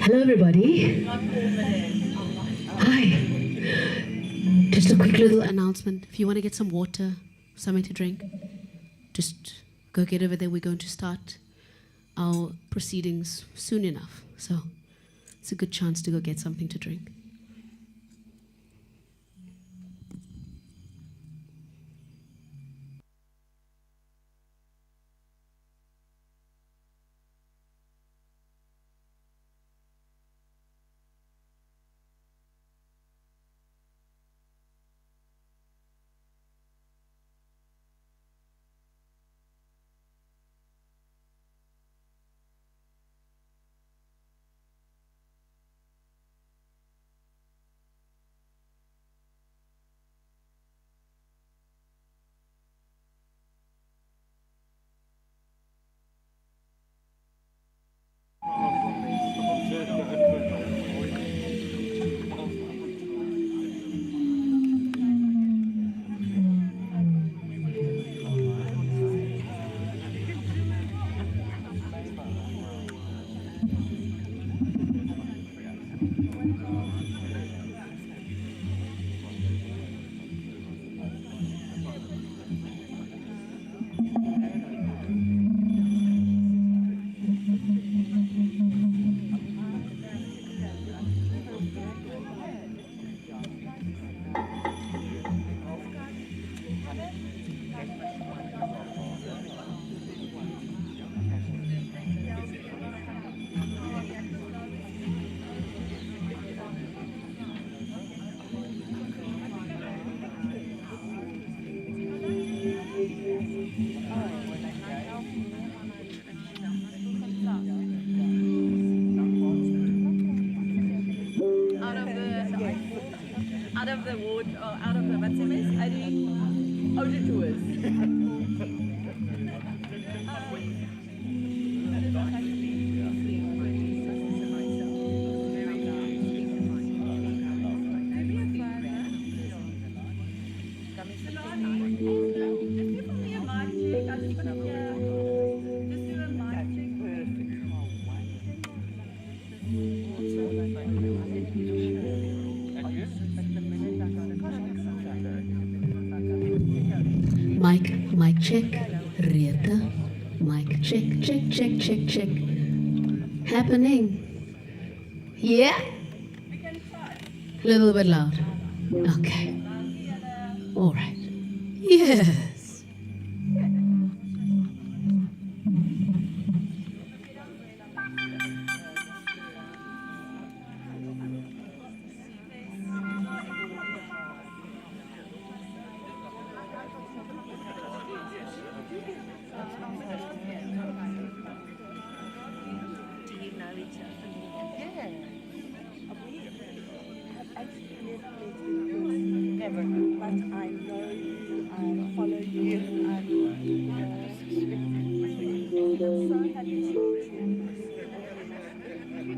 Hello everybody. Hi. Just a quick little announcement. If you want to get some water, something to drink, just go get over there. We're going to start our proceedings soon enough. So it's a good chance to go get something to drink. Out of the wood, or out of the vegetables, I do outer tours. Mic check. Rita. Mic check, check, check, check, check. Happening. Yeah? A little bit loud. Okay. All right. Yes. Do you know each other? Yeah. Never, but I know you, I follow you, and so happy to meet you. We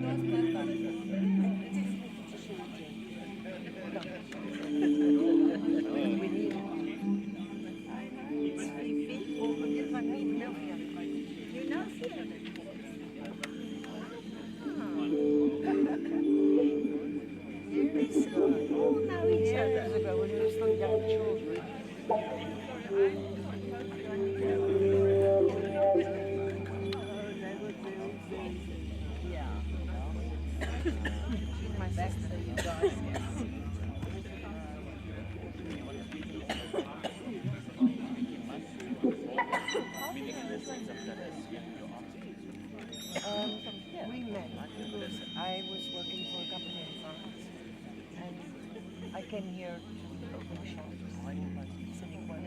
need You know him? years ago. All know each other. Years ago when we were still young children. Yeah. She's my sister. You guys. We met because I was working for a company in France, and I came here to open a shop, sitting one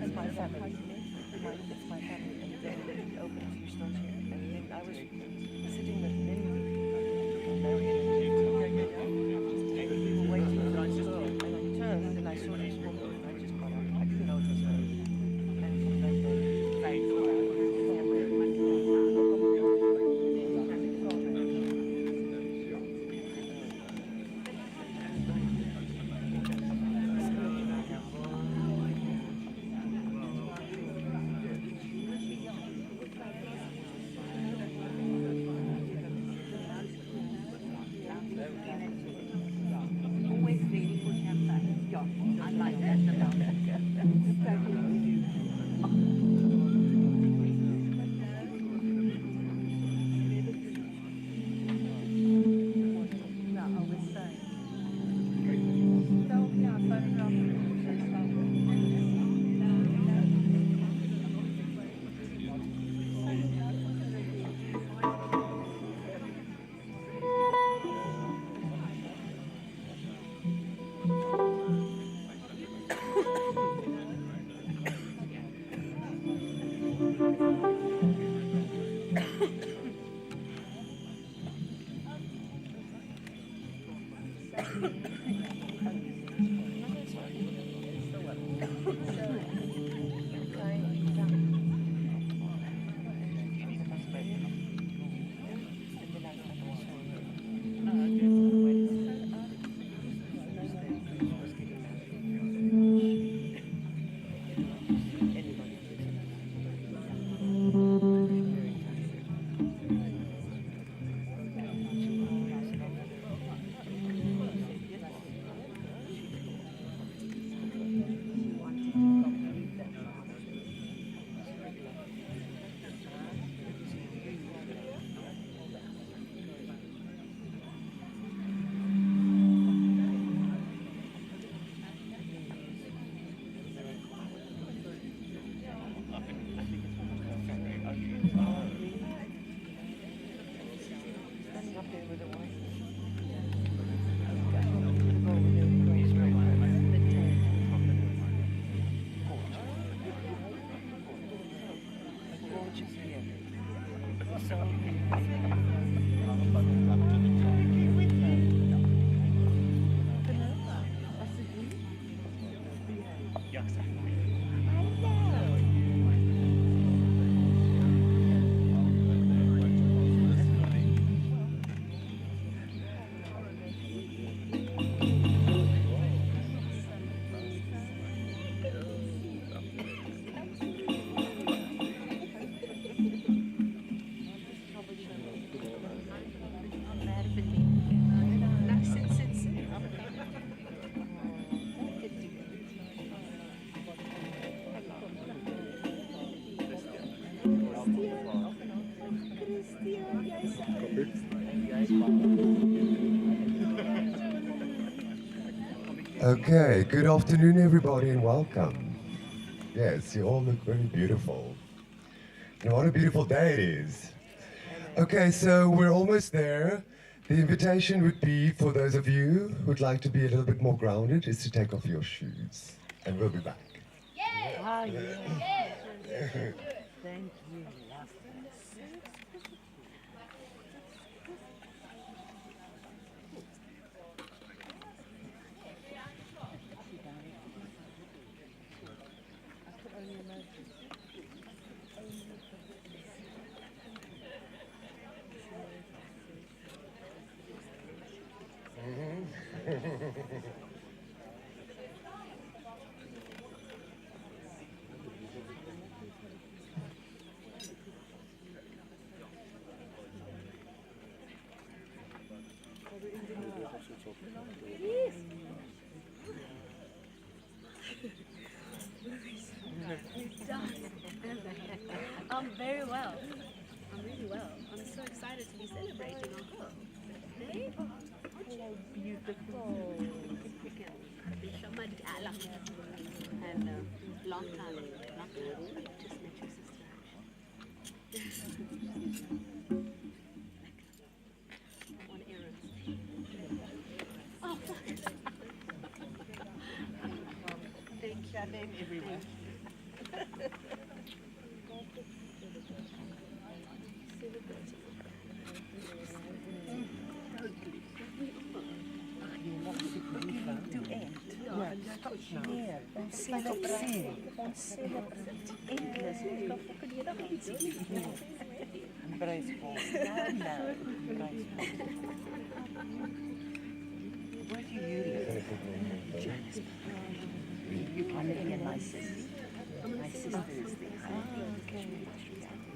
It's my family. It's my family, and then we opened a few stores here, and then I was sitting with Lynn and Marion, and we were waiting for the girl, and I turned and I saw this woman, and I just got up. I didn't know it was her. And from that day, Always ready for champagne. Yeah, I like that about No, I was saying. So, yeah, photograph. standing up there with the wife. Gorgeous here. So Okay, good afternoon everybody and welcome. Yes, you all look very beautiful. And what a beautiful day it is. Okay, so we're almost there. The invitation would be for those of you who'd like to be a little bit more grounded is to take off your shoes. And we'll be back. Ah, yes. Thank you. I'm very well. I'm really well. I'm so excited to be celebrating our girl. Hey? Hello, beautiful. And long time. Just met your sister. On errands. Oh, fuck. Thank you. That name everywhere. Ons Where do you live? You can live in my sister. My sister is there. Okay.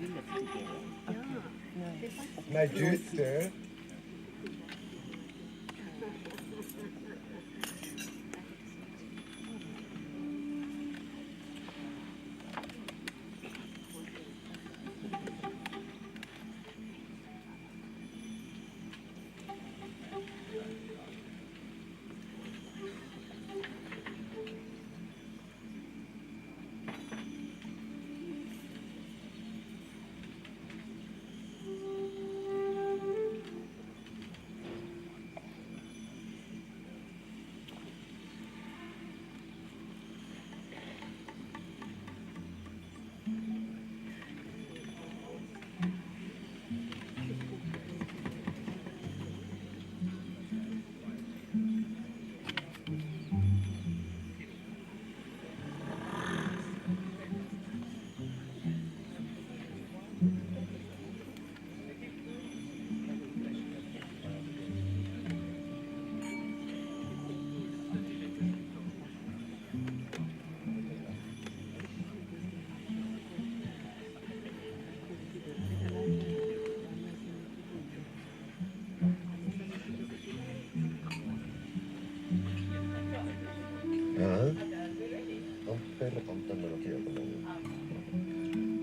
We live together. Okay. My sister.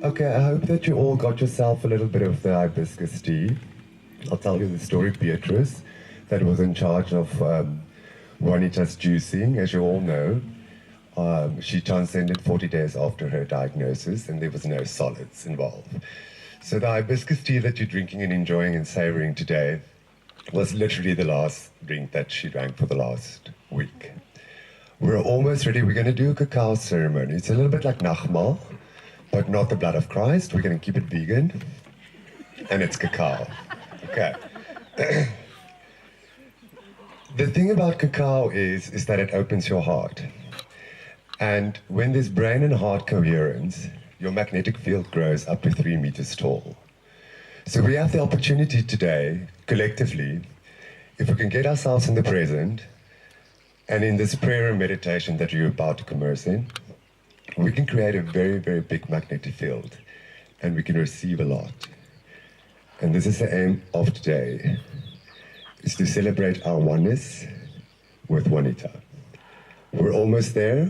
Okay, I hope that you all got yourself a little bit of the hibiscus tea. I'll tell you the story, Beatrice, that was in charge of Juanita's juicing. As you all know, she transcended 40 days after her diagnosis and there was no solids involved. So the hibiscus tea that you're drinking and enjoying and savoring today was literally the last drink that she drank for the last week. We're almost ready. We're going to do a cacao ceremony. It's a little bit like Nachmal, but not the blood of Christ. We're going to keep it vegan, and it's cacao. Okay. The thing about cacao is that it opens your heart. And when there's brain and heart coherence, your magnetic field grows up to 3 meters tall. So we have the opportunity today, collectively, if we can get ourselves in the present, and in this prayer and meditation that you're about to immerse in, we can create a very, very big magnetic field, and we can receive a lot. And this is the aim of today, is to celebrate our oneness with Juanita. We're almost there,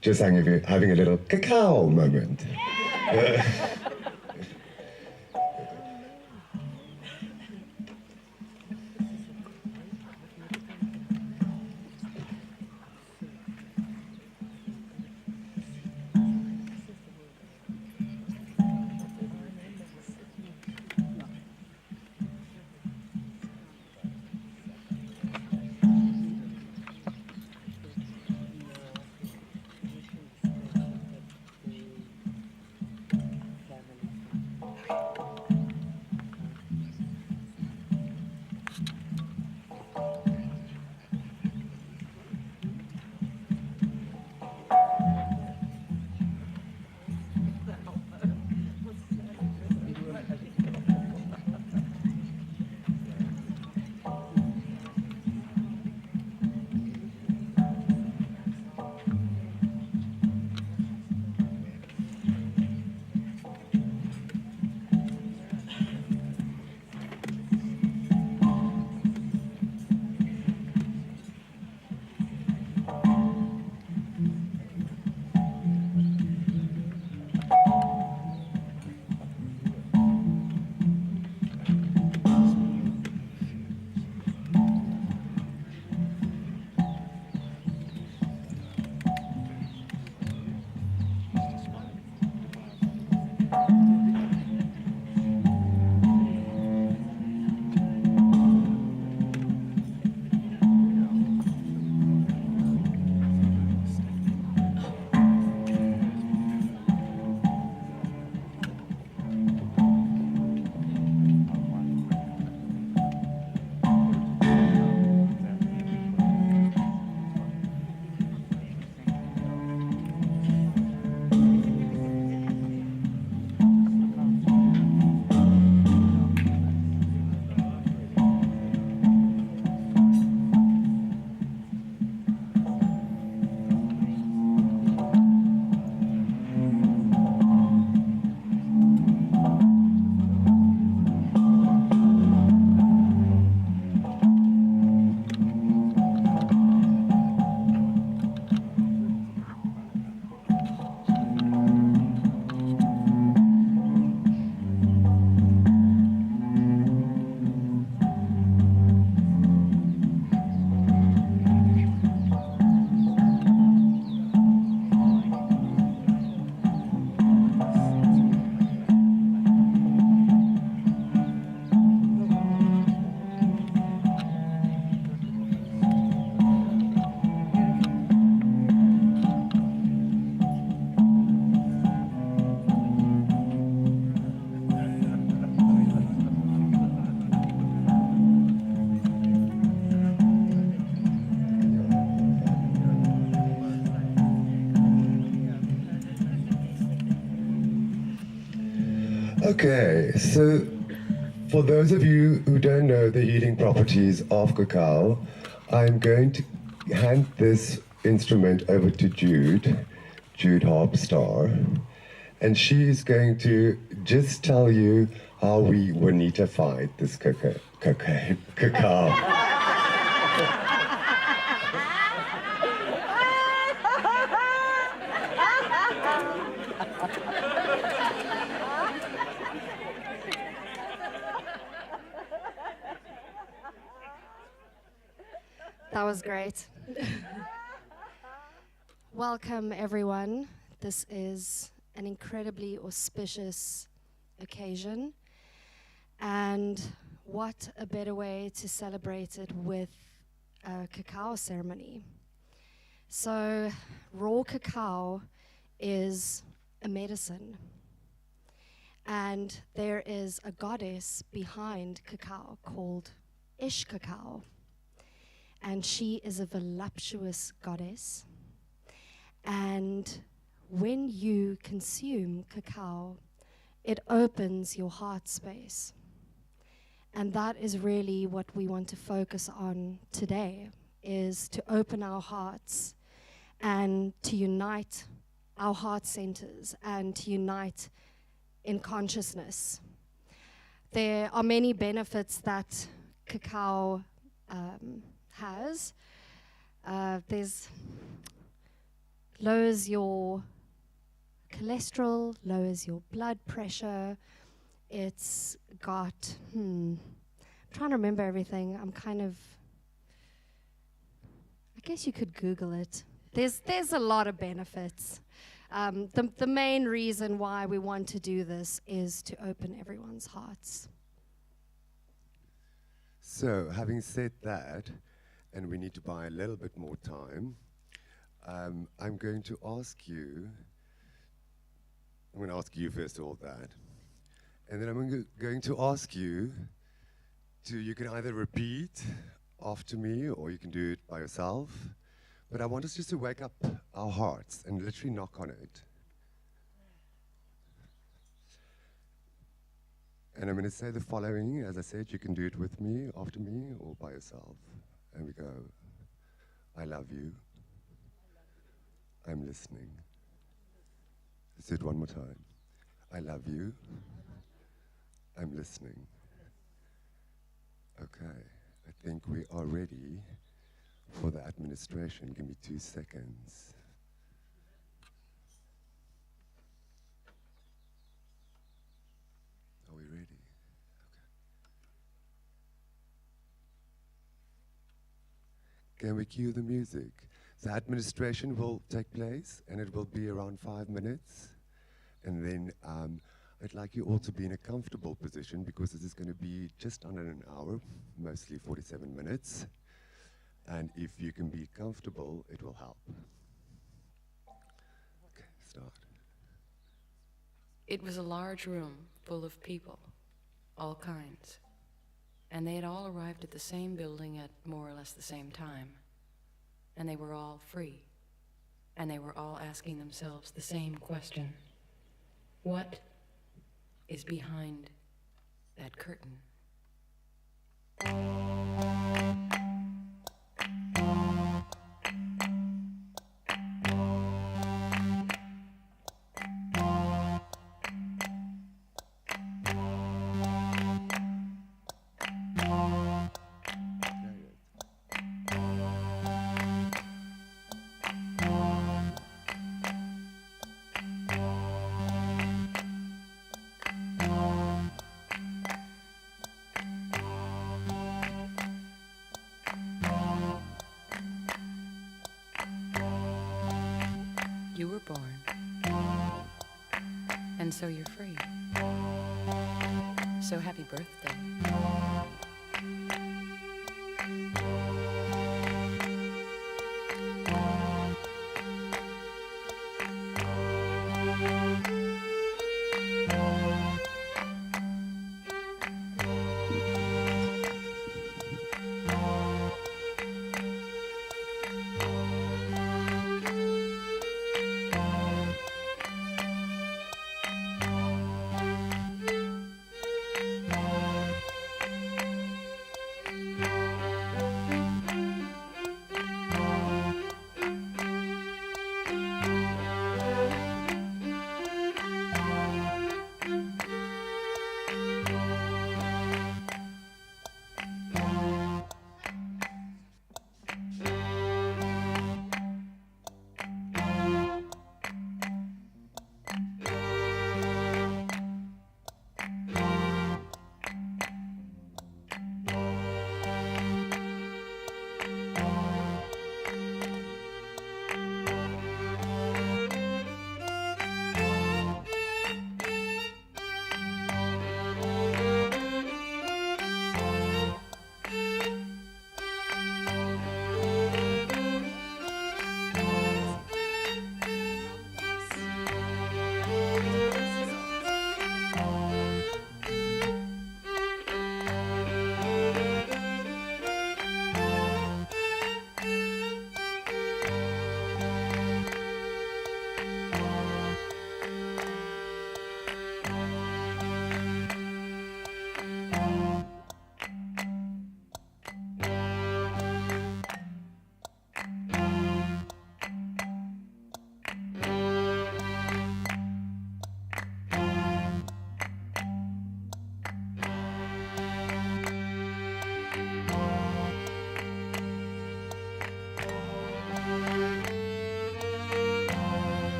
just having a little cacao moment. Okay, so for those of you who don't know the healing properties of cacao, I'm going to hand this instrument over to Jude Harpstar, and she is going to just tell you how we Juanita-fied this cacao. That was great. Welcome, everyone. This is an incredibly auspicious occasion. And what a better way to celebrate it with a cacao ceremony. So, raw cacao is a medicine. And there is a goddess behind cacao called Ish Cacao. And she is a voluptuous goddess. And when you consume cacao, it opens your heart space. And that is really what we want to focus on today, is to open our hearts and to unite our heart centers and to unite in consciousness. There are many benefits that cacao has. There's lowers your cholesterol, lowers your blood pressure. It's got, I'm trying to remember everything. I guess you could Google it. There's a lot of benefits. The main reason why we want to do this is to open everyone's hearts. So, having said that, and we need to buy a little bit more time, I'm going to ask you first of all that, and then I'm going to ask you you can either repeat after me or you can do it by yourself, but I want us just to wake up our hearts and literally knock on it. And I'm going to say the following. As I said, you can do it with me, after me, or by yourself. And we go, I love you. I'm listening. Let's do it one more time. I love you. I'm listening. Okay, I think we are ready for the administration. Give me 2 seconds. Are we ready? Okay. Can we cue the music? The administration will take place, and it will be around 5 minutes. And then I'd like you all to be in a comfortable position, because this is going to be just under an hour, mostly 47 minutes. And if you can be comfortable, it will help. Okay, start. It was a large room full of people, all kinds. And they had all arrived at the same building at more or less the same time. And they were all free. And they were all asking themselves the same question. What is behind that curtain? You were born, and so you're free. So happy birthday.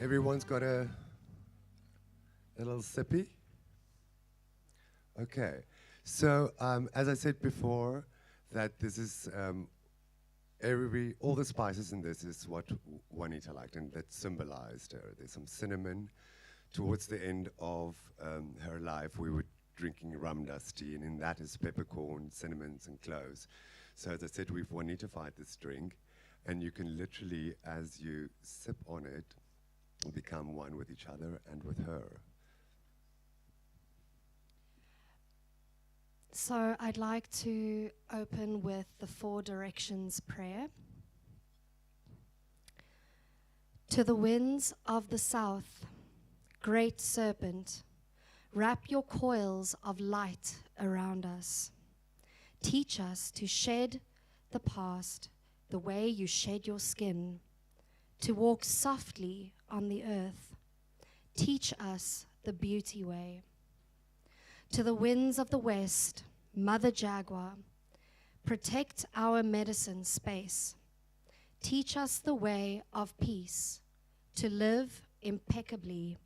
Everyone's got a little sippy? Okay. So, as I said before, that this is all the spices in this is what Juanita liked, and that symbolized her. There's some cinnamon. Towards the end of her life, we were drinking rum dusty, and in that is peppercorn, cinnamons, and cloves. So as I said, we've Juanitified this drink, and you can literally, as you sip on it, become one with each other and with her. So I'd like to open with the 4 directions prayer. To the winds of the south, great serpent, wrap your coils of light around us. Teach us to shed the past the way you shed your skin, to walk softly on the earth. Teach us the beauty way. To the winds of the west, Mother Jaguar, protect our medicine space. Teach us the way of peace, to live impeccably.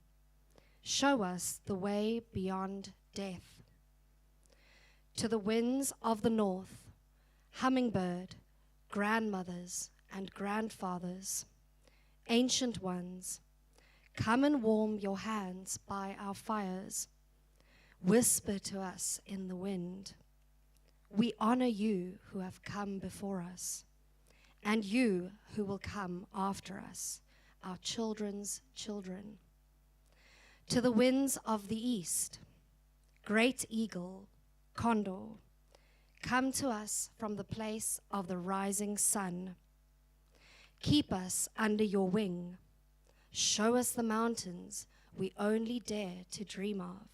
Show us the way beyond death. To the winds of the north, hummingbird, grandmothers and grandfathers, ancient ones, come and warm your hands by our fires. Whisper to us in the wind. We honor you who have come before us, and you who will come after us, our children's children. To the winds of the east, great eagle, condor, come to us from the place of the rising sun. Keep us under your wing. Show us the mountains we only dare to dream of.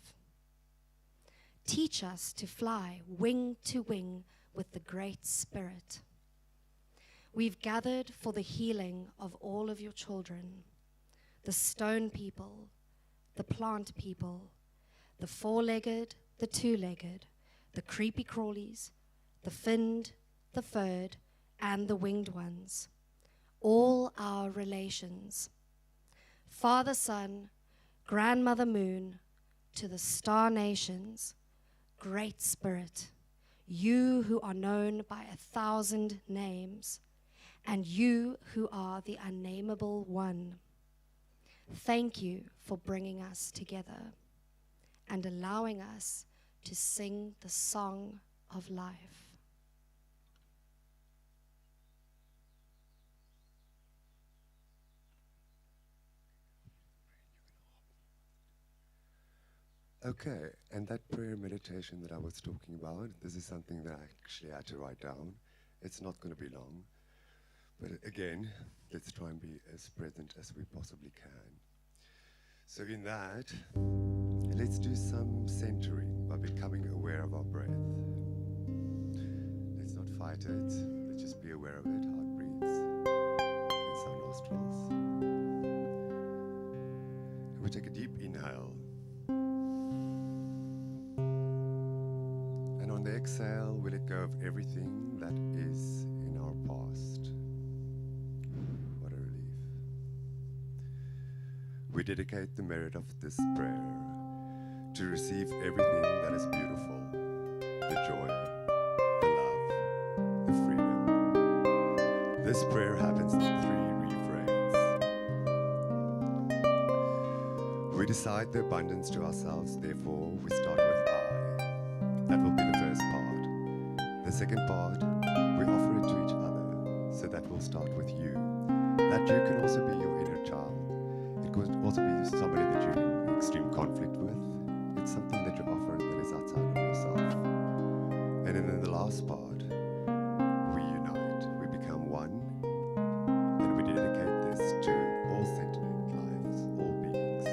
Teach us to fly wing to wing with the Great Spirit. We've gathered for the healing of all of your children, the stone people, the plant people, the 4-legged, the 2-legged, the creepy crawlies, the finned, the furred, and the winged ones, all our relations. Father, Son, Grandmother Moon, to the star nations, Great Spirit, you who are known by 1,000 names, and you who are the unnameable one. Thank you for bringing us together and allowing us to sing the song of life. Okay, and that prayer meditation that I was talking about, this is something that I actually had to write down. It's not going to be long, but again, let's try and be as present as we possibly can. So in that, let's do some centering by becoming aware of our breath. Let's not fight it, let's just be aware of it, how it breathes against our nostrils. And we take a deep inhale. And on the exhale, we let go of everything that is in our past. What a relief. We dedicate the merit of this prayer to receive everything that is beautiful, the joy, the love, the freedom. This prayer happens in 3 refrains. We decide the abundance to ourselves, therefore we start with I. That will be the first part. The second part, we offer it to each other, so that will start with you. That you can also be your inner child. It could also be somebody that you're in extreme conflict with. It's something that you offer that is outside of yourself. And then in the last part, we unite, we become one, and we dedicate this to all sentient lives, all beings.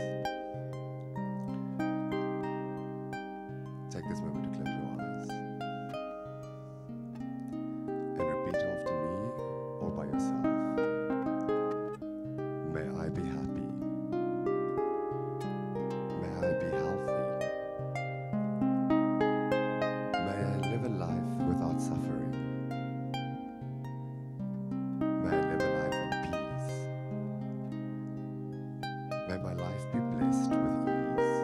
Take this moment to close your eyes and repeat after me or by yourself. May I be happy. May I be healthy. May I live a life without suffering. May I live a life in peace. May my life be blessed with ease.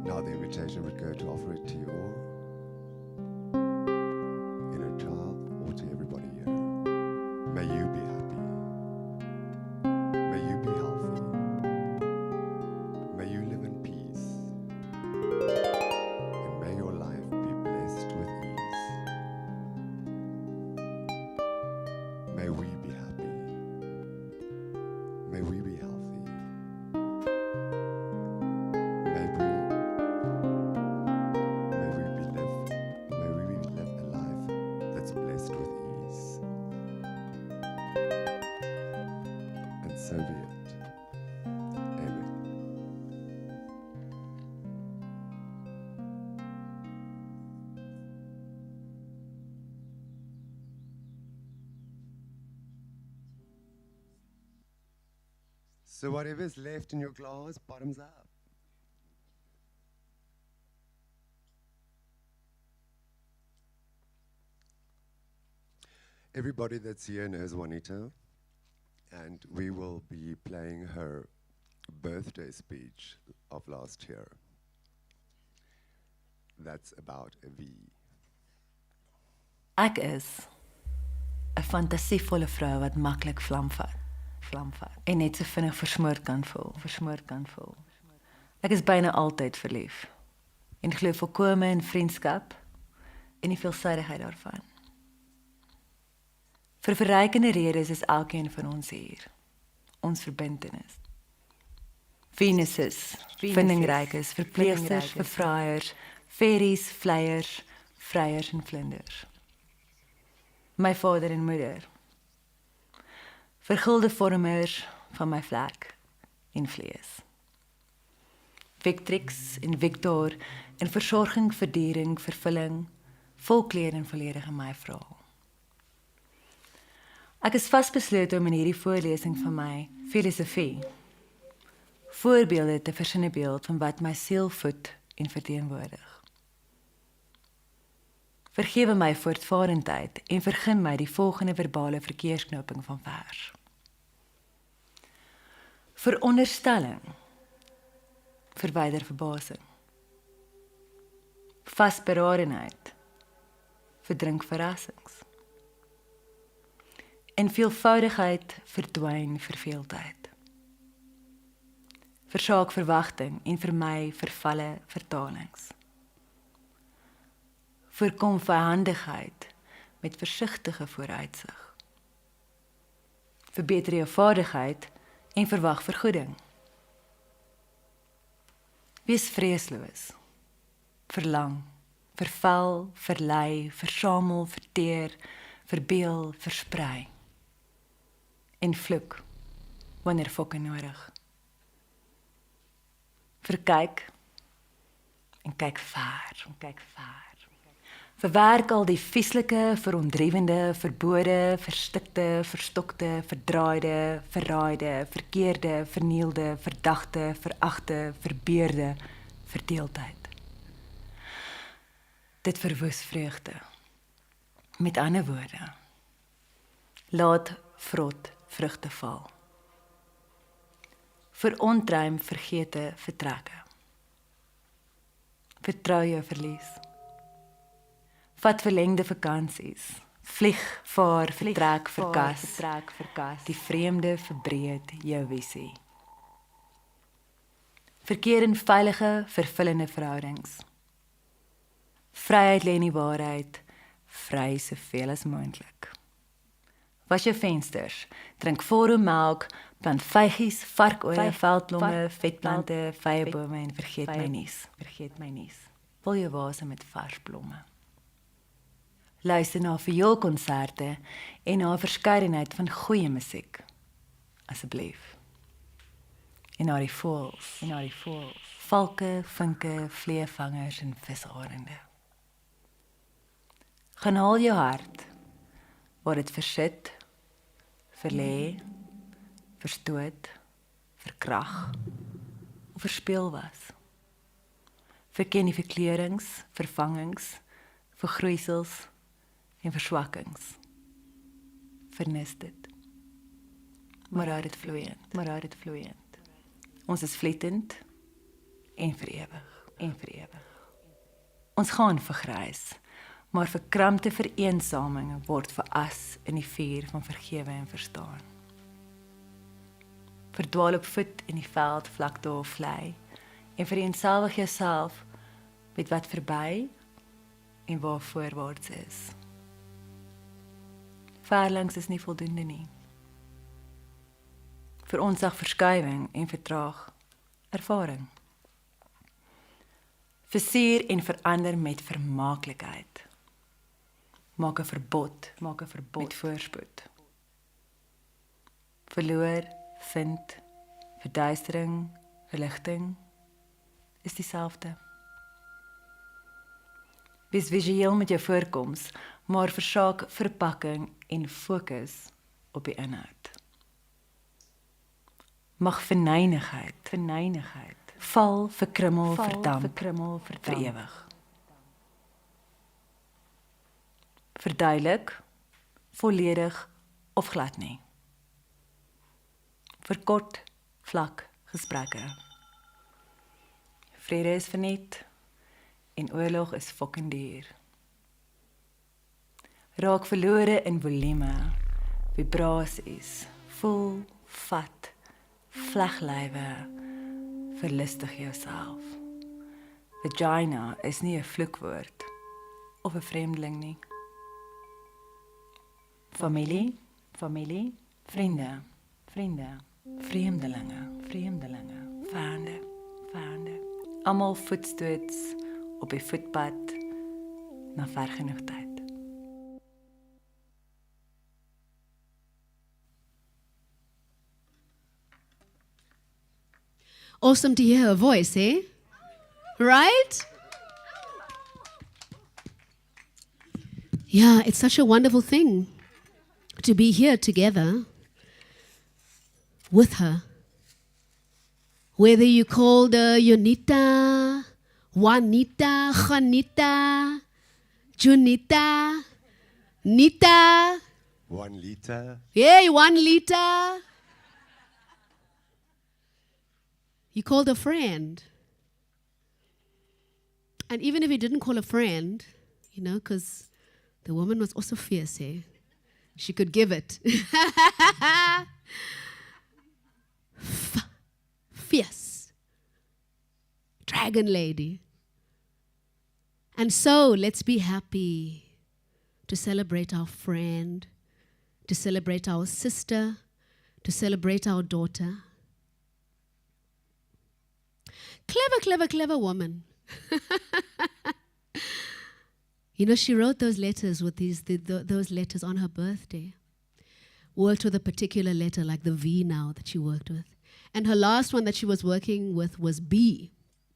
Now the invitation would go to offer it to you all, inner child, or to everybody here. May you be happy. May you be healthy. May you live in peace. And may your life be blessed with ease. May we be happy. May we be healthy. May we live a life that's blessed with ease. And so be it. Amen. So whatever's left in your glass, bottoms up. Everybody that's here knows Juanita, and we will be playing her birthday speech of last year. That's about a V. Ek is 'n fantasievolle vrou wat maklik vlam vat. En net so vinnig versmoord kan voel. Ek is byna altyd verlief en glo volkome in vriendskap en die veelsidigheid daarvan. Vir verrykende redes is elkeen van ons hier. Ons verbintenis. Venuses, vindingrykes, verpleegsters, verfraaiers, fairies, vleiers, vryers en vlinders. My vader en moeder. Vergulde vormers van my vlek en vlees. Victrix en Victor en versorging, verdiering, vervulling, volkleer en volledig in my verhaal. Ek is vasbeslote om in hierdie voorlesing van my filosofie voorbeelde te versinne beeld van wat my siel voed en verteenwoordig. Vergewe my voortvarendheid en vergun my die volgende verbale verkeersknoping van vers. Veronderstelling, verwyder verbasing. Vasberadenheid, verdrink verrassings. En veelvoudigheid verdwyn verveeldheid. Versaak verwagting en vermy vervalle vertalings. Voorkom vyhandigheid met versigtige vooruitsig. Verbeter jou vaardigheid en verwag vergoeding. Wees vreesloos, verlang, verval, verlei, versamel, verteer, verbeel, versprei. En vloek, wanneer fokke nodig. Verkyk en kyk ver. Verwerk al die vieslike, verontrywende, verbode, verstikte, verstokte, verdraaide, verraaide, verkeerde, vernielde, verdagte, veragte, verbeurde, verdeeldheid. Dit verwoes vreugde. Met ander woorde, laat vrot vrugte val. Verontruim vergete vertrekke. Vertrou jou verlies. Vat verlengde vakansies. Vlieg, vaar, vertrek, verkas. Die vreemde verbreed jou visie. Verkeer in veilige, vervullende verhoudings. Vryheid lê in die waarheid, vry soveel as moontlik. Was jou vensters, drink melk, plant vygies, varkoeie, veldblomme, vetplante, vyebome en vergeet my nies. Vul jou vase met vars blomme. Luister na vioolkonserte en na 'n verskeidenheid van goeie musiek, asseblief. En na die voëls, valke, vinke, vleevangers en visarende. Gaan haal jou hart, waar dit versit, verlê, verstoot, verkrag of verspeel was. Verken die verkleurings, vervangings, vergroeisels en verswakkings. Vernis dit. maar hy het vloeiend. Ons is vlietend en vir ewig. Ons gaan vergrys, maar verkrampte vereensaming word veras in die vuur van vergewe en verstaan. Verdwaal op voet in die veld vlak daar vlei en vereenselwig jouself met wat verby en waar voorwaarts is. Verlangs is nie voldoende nie. Verontsag verskywing en vertraag ervaring. Versier en verander met vermaaklikheid. Maak 'n verbod met voorspoed. Verloor, vind, verduistering, verligting is dieselfde. Wees visueel met jou voorkoms, maar versaak verpakking en fokus op die inhoud. Mag verneinigheid, val, verkrummel, verdamp, vir ewig. Verduidelik, volledig of glad nie. Verkort, vlak gesprekke. Vrede is verniet en oorlog is fucking duur. Raak verlore in volume, vibrasies, voel, vat, vleglywe, verlustig jouself. Vagina is nie 'n vloekwoord of 'n vreemdeling nie. Familie, vriende, vreemdelinge, vyande. Almal voetstoots op die voetpad na ver genoeg tyd. Awesome to hear her voice, eh? Right? Yeah, it's such a wonderful thing to be here together with her. Whether you called her Yonita, Juanita, Juanita, Junita, Nita. 1 liter. Yay, 1 liter. You called a friend. And even if you didn't call a friend, you know, because the woman was also fierce, eh? She could give it. Fierce. Dragon lady. And so let's be happy to celebrate our friend, to celebrate our sister, to celebrate our daughter. Clever woman. You know, she wrote those letters with those letters on her birthday. Worked with a particular letter, like the V now that she worked with. And her last one that she was working with was B,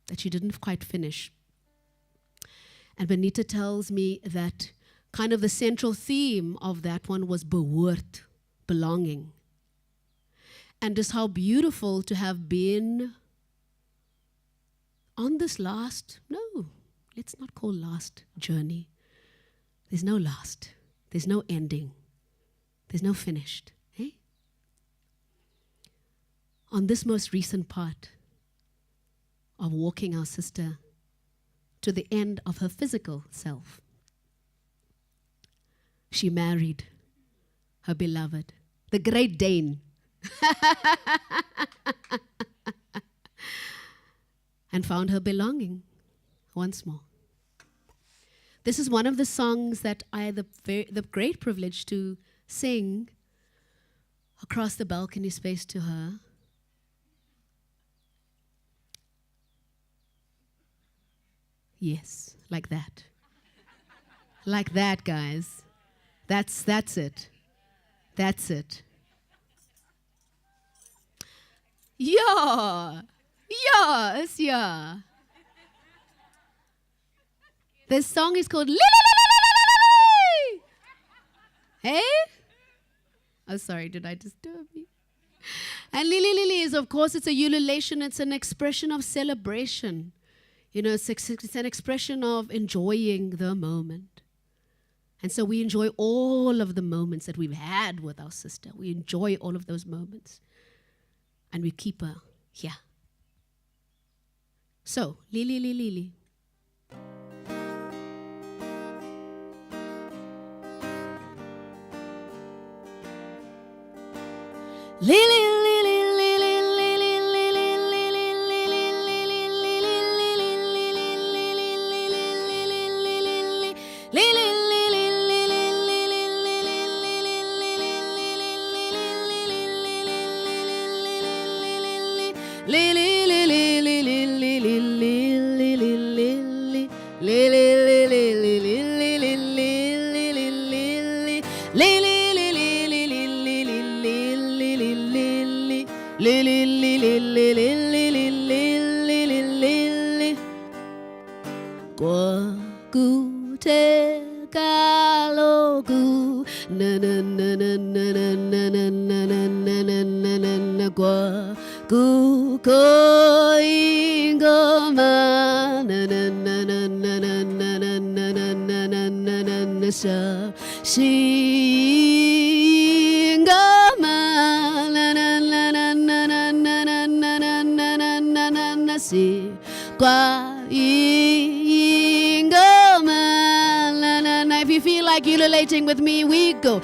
that she didn't quite finish. And Benita tells me that kind of the central theme of that one was behoort, belonging. And just how beautiful to have been on this last, no, let's not call last journey. There's no last. There's no ending. There's no finished. Eh? On this most recent part of walking our sister to the end of her physical self, she married her beloved, the Great Dane. And found her belonging once more. This is one of the songs that I had the great privilege to sing across the balcony space to her. Yes, like that. Like that, guys. That's it. That's it. Yeah. Yes, yeah. This song is called Lily. Hey? Oh, sorry, did I disturb you? And Lily is, of course, it's a ululation. It's an expression of celebration. You know, it's an expression of enjoying the moment. And so we enjoy all of the moments that we've had with our sister. We enjoy all of those moments. And we keep her here. So, Lili, Lili, Lili. Lili, if you feel like ululating with me, we go.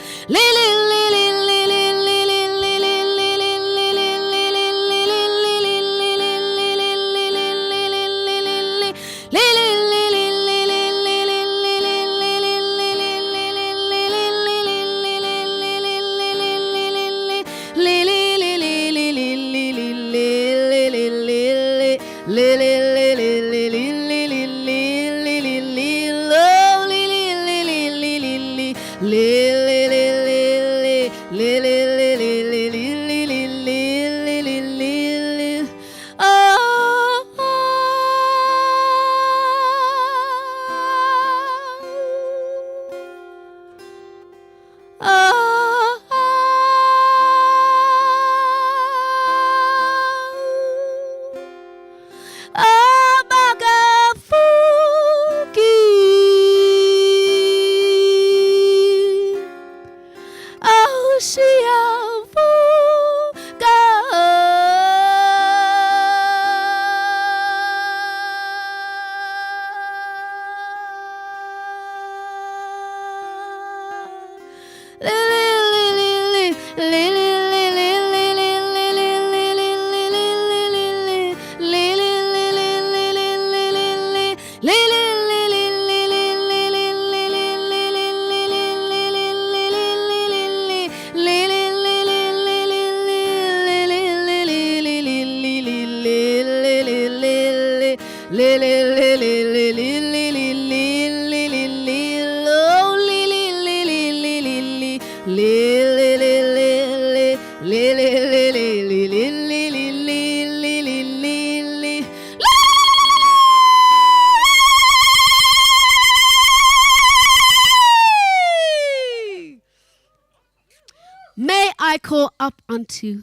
May I call up onto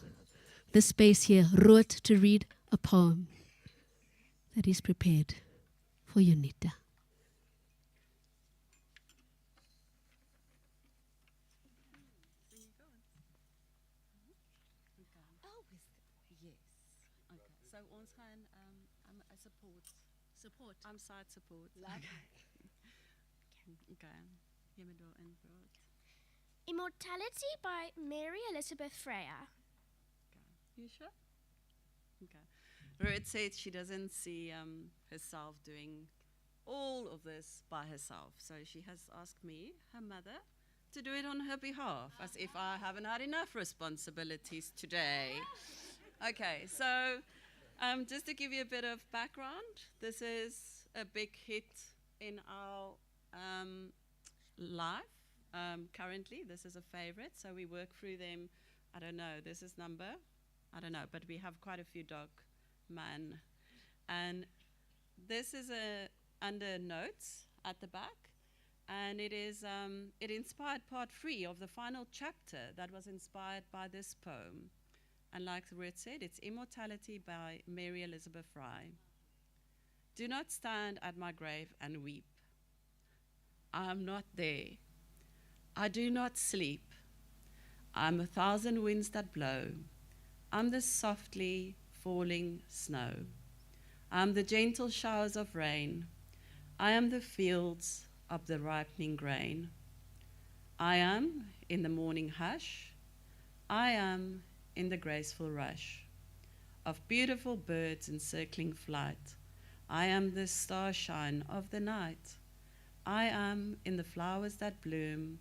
the space here, Root, to read a poem that is prepared for Unita. So ons gaan support. I'm side support. Okay. Jy moet daarin praat. Immortality by Mary Elizabeth Freya. You sure? Okay. Ruth said she doesn't see herself doing all of this by herself. So she has asked me, her mother, to do it on her behalf, as if I haven't had enough responsibilities today. Okay, so just to give you a bit of background, this is a big hit in our life. Currently, this is a favorite, so we work through them. I don't know, this is number, I don't know, but we have quite a few dog men. And this is under notes at the back, and it is it inspired part 3 of the final chapter that was inspired by this poem. And like Ruth said, it's Immortality by Mary Elizabeth Freya. Do not stand at my grave and weep. I am not there I do not sleep. I'm 1,000 winds that blow. I'm the softly falling snow. I'm the gentle showers of rain. I am the fields of the ripening grain. I am in the morning hush. I am in the graceful rush of beautiful birds in circling flight. I am the starshine of the night. I am in the flowers that bloom.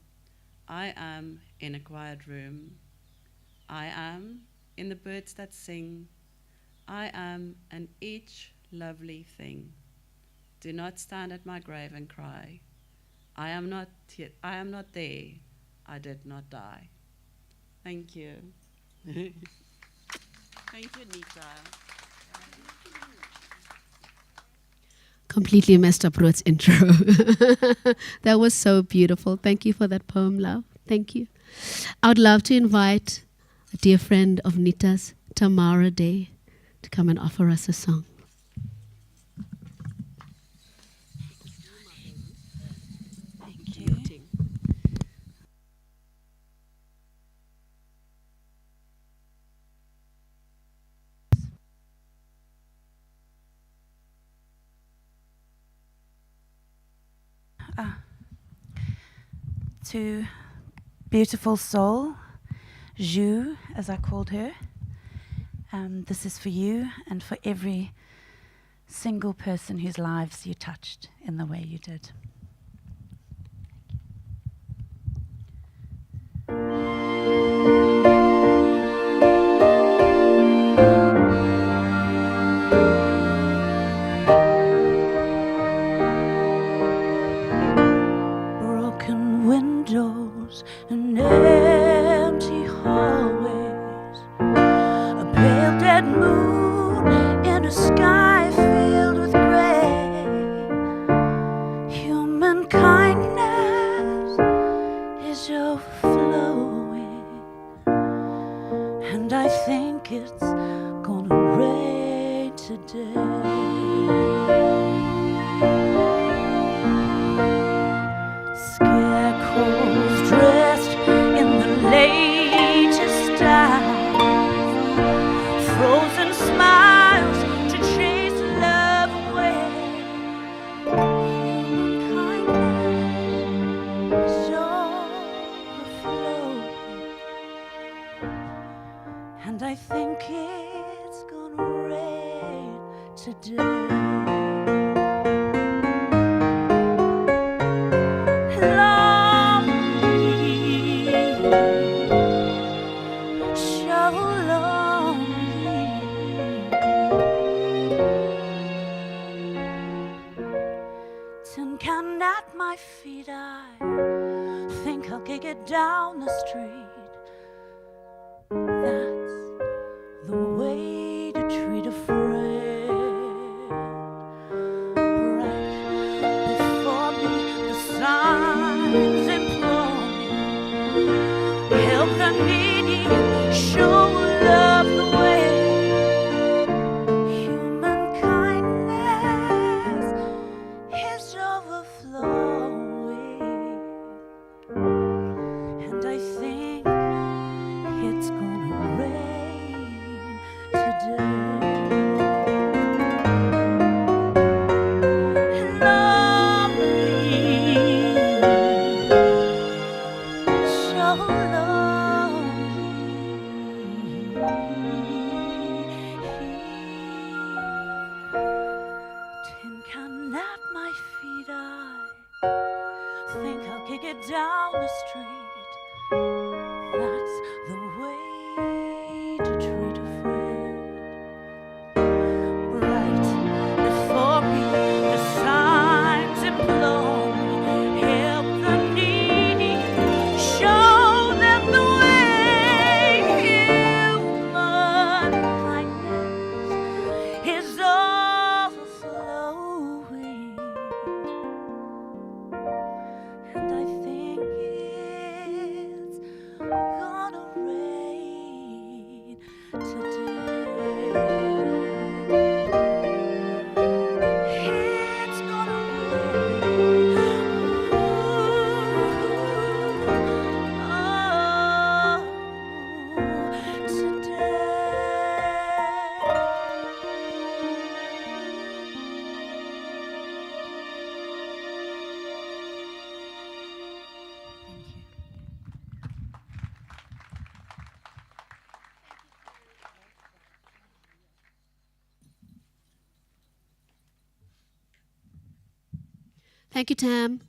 I am in a quiet room. I am in the birds that sing. I am in each lovely thing. Do not stand at my grave and cry. I am not there. I did not die. Thank you. Thank you, Nita. Completely messed up Ruth's intro. That was so beautiful. Thank you for that poem, love. Thank you. I would love to invite a dear friend of Nita's, Tamara Day, to come and offer us a song. Thank you. To beautiful soul, Ju, as I called her. This is for you and for every single person whose lives you touched in the way you did. Broken windows and empty hallways, a pale dead moon in a sky filled with gray. Human kindness is overflowing, and I think it's gonna rain today. Scarecrows dressed in the latest style, frozen smiles to chase love away. Human kindness is overflowing, and I think it's gonna rain today. Tin can at my feet, I think I'll kick it down the street. That's the way to treat a friend. Right before me, the signs implore me, help the needy, show love the way. Human kindness is overflowing, and I think it's gonna rain today. Love me, so tin can at my feet, I think I'll kick it down the street. That's the way to treat a friend. Right before me, the signs implore me, help the needy, show them the way. Human Thank you, Tam.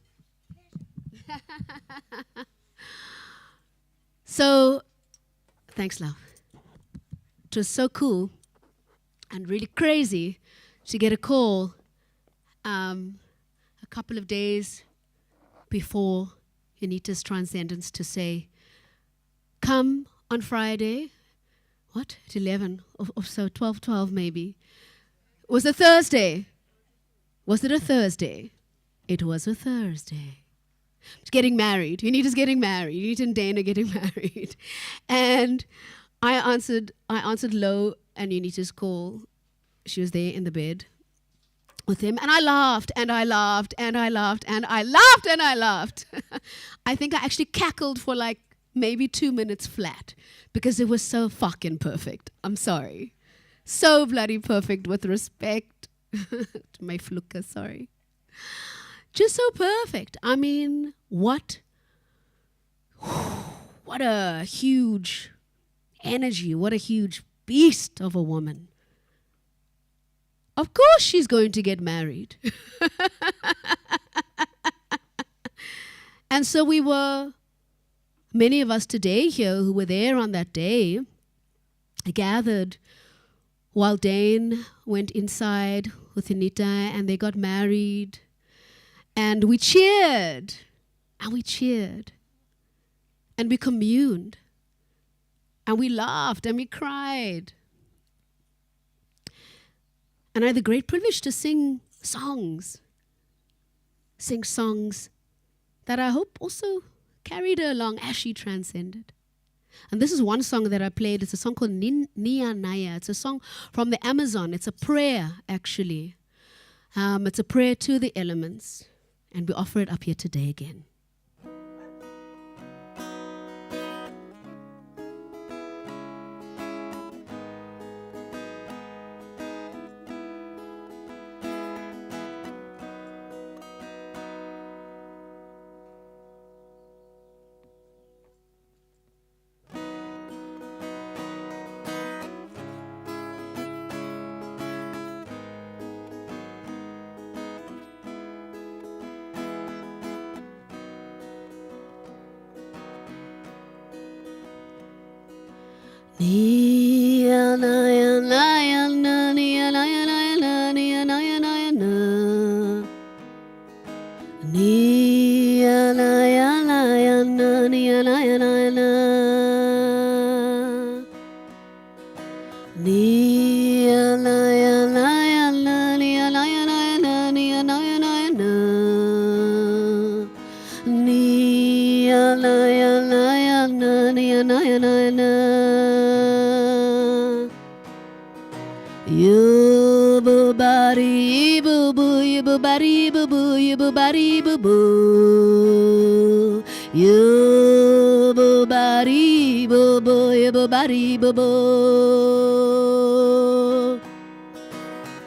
So, thanks, love. It was so cool and really crazy to get a call a couple of days before Anita's transcendence to say, come on Friday, what, at 11, or so, 12 maybe. Was it Thursday? Was it a Thursday? It was a Thursday. Getting married. Unita's getting married. Unita and Dana getting married. And I answered low and Unita's call. She was there in the bed with him. And I laughed and I laughed and I laughed and I laughed and I laughed. I think I actually cackled for like maybe 2 minutes flat because it was so fucking perfect. I'm sorry. So bloody perfect, with respect to my fluka, sorry. Just so perfect. I mean, what a huge energy, what a huge beast of a woman. Of course she's going to get married. And so we were, many of us today here who were there on that day, gathered while Dane went inside with Anita and they got married. And we cheered. And we cheered. And we communed. And we laughed and we cried. And I had the great privilege to sing songs. Sing songs that I hope also carried her along as she transcended. And this is one song that I played. It's a song called Nia Naya. It's a song from the Amazon. It's a prayer, actually. It's a prayer to the elements. And we offer it up here today again. Nia Naya Naya Na Nia Naya Naya Na Nia Naya Naya Na Nia Naya Naya Na Nia Naya Naya Na Nia Naya Naya Na Nia Naya Naya Na Nia Naya Naya Na Nia Naya Naya Na Nia Naya Naya Na You boo body boo boo, you boo body boo boo, you boo body boo boo. You boo body boo boo, you boo body boo boo.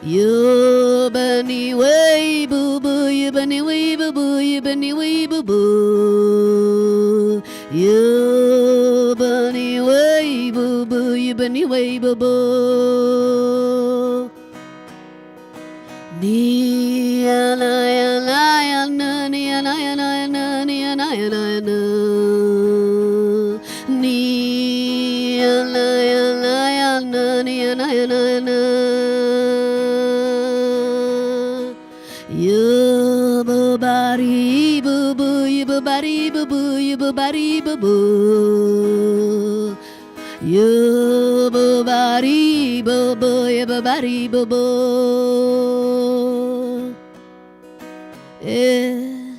You bunny way boo boo, you bunny way boo boo, you bunny way boo boo. You bunny way boo boo, you bunny way boo boo. Nia Naya Naya Na Nia Naya Naya Na Nia Naya Naya Na Nia Naya Naya Na Nia Naya Naya Na You boo body boo boo, you boo body boo boo, you boo body boo boo. You boo body boo boo, you boo body boo boo.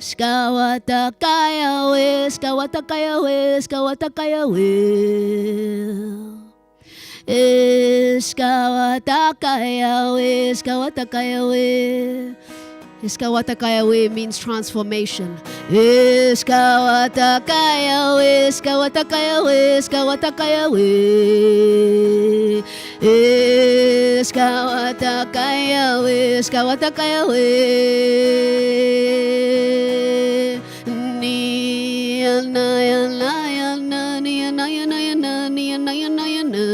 Iskawatakaya we, iskawatakaya we, iskawatakaya we. Iskawatakaya we, iskawatakaya we. Iskawatakaya we means transformation. Iskawatakaya we, iskawatakaya we, iskawatakaya we. Iskawatakaya we, iskawatakaya we. Nia Naya Naya Na Nia Naya Naya Na Nia Naya Naya Na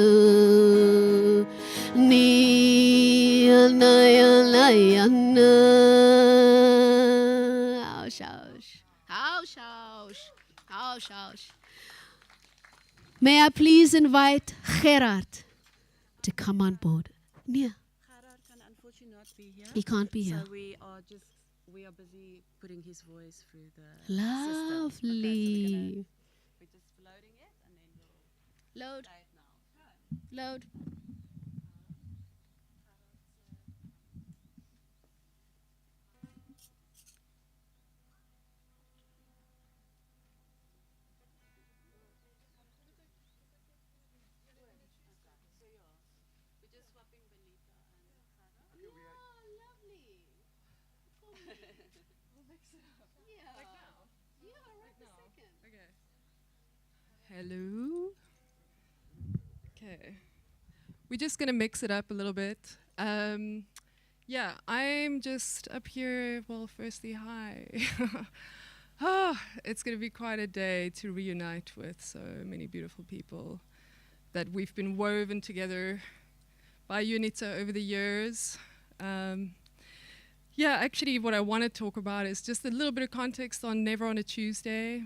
Nia Naya Naya Na May I please invite Gerard to come on board? Nee, Gerard can unfortunately not be here. he can't be here. So we are busy putting his voice through the system. Lovely. We're just loading it and then we'll Load. play it now. Load. We're just swapping Benita and Gerard. Hello. Okay. We're just going to mix it up a little bit. Yeah, I'm just up here. Well, firstly, hi. It's going to be quite a day to reunite with so many beautiful people that we've been woven together by UNITA over the years. Yeah, actually, what I want to talk about is just a little bit of context on Never on a Tuesday.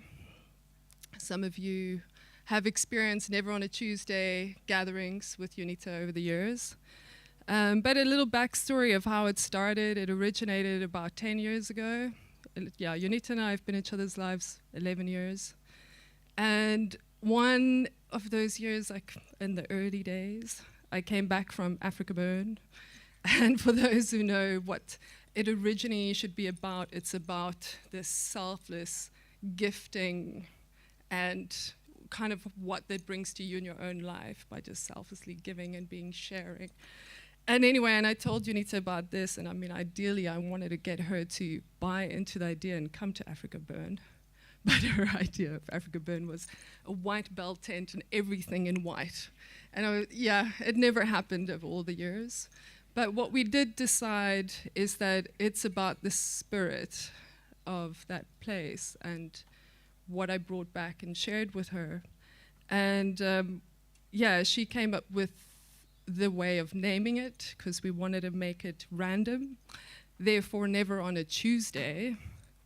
Some of you have experienced Never on a Tuesday gatherings with UNITA over the years. But a little backstory of how it started. It originated about 10 years ago. Yeah, UNITA and I have been in each other's lives 11 years. And one of those years, like in the early days, I came back from Africa Burn. And for those who know what it originally should be about, it's about this selfless gifting and kind of what that brings to you in your own life by just selflessly giving and being sharing. And anyway, and I told Junita about this, and I mean, ideally, I wanted to get her to buy into the idea and come to Africa Burn. But her idea of Africa Burn was a white bell tent and everything in white. And it never happened over all the years. But what we did decide is that it's about the spirit of that place and what I brought back and shared with her. And she came up with the way of naming it because we wanted to make it random. Therefore, Never on a Tuesday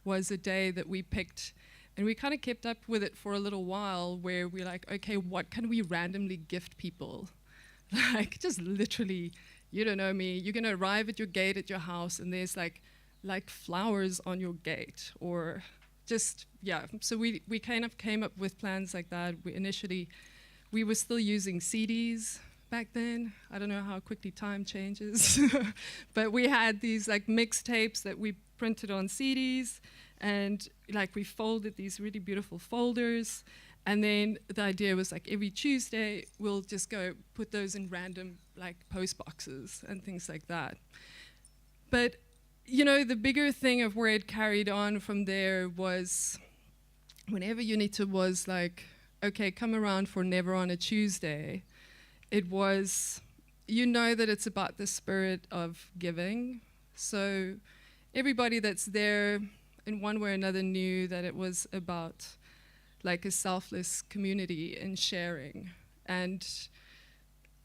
was a day that we picked, and we kind of kept up with it for a little while where we're like, okay, what can we randomly gift people? Like, just literally, you don't know me, you're gonna arrive at your gate at your house and there's like flowers on your gate, or just, yeah. So we kind of came up with plans like that. We were still using CDs back then. I don't know how quickly time changes. But we had these like mixtapes that we printed on CDs, and like we folded these really beautiful folders. And then the idea was like every Tuesday we'll just go put those in random like post boxes and things like that. But you know, the bigger thing of where it carried on from there was whenever UNITA was like, okay, come around for Never on a Tuesday, it was, you know, that it's about the spirit of giving. So everybody that's there in one way or another knew that it was about like a selfless community and sharing. And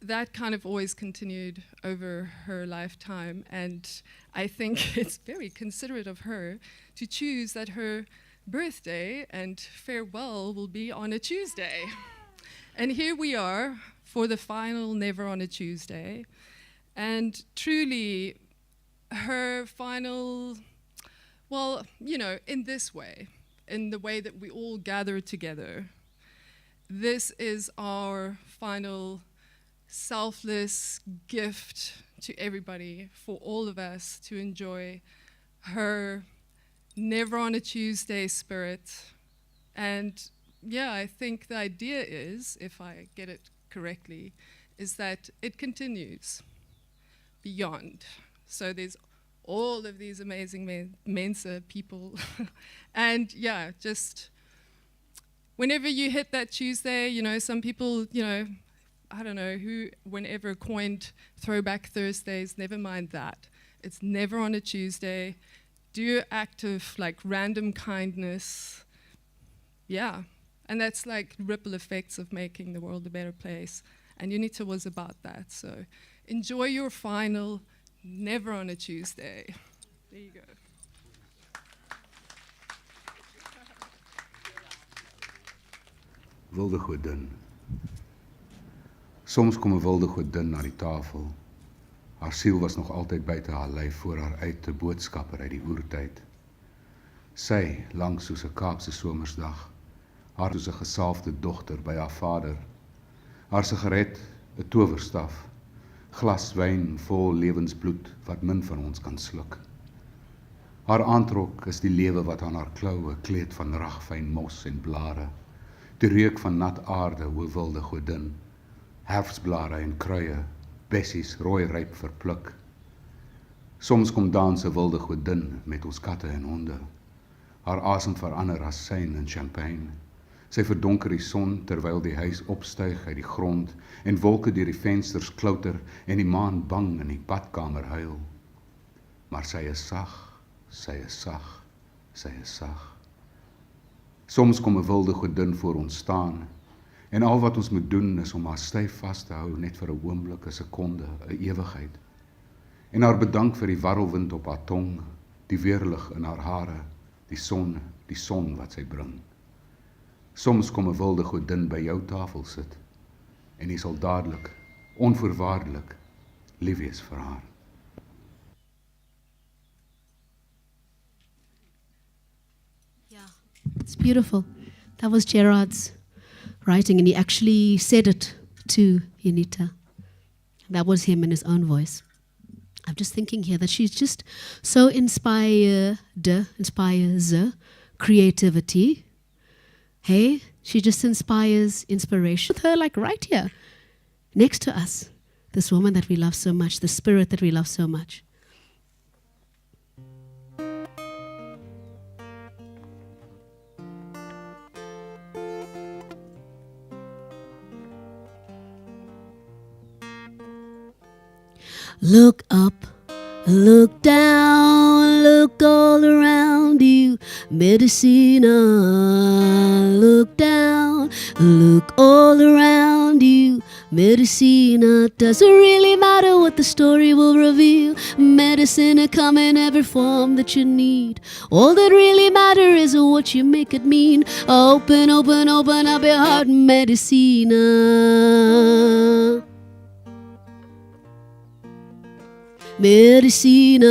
that kind of always continued over her lifetime. And I think it's very considerate of her to choose that her birthday and farewell will be on a Tuesday. And here we are for the final Never on a Tuesday. And truly, her final, well, you know, in this way, in the way that we all gather together, this is our final selfless gift to everybody, for all of us to enjoy her Never on a Tuesday spirit. And yeah, I think the idea is, if I get it correctly, is that it continues beyond. So there's all of these amazing Mensa people. And yeah, just whenever you hit that Tuesday, you know, some people, you know, I don't know who, whenever coined Throwback Thursdays, never mind that. It's never on a Tuesday. Do an act of like random kindness. Yeah. And that's like ripple effects of making the world a better place. And UNITA was about that. So enjoy your final Never on a Tuesday. There you go. Wilde godin, Soms kom 'n wilde godin na die tafel. Haar siel was nog altyd buite haar lyf voor haar uit 'n boodskapper uit die oertyd. Sy, lank soos 'n Kaapse somersdag, haar soos 'n gesalfde dogter by haar vader. Haar sigaret, 'n towerstaf, glas wyn vol lewensbloed wat min van ons kan sluk. Haar aantrok is die lewe wat aan haar kloue kleed van ragfyn mos en blare, die reuk van nat aarde, o wilde godin, herfsblare en kruie, bessies rooi ryp verpluk. Soms kom dans 'n wilde godin met ons katte en honde. Haar asem verander as syn en champagne. Sy verdonker die son terwyl die huis opstyg uit die grond en wolke deur die vensters klouter en die maan bang in die badkamer huil. Maar sy is sag, sy is sag, sy is sag. Soms kom 'n wilde godin voor ons staan en al wat ons moet doen is om haar styf vas te hou net vir 'n oomblik, 'n sekonde, 'n ewigheid. En haar bedank vir die warrelwind op haar tong, die weerlig in haar hare, die son wat sy bring. Soms kom 'n wilde godin by jou tafel sit en jy sal dadelik, onvoorwaardelik lief wees vir haar. It's beautiful. That was Gerard's writing, and he actually said it to Unita. That was him in his own voice. I'm just thinking here that she's just so inspires creativity. Hey, she just inspires inspiration. With her, like right here, next to us, this woman that we love so much, the spirit that we love so much. Look up, look down, look all around you, Medicina. Look down, look all around you, Medicina. Doesn't really matter what the story will reveal. Medicina come in every form that you need. All that really matter is what you make it mean. Open, open, open up your heart, Medicina. Medicina.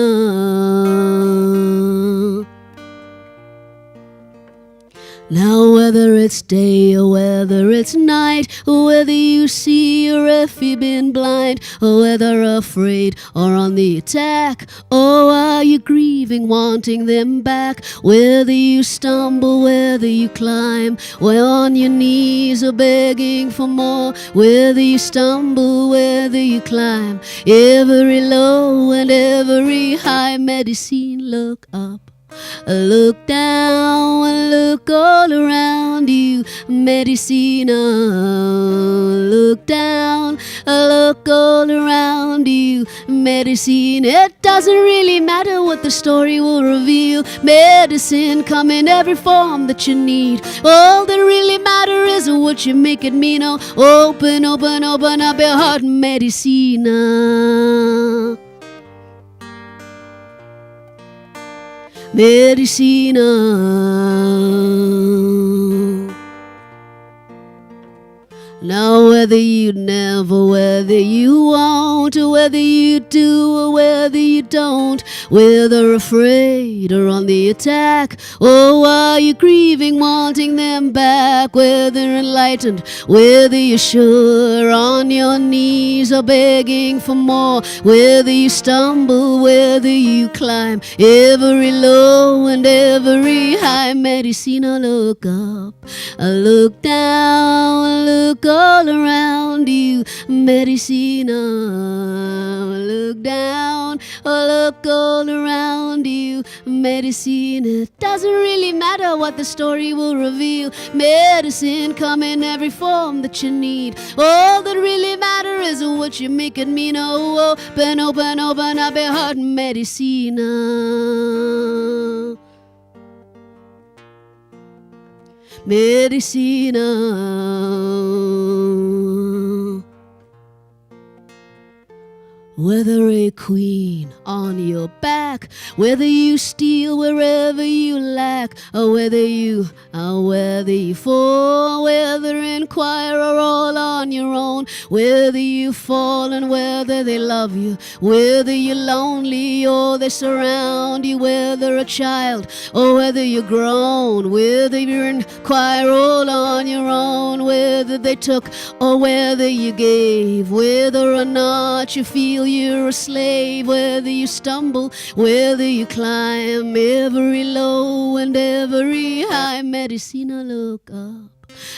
Now whether it's day or whether it's night, or whether you see or if you've been blind, or whether afraid or on the attack, or are you grieving, wanting them back, whether you stumble, whether you climb, or on your knees or begging for more, whether you stumble, whether you climb, every low and every high, Medicine, look up. Look down and look all around you, Medicina. Look down, look all around you, Medicine. It doesn't really matter what the story will reveal. Medicine come in every form that you need. All that really matter is what you make it mean. Oh, open, open, open up your heart, Medicina. Medicina. Now whether you never, whether you won't, or whether you do or whether you don't, whether afraid or on the attack, or are you grieving, wanting them back, whether enlightened, whether you're sure, on your knees or begging for more, whether you stumble, whether you climb, every low and every high, Medicina, look up, look down, look all around you, Medicina. Look down, look all around you, Medicine. It doesn't really matter what the story will reveal. Medicine come in every form that you need. All that really matter is what you make it mean. Oh, open, open, open up your heart, Medicina. Medicina. whether a queen on your back, whether you steal wherever you lack, or whether you fall, whether inquire or all on your own, whether you fall and whether they love you, whether you're lonely or they surround you, whether a child or whether you're grown, whether you inquire all on your own, whether they took or whether you gave, whether or not you feel you're a slave, whether you stumble, whether you climb, every low and every high. Medicina, look up,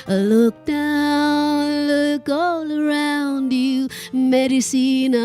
look down, look all around you. Medicina,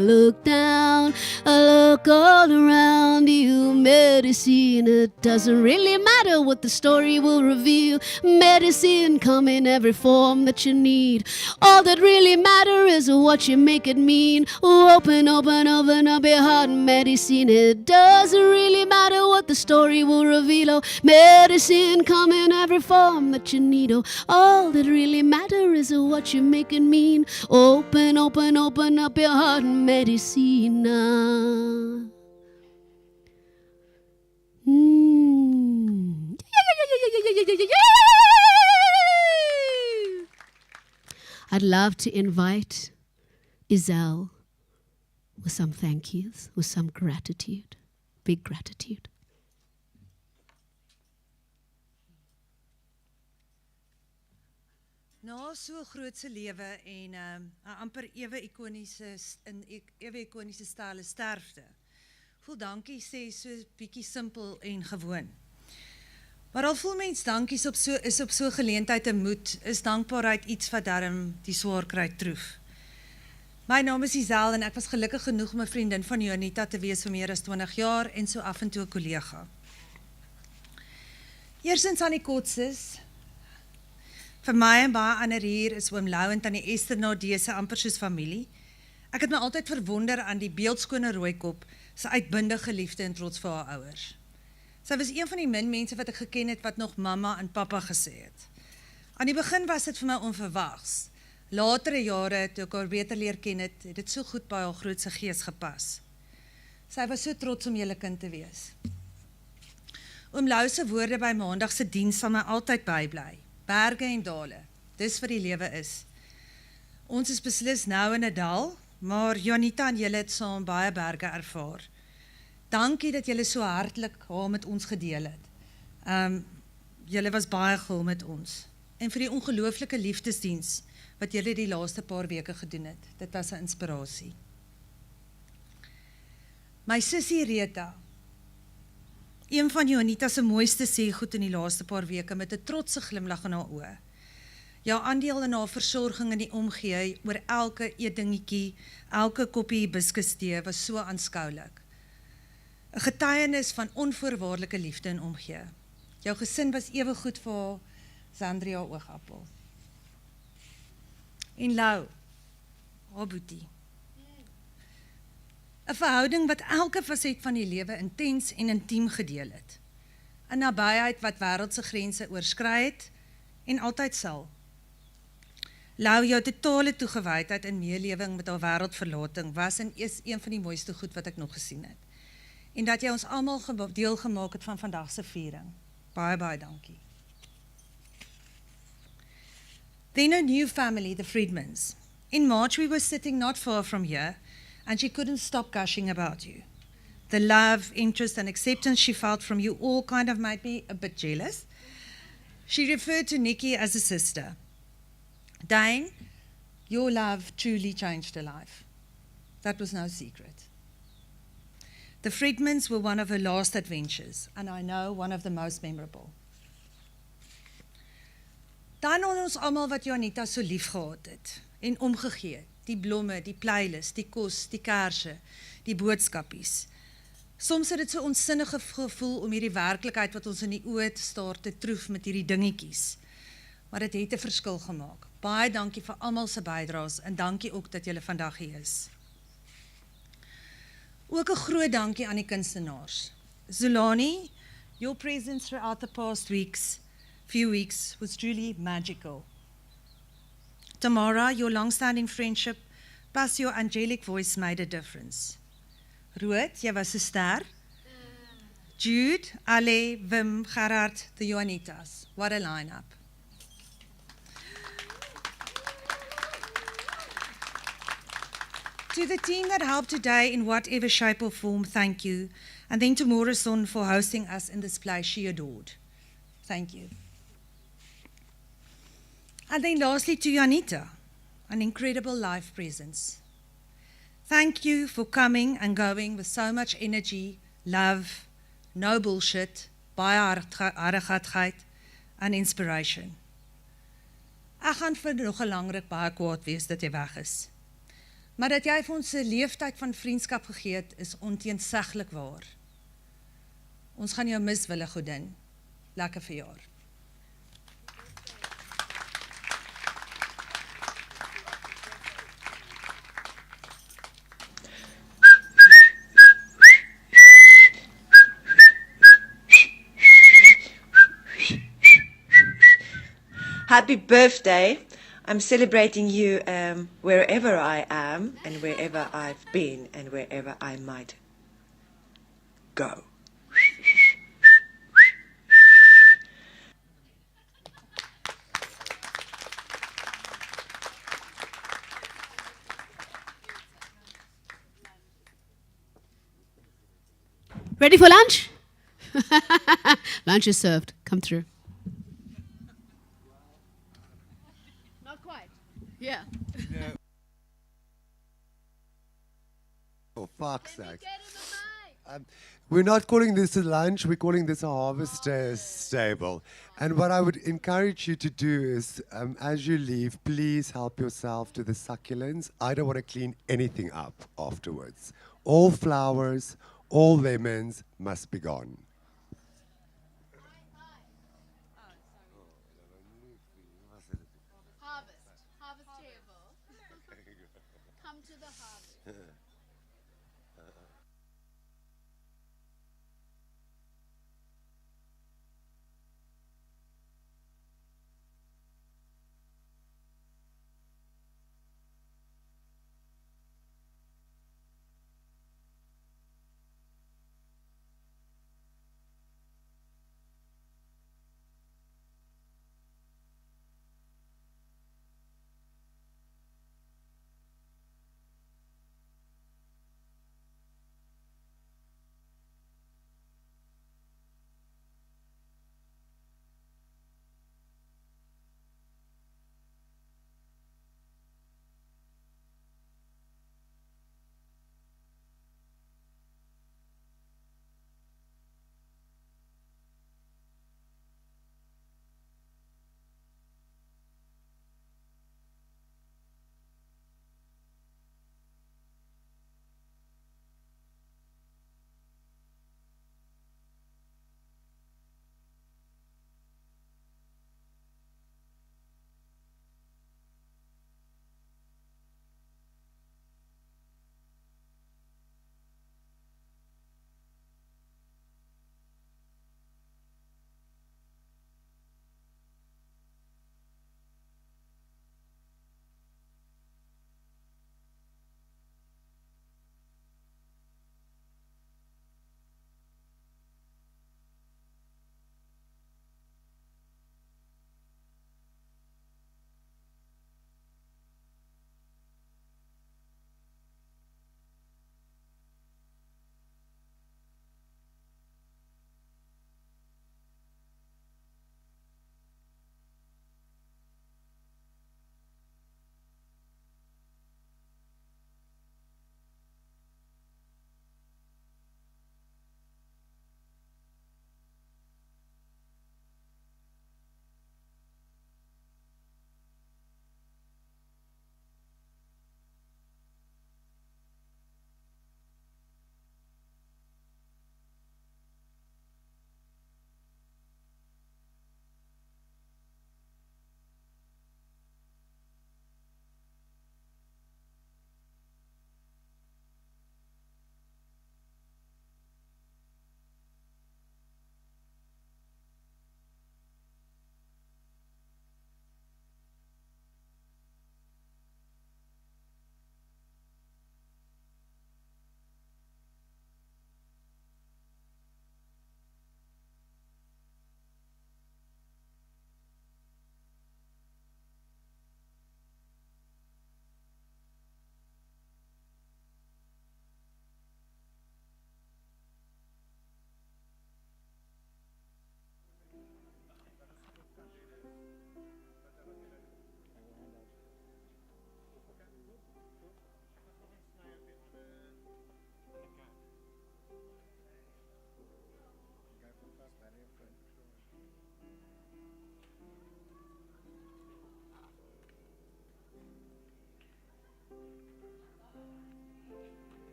look down, look all around you. Medicina, doesn't really matter what the story will reveal. Medicine come in every form that you need. All that really matter is what you make it mean. Open up your heart. Medicine, it doesn't really matter what the story will reveal. Oh, medicine come in every form that you need. Oh, all that really matter is what you make it mean. Open up your heart. Medicina. I'd love to invite Isel with some thank yous, with some gratitude, big gratitude. Na so grootse lewe en 'n amper ewe ikoniese styl sterfte. Voel dankie sê so bietjie simpel en gewoon. Maar al voel mens dankies is op so geleentheid 'n moed, is dankbaarheid iets wat darm die swaar kry troef. My naam is Isel en ek was gelukkig genoeg om 'n vriendin van Jonita te wees vir meer as 20 jaar en so af en toe 'n kollega. Eersins aan die kotses. Vir my en baie ander hier is oom Lou en tannie Esther Nadese amper soos familie. Ek het my altyd verwonder aan die beeldskone rooikop, sy uitbundige liefde en trots vir haar ouers. Sy was een van die min mense wat ek geken het wat nog mamma en papa gesê het. Aan die begin was dit vir my onverwags. Latere jare, toe ek haar beter leer ken het, het dit so goed by haar grootse gees gepas. Sy was so trots om julle kind te wees. Oom Lou se woorde by maandag se diens sal my altyd bybly. Berge en dale, dis wat die lewe is. Ons is beslis nou in 'n dal, maar Jonita en julle het saam baie berge ervaar. Dankie dat julle so hartlik haar met ons gedeel het. Julle was baie gul met ons. En vir die ongelooflike liefdesdiens wat julle die laaste paar weke gedoen het. Dit was 'n inspirasie. My sussie Rita, een van Jonita se mooiste sêgoed in die laaste paar weke met 'n trotse glimlag in haar oë. Jou aandeel in haar versorging en die omgee oor elke eetdingetjie, elke koppie hibiscus-tee was so aanskoulik. 'n Getuienis van onvoorwaardelike liefde en omgee. Jou gesin was ewe goed vir haar, Sandria oogappel. En Lou, haar boetie. 'n Verhouding wat elke faset van die lewe intens en intiem gedeel het. 'n Nabyheid wat wêreldse grense oorskry het en altyd sal. Lou, jou totale toegewydheid en meelewing met haar wêreldverlating was en is een van die mooiste goed wat ek nog gesien het. En dat jy ons almal deel gemaak het van vandag se viering. Baie, baie dankie. Then a new family, the Friedmans. In March we were sitting not far from here, and she couldn't stop gushing about you. The love, interest, and acceptance she felt from you all kind of made me a bit jealous. She referred to Nikki as a sister. Dane, your love truly changed her life. That was no secret. The Friedmans were one of her last adventures, and I know one of the most memorable. Dan ons almal wat Jonita so lief gehad het, en omgegee, die blomme, die playlist, die kos, die kerse, die boodskapies. Soms het dit so onsinnige gevoel om hierdie werklikheid wat ons in die oë te staar te troef met hierdie dingetjies. Maar dit het 'n verskil gemaak. Baie dankie vir almal se bydraes en dankie ook dat julle vandag hier is. Ook 'n groot dankie aan die kunstenaars. Zulani, your presence throughout the past few weeks was truly magical. Tamara, your long-standing friendship pas your angelic voice made a difference. Rood, jy was 'n ster. Jude, Ale, Wim, Gerard, the Juanitas. What a lineup. To the team that helped today in whatever shape or form, thank you. And then to Môreson for hosting us in this place she adored. Thank you. And then lastly to Janita, an incredible live presence. Thank you for coming and going with so much energy, love, no bullshit, baie hartigheid and inspiration. Ek gaan vir nog 'n lang ruk baie kwaad wees dat jy weg is. Maar dat jy vir ons 'n leeftyd van vriendskap gegee het, is onteenseglik waar. Ons gaan jou mis, wille godin. Lekker verjaar. Happy birthday. I'm celebrating you wherever I am and wherever I've been and wherever I might go. Ready for lunch? Lunch is served. Come through. Not quite. Yeah. No. For fuck's sake. We're not calling this a lunch, we're calling this a harvest stable. And what I would encourage you to do is, as you leave, please help yourself to the succulents. I don't want to clean anything up afterwards. All flowers, all lemons must be gone. Harvest table. Come to the harvest.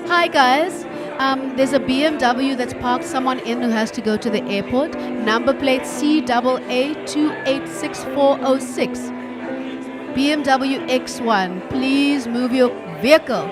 Hi guys, there's a BMW that's parked someone in who has to go to the airport. Number plate CAA286406. BMW X1, please move your vehicle.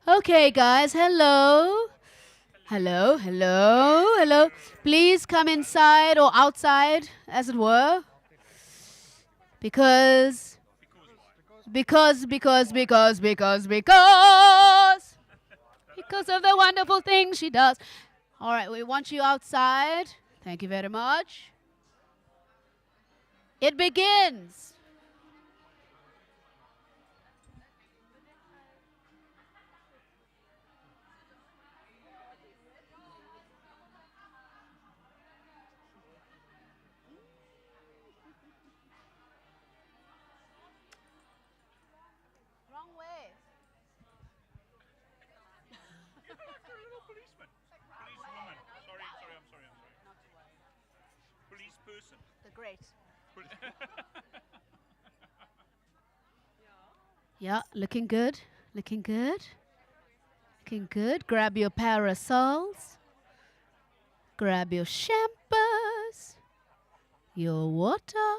Okay, guys, hello. Hello, hello, hello. Please come inside or outside, as it were. Because of the wonderful things she does. All right, we want you outside. Thank you very much. It begins. Wrong way. Policewoman. Sorry, I'm sorry. Police person. The great. Yeah, looking good. Looking good. Looking good. Grab your parasols. Grab your shampoos. Your water.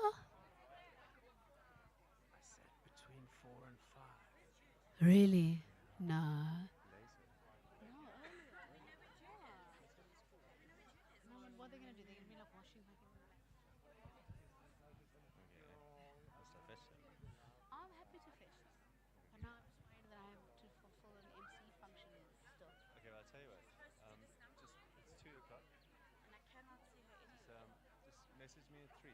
Between 4 and 5. Really? No. What are they going to do? They're going to be like washing I'm happy to fish. But now I'm just worried that I have to fulfill an MC function still. Okay, well, I'll tell you what. It's 2 o'clock. And I cannot see her anywhere. Just message me at 3.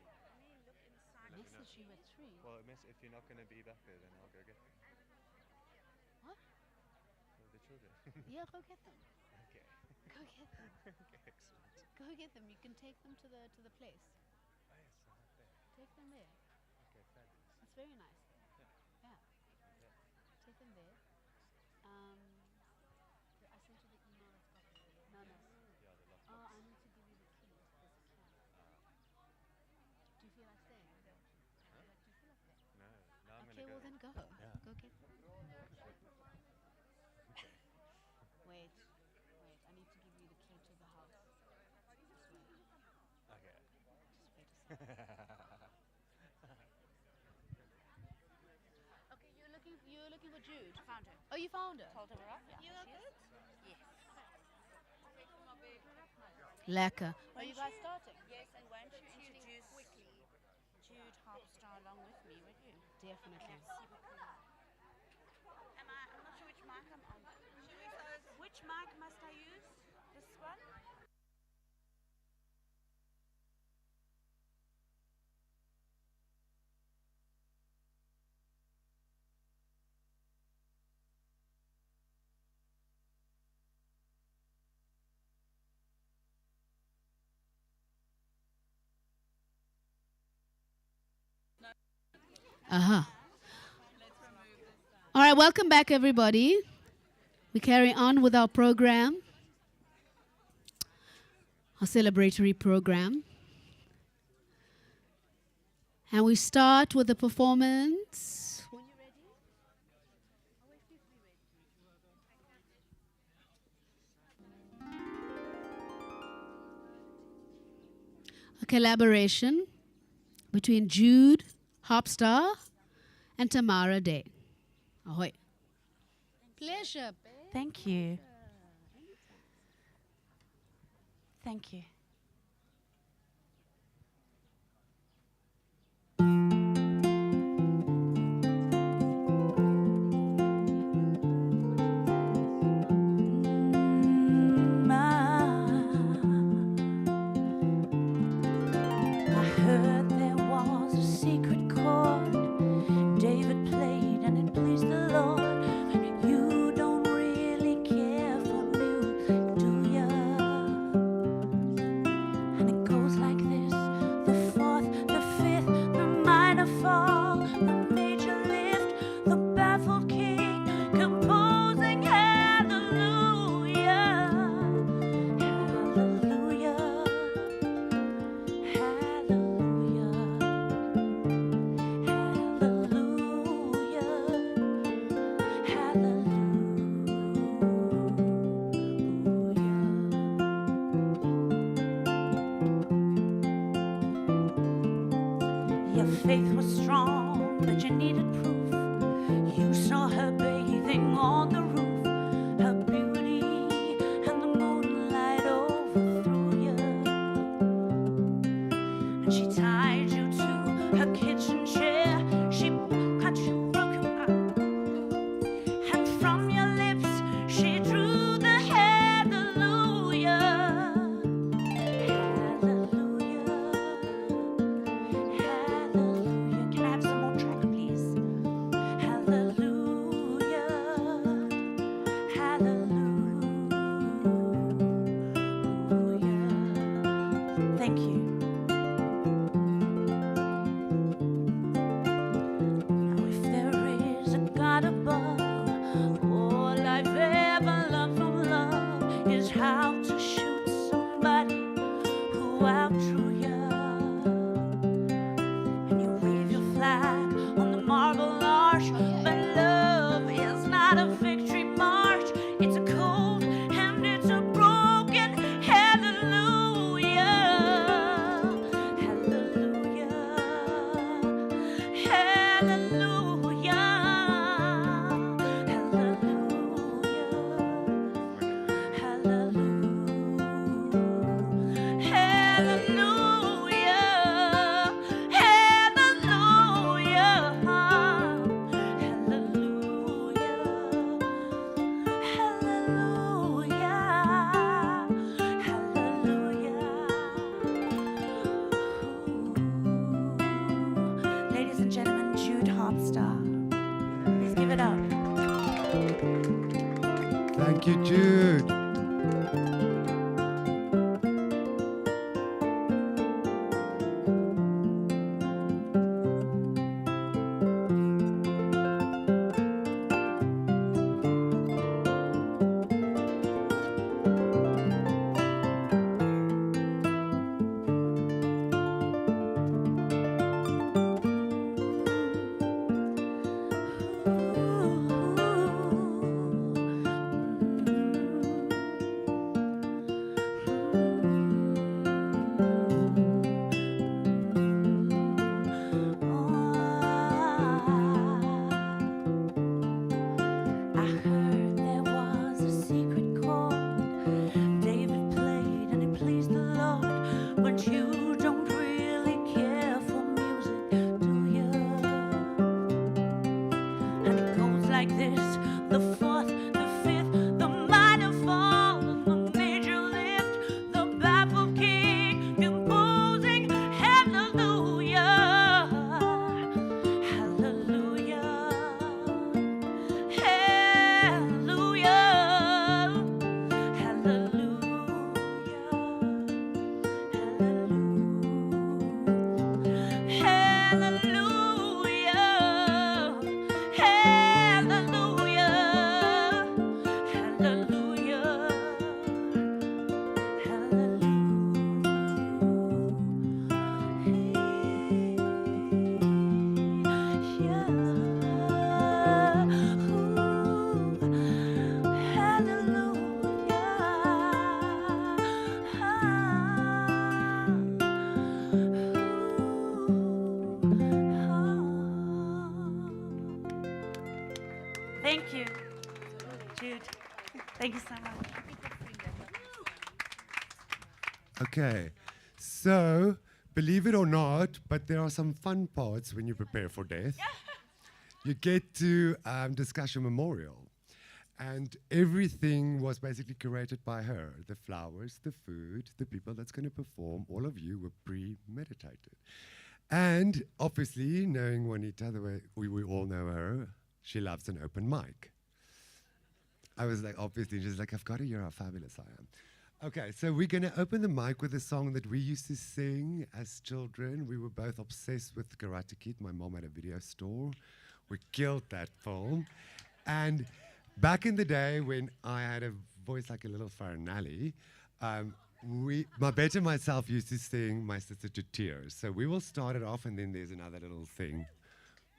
Look inside. Message you at 3? Well, if you're not going to be back there, then I'll go get them. What? The children. Yeah, go get them. Okay. Go get them. Okay, excellent. Go get them. You can take them to the place. Oh, yes, I have that. Take them there. Okay, fabulous. It's very nice. Yeah. Yeah. Take them there. I sent you the email that's got no. Yeah, the lockbox. Oh, I need to give you the key. There's a key. Do you feel like staying? Do you feel like staying? No, now I'm Okay, going to go. well then go. Yeah. Go get them. Wait. I need to give you the key to the house. Just wait. Okay. Just wait a second. Okay, you're looking for Jude. Found her. Oh, you found her? Told her we're up. Yeah. You look good? Yes. Lekker. Are you guys starting? Yes, and won't you introduce Jude Harpstar along with me, would you? Definitely. I'm not sure which mic I'm on. Which mic must I use? This one? All right, welcome back, everybody. We carry on with our program, our celebratory program. And we start with the performance. When you're ready. A collaboration between Jude Harpstar and Tamara Day. Ahoy. Pleasure. Thank you. Thank you. I heard there was a secret chord David played and it pleased the Lord. You don't really care for music, do ya? And it goes like this: the fourth, the fifth, the minor fall, the major lift, the baffled king composing hallelujah, hallelujah, hallelujah, hallelujah, hallelujah. Your faith was strong, but you needed proof. You saw her bathing on the roof. star. Please give it up. Thank you, Jude. I heard there was a secret chord David played and it pleased the Lord. But you don't really care for music, do you? And it goes like this: the fourth, the fifth, the minor fall, the major lift, the baffled king composing hallelujah, hallelujah. Thank you, Jude. Thank you so much. Okay, so believe it or not, but there are some fun parts when you prepare for death. You get to discuss your memorial, and everything was basically curated by her. The flowers, the food, the people that's going to perform, all of you were premeditated. And obviously, knowing Juanita the way we all know her, she loves an open mic. I was like, obviously, she's like, I've got to hear how fabulous I am. Okay, so we're going to open the mic with a song that we used to sing as children. We were both obsessed with Karate Kid. My mom had a video store. We killed that film. And back in the day when I had a voice like a little Farinelli, my bet and myself used to sing My Sister to Tears. So we will start it off, and then there's another little thing.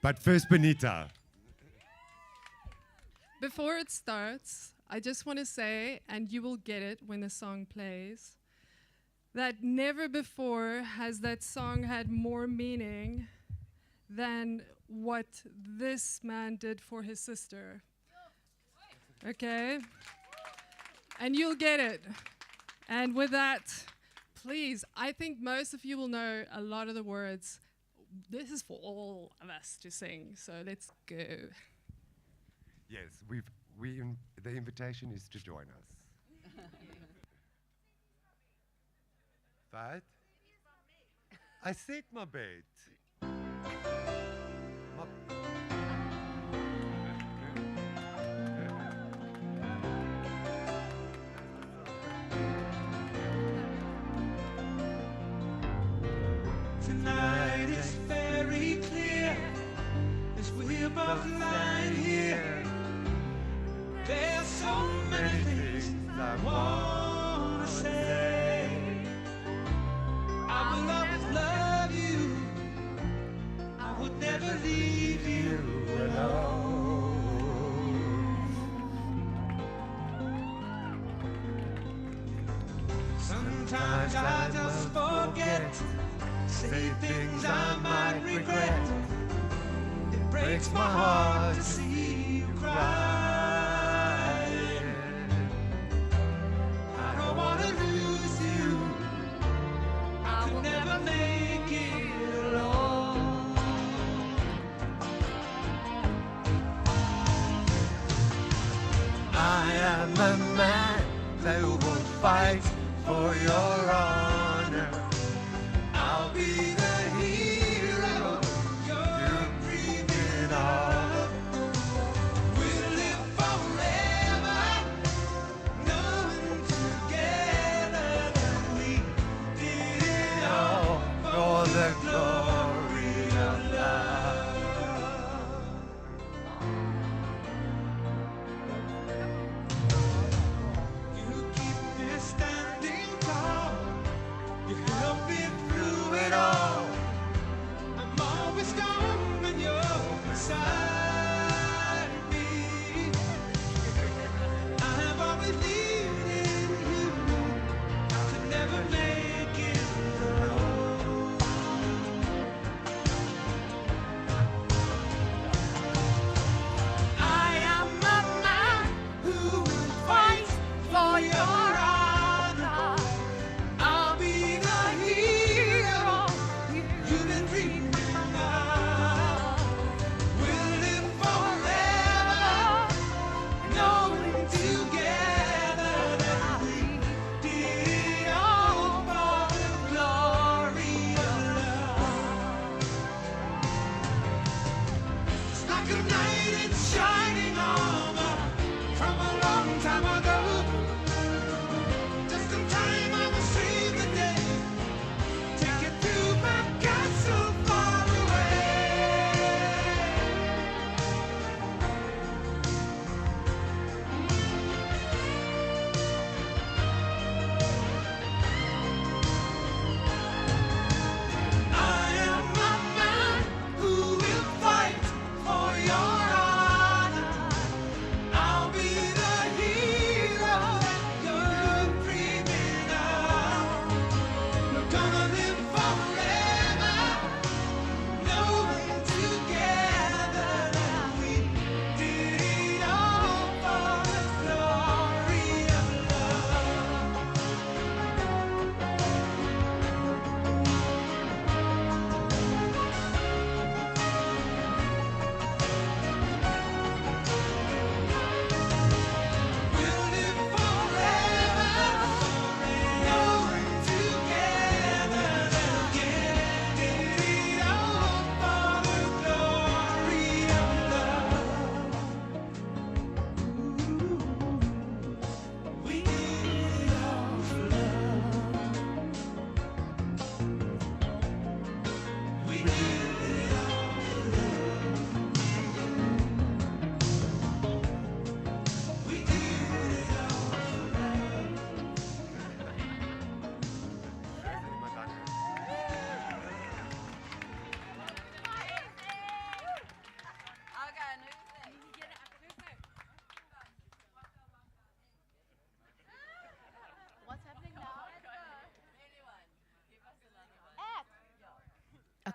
But first, Benita. Before it starts, I just want to say, and you will get it when the song plays, that never before has that song had more meaning than what this man did for his sister. Okay? And you'll get it. And with that, please, I think most of you will know a lot of the words. This is for all of us to sing, so let's go. Yes, the invitation is to join us. But I said my bed. Tonight is very clear as we're both lying here. There's so many things I wanna say. I will always love you. I would never leave you alone. Sometimes I just forget, say things I might regret. It breaks my heart to see you cry. I'm a man that will fight for your honor. I'll be the hero you're dreaming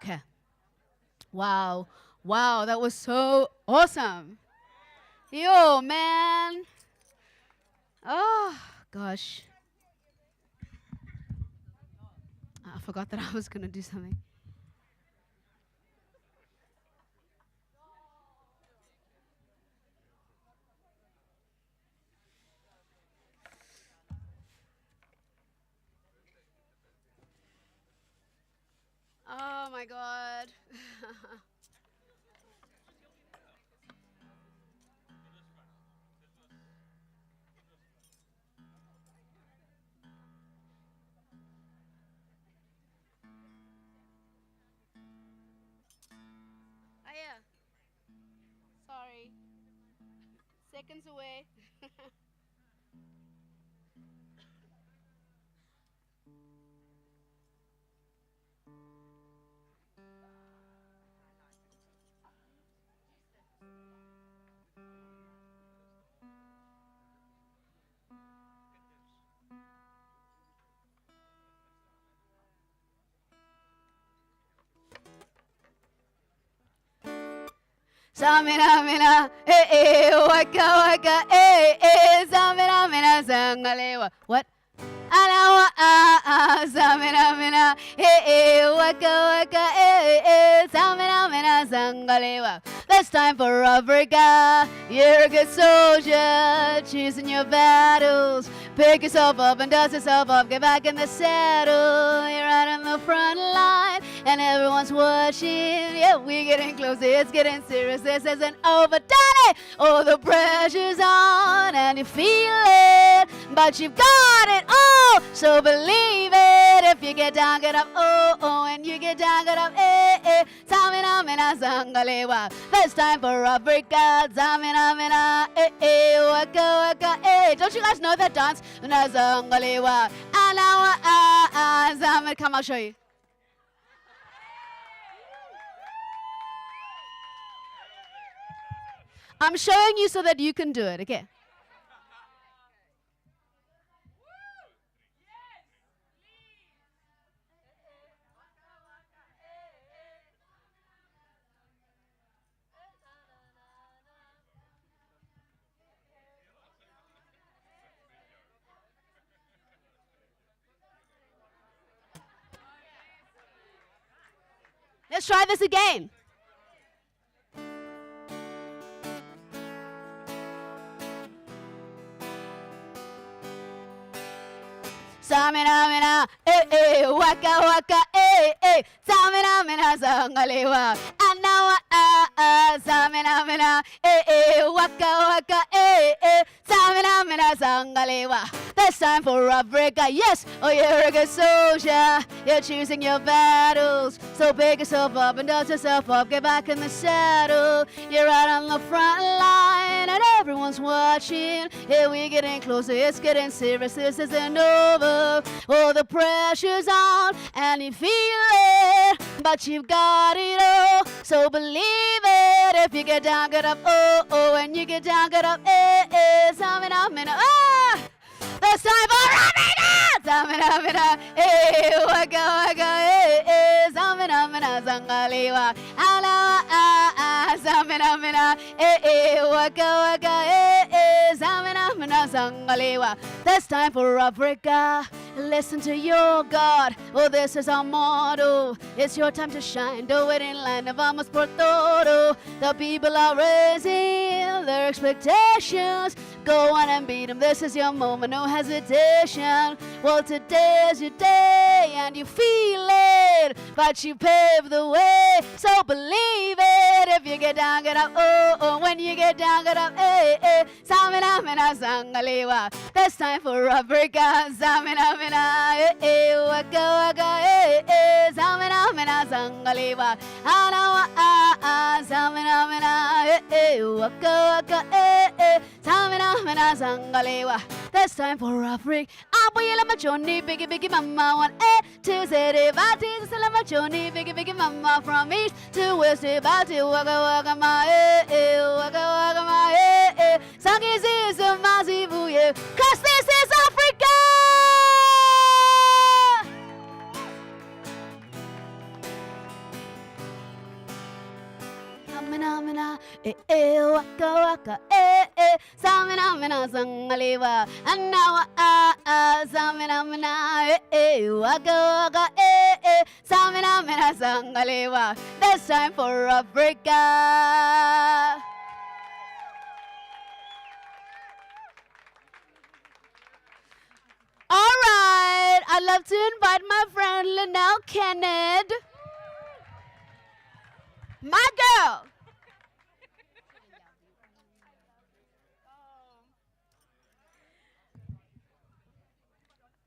Okay. Wow. Wow, that was so awesome. Yo, man. Oh, gosh. I forgot that I was going to do something. Oh, my God. Oh, yeah. Sorry. Seconds away. Samina mina, waka waka, samina mina sangalewa. What? Alawa samina mina, waka waka, samina mina sangalewa. This time for Africa, you're a good soldier, choosing your battles. Pick yourself up and dust yourself off, get back in the saddle. You're right on the front line, and everyone's watching. Yeah, we're getting closer, it's getting serious. This isn't overdone it. Oh, the pressure's on, and you feel it, but you've got it all. So believe it. If you get down, get up. Oh, oh, and you get down, get up. Samina mina sangalewa. This time for Africa. Samina mina, waka waka. Don't you guys know that dance? Nazangalewa. Alawa Zamin. Come, I'll show you. I'm showing you so that you can do it, okay? Let's try this again. Samina mina, waka waka, samina mina sangalewa. Anawa samina mina, waka waka, samina mina sangalewa. This time for Africa, yes. Oh, you're a good soldier. You're choosing your battles. So pick yourself up and dust yourself up. Get back in the saddle. You're out on the front line, and everyone's watching. Yeah, we're getting closer. It's getting serious. This isn't over. Oh, the pressure's on, and you feel it, but you've got it all. So believe it. If you get down, get up. Oh, oh, and you get down, get up. Samina mina. Ah! This time for Africa! Samina mina, waka waka, samina mina sangalewa. Alawa samina mina, waka waka, samina mina sangalewa. This time for Africa. Listen to your God. Oh, this is our motto. It's your time to shine. Do it in line. Vamos por todo. The people are raising their expectations. Go on and beat them. This is your moment. No hesitation. Well, today's your day and you feel it, but you pave the way. So believe it. If you get down, get up. Oh, oh. When you get down, get up. Samina mina sangalewa. This time for Africa. Samina mina. Waka waka, samina mina sangalewa. Anawa samina mina, waka waka, samina mina sangalewa. This time for Africa. Abuela machoni, biggie biggie mama. 1 2 3 5 6 7 machoni, biggie biggie mama. From east to west, about to waka waka ma, waka waka ma. Sangi is a massive, 'cause this is Africa. Samina mina, waka waka, samina mina sangalewa, and now samina mina, waka waka, samina mina sangalewa. That's time for Africa. All right, I'd love to invite my friend Linnell Kennedy. My girl.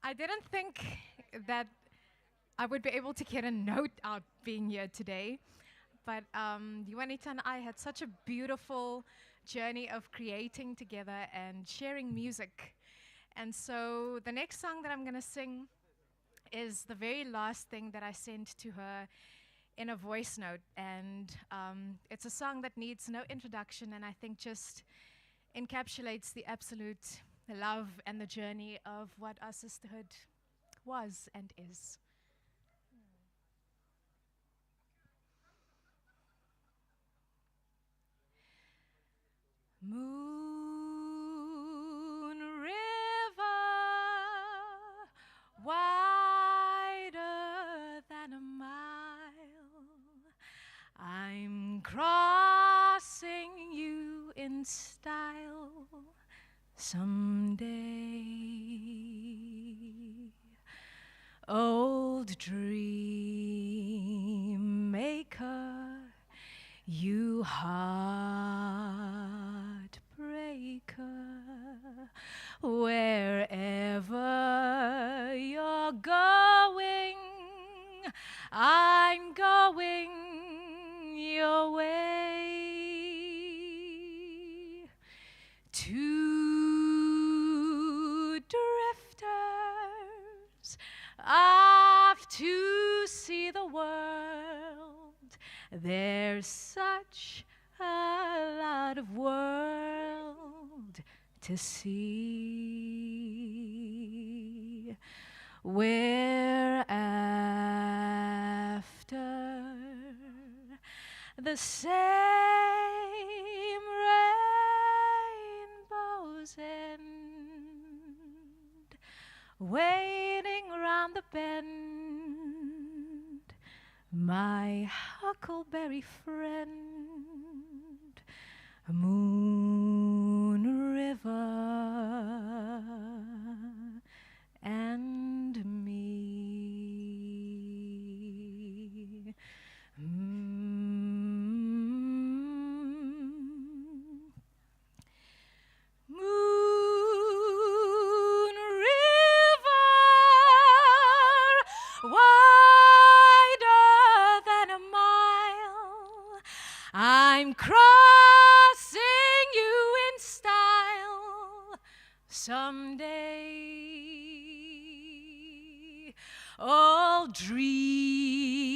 I didn't think that I would be able to get a note out being here today, but Juanita and I had such a beautiful journey of creating together and sharing music. And so the next song that I'm going to sing is the very last thing that I sent to her in a voice note. And it's a song that needs no introduction, and I think just encapsulates the absolute love and the journey of what our sisterhood was and is. Moon River, wider than a mile, I'm crossing you in style someday. Old dream maker, you heartbreaker, wherever you're going, I'm going your way. Two drifters off to see the world. There's such a lot of world to see. We're after the same rainbow's end, waiting round the bend, my huckleberry friend, Moon River and me. Moon River, wider than a mile, I'm crossing you in style someday. Old dream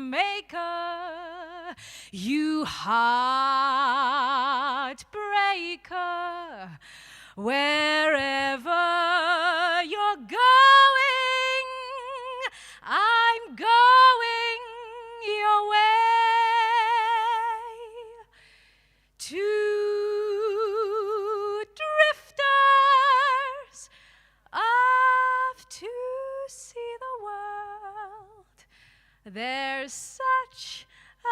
maker, you heartbreaker, wherever you're going, I'm going your way. Two drifters off to see the world. There's such a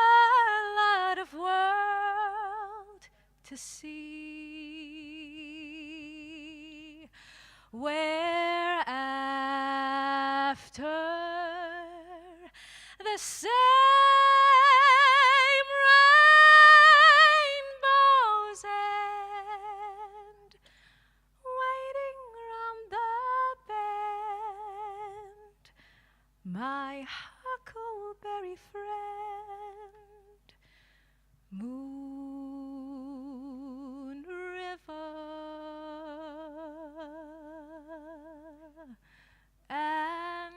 lot of world to see. We're after the same rainbow's end, waiting round the bend, my huckleberry friend, Moon River and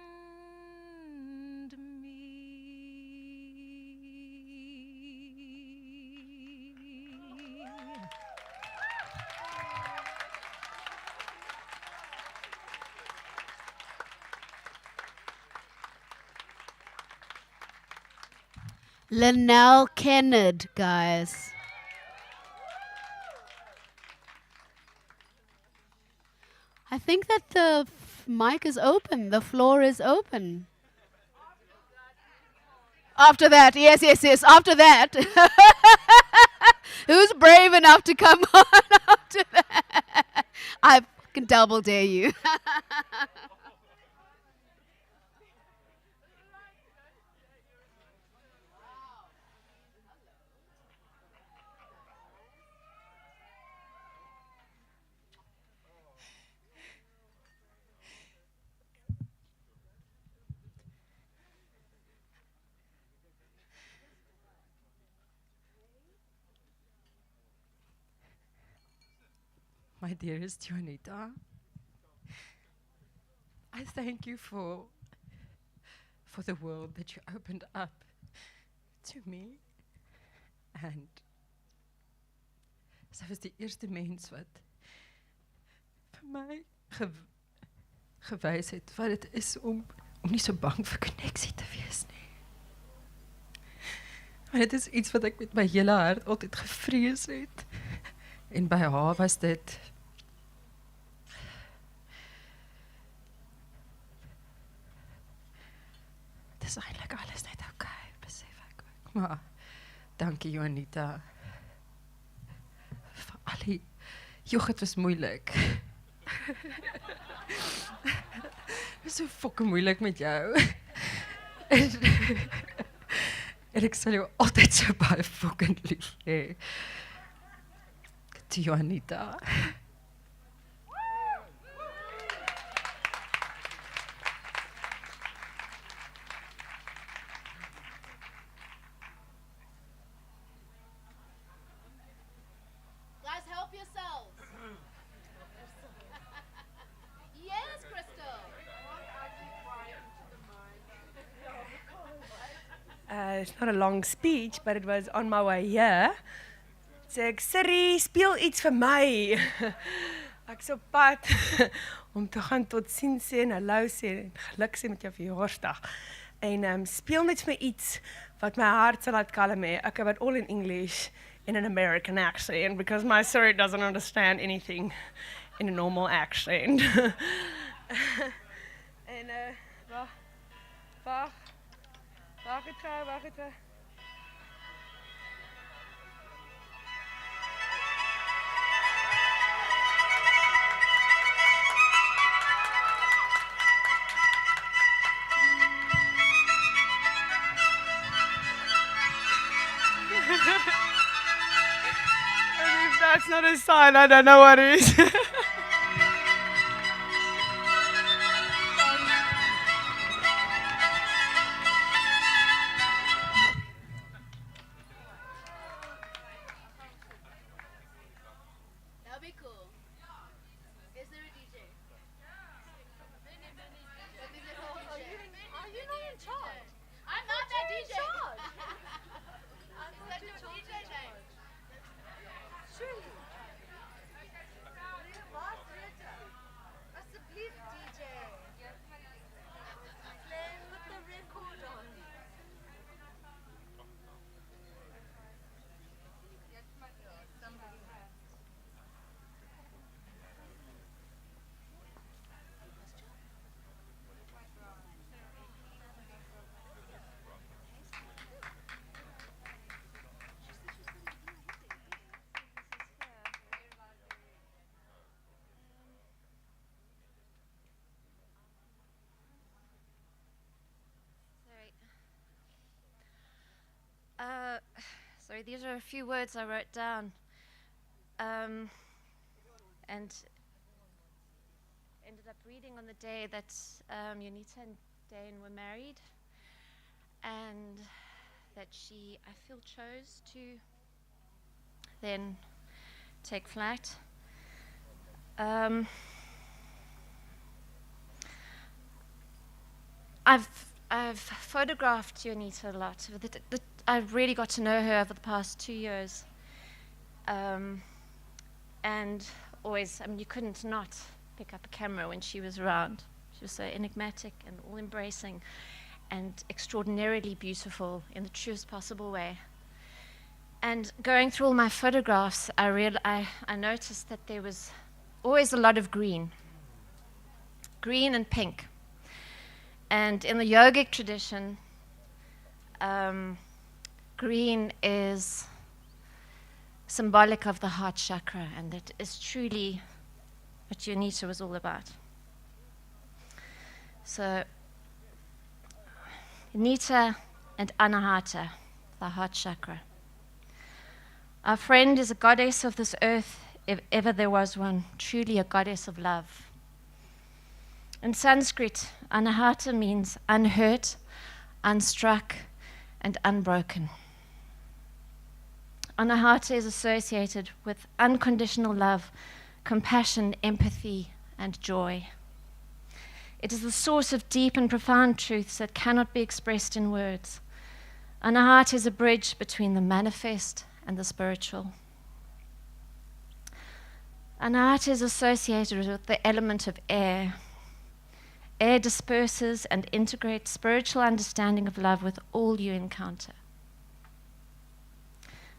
me. Linnell Kennard, guys. I think that the mic is open. The floor is open. After that, yes. After that. Who's brave enough to come on after that? I can double dare you. My dearest Juanita, I thank you for the world that you opened up to me. And sy was die eerste mens wat vir my gewys het wat dit is om nie so bang vir koneksie te wees nie. Maar dit is iets wat ek met my hele hart altyd gevrees het. En by haar was dit dis eintlik alles net okay, besef ek ook. Maar dankie Juanita. Vir al die dit was moeilik. Dit is so fucking moeilik met jou. En ek sal jou altyd so baie fucking lief hê. Juanita. Guys, help yourselves. Yes, Crystal. It's not a long speech, but it was on my way here. Sê ek, Siri, speel iets vir my. Ek is op pad om te gaan tot sien sê en hallo sê en geluk sê met jou verjaarsdag. En speel net vir my iets wat my hart sal laat kalm hê. Ek het all in English in an American accent because my Siri doesn't understand anything in a normal accent. Wag het gou. And if that's not a sign, I don't know what is. That'll be cool. Is there a DJ? Are you not in charge? I'm not that DJ. Is that your DJ name? Alsjeblieft, DJ. Put the record on. Sorry, these are a few words I wrote down. And ended up reading on the day that Jonita and Dane were married, and that she, I feel, chose to then take flight. I've photographed Jonita a lot. I've really got to know her over the past 2 years. And always, I mean, you couldn't not pick up a camera when she was around. She was so enigmatic and all-embracing. and extraordinarily beautiful in the truest possible way. And going through all my photographs, I noticed that there was always a lot of green and pink. And in the yogic tradition, green is symbolic of the heart chakra, and that is truly what Yonita was all about. So, Yonita and Anahata, the heart chakra. Our friend is a goddess of this earth, if ever there was one, truly a goddess of love. In Sanskrit, Anahata means unhurt, unstruck, and unbroken. Anahata is associated with unconditional love, compassion, empathy, and joy. It is the source of deep and profound truths that cannot be expressed in words. Anahata is a bridge between the manifest and the spiritual. Anahata is associated with the element of air. Air disperses and integrates spiritual understanding of love with all you encounter.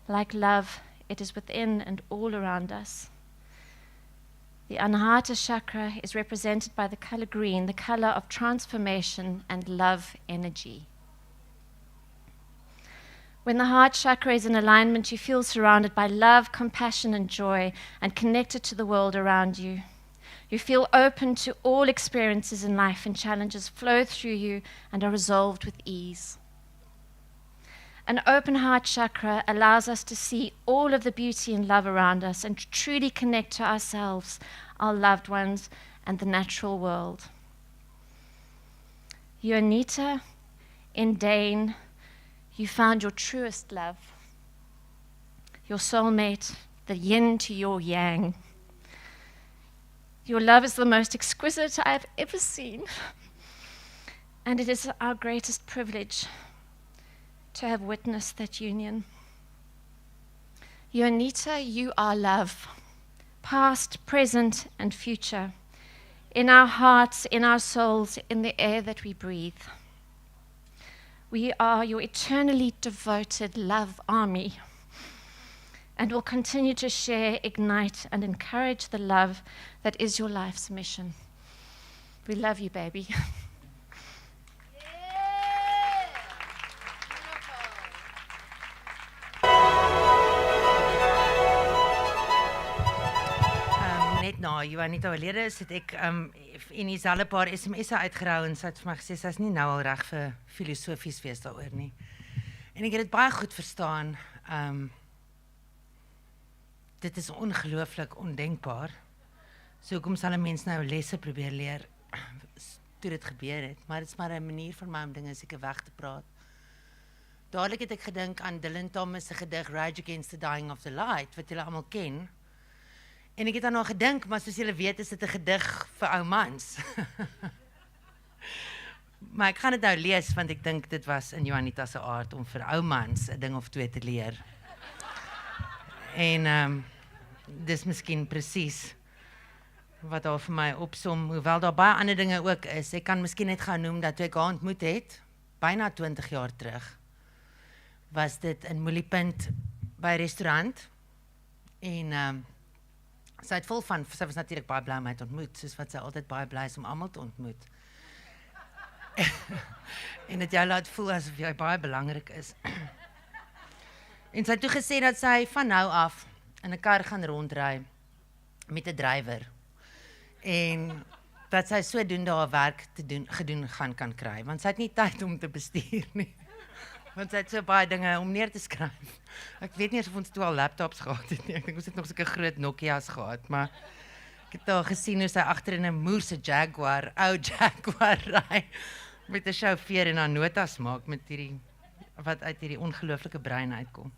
Like love, it is within and all around us. The Anahata chakra is represented by the color green, the color of transformation and love energy. When the heart chakra is in alignment, you feel surrounded by love, compassion, and joy, and connected to the world around you. You feel open to all experiences in life, and challenges flow through you and are resolved with ease. An open heart chakra allows us to see all of the beauty and love around us and to truly connect to ourselves, our loved ones, and the natural world. Yonita, in Dane, you found your truest love, your soulmate, the yin to your yang. Your love is the most exquisite I have ever seen, and it is our greatest privilege to have witnessed that union. Yonita, you are love, past, present, and future, in our hearts, in our souls, in the air that we breathe. We are your eternally devoted love army, and will continue to share, ignite, and encourage the love that is your life's mission. We love you, baby. Net na Juanita oorlede is, het ek en dieselfde paar SMS'e uitgerou en sy het vir my gesê sy's nie nou al reg vir filosofies wees daaroor nie. En ek het dit baie goed verstaan. Dit is ongelooflik ondenkbaar. So hoekom sal 'n mens nou lesse probeer leer toe dit gebeur het? Maar dit is maar 'n manier vir my om dinge seker weg te praat. Dadelik het ek gedink aan Dylan Thomas se gedig Rage Against the Dying of the Light, wat julle almal ken. En ek het daarna gedink, maar soos julle weet is dit 'n gedig vir ou mans. Maar ek gaan dit nou lees, want ek dink dit was in Juanita se aard om vir ou mans 'n ding of twee te leer. En dis miskien presies wat daar vir my opsom, hoewel daar baie ander dinge ook is. Ek kan miskien net gaan noem dat toe ek haar ontmoet het, byna 20 jaar terug, was dit in Moeliepunt by 'n restaurant. En sy het vol van, sy was natuurlik baie bly om my te ontmoet, soos wat sy altyd baie bly is om almal te ontmoet. En dit jou laat voel asof jy baie belangrik is. En sy het toe gesê dat sy van nou af in 'n kar gaan rondry met 'n drywer. En dat sy sodoende haar werk gedoen kan kry, want sy het nie tyd om te bestuur nie. Want sy het so baie dinge om neer te skryf. Ek weet nie eens of ons toe al laptops gehad het nie. Ek dink ons het nog sulke groot Nokia's gehad, maar ek het al gesien hoe sy agter in 'n moerse Jaguar, ou Jaguar ry met 'n sjofeur en haar notas maak met hierdie wat uit hierdie ongelooflike brein uitkom.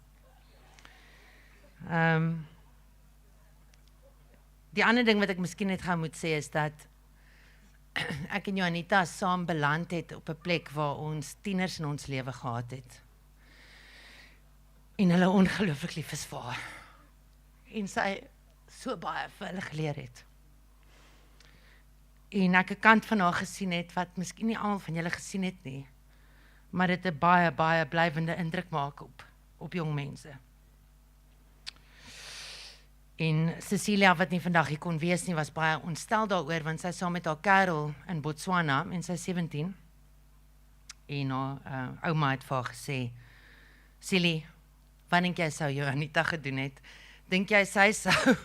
Die ander ding wat ek miskien net gaan moet sê is dat ek en Juanita saam beland het op 'n plek waar ons tieners in ons lewe gehad het. En hulle ongelooflik lief is vir haar. En sy so baie vir hulle geleer het. En ek 'n kant van haar gesien het wat miskien nie almal van julle gesien het nie. maar dit 'n baie blywende indruk maak op jong mense. En Cecilia, wat nie vandag hier kon wees nie, was baie ontstel daaroor, want sy is saam met haar kerel in Botswana, en sy is 17. En haar ouma het vir haar gesê, Celie, wat dink jy sou jou Anita gedoen het? Dink jy sy sou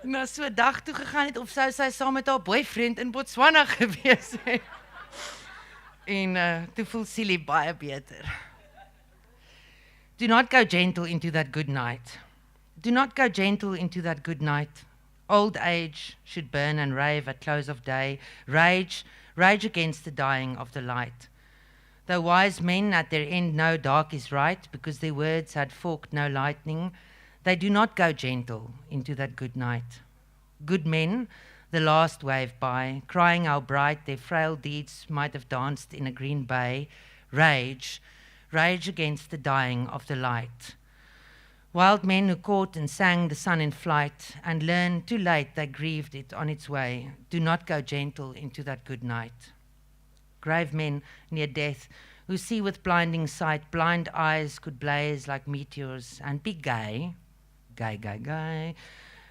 na so 'n dag toe gegaan het, of sou sy saam met haar boyfriend in Botswana gewees het? En toe voel Celie baie beter. Do not go gentle into that good night. Do not go gentle into that good night. Old age should burn and rave at close of day. Rage against the dying of the light. Though wise men at their end know dark is right, because their words had forked no lightning, they do not go gentle into that good night. Good men, the last wave by, crying how bright their frail deeds might have danced in a green bay. Rage against the dying of the light. Wild men who caught and sang the sun in flight, and learned too late they grieved it on its way, do not go gentle into that good night. Grave men near death, who see with blinding sight, blind eyes could blaze like meteors, and be gay.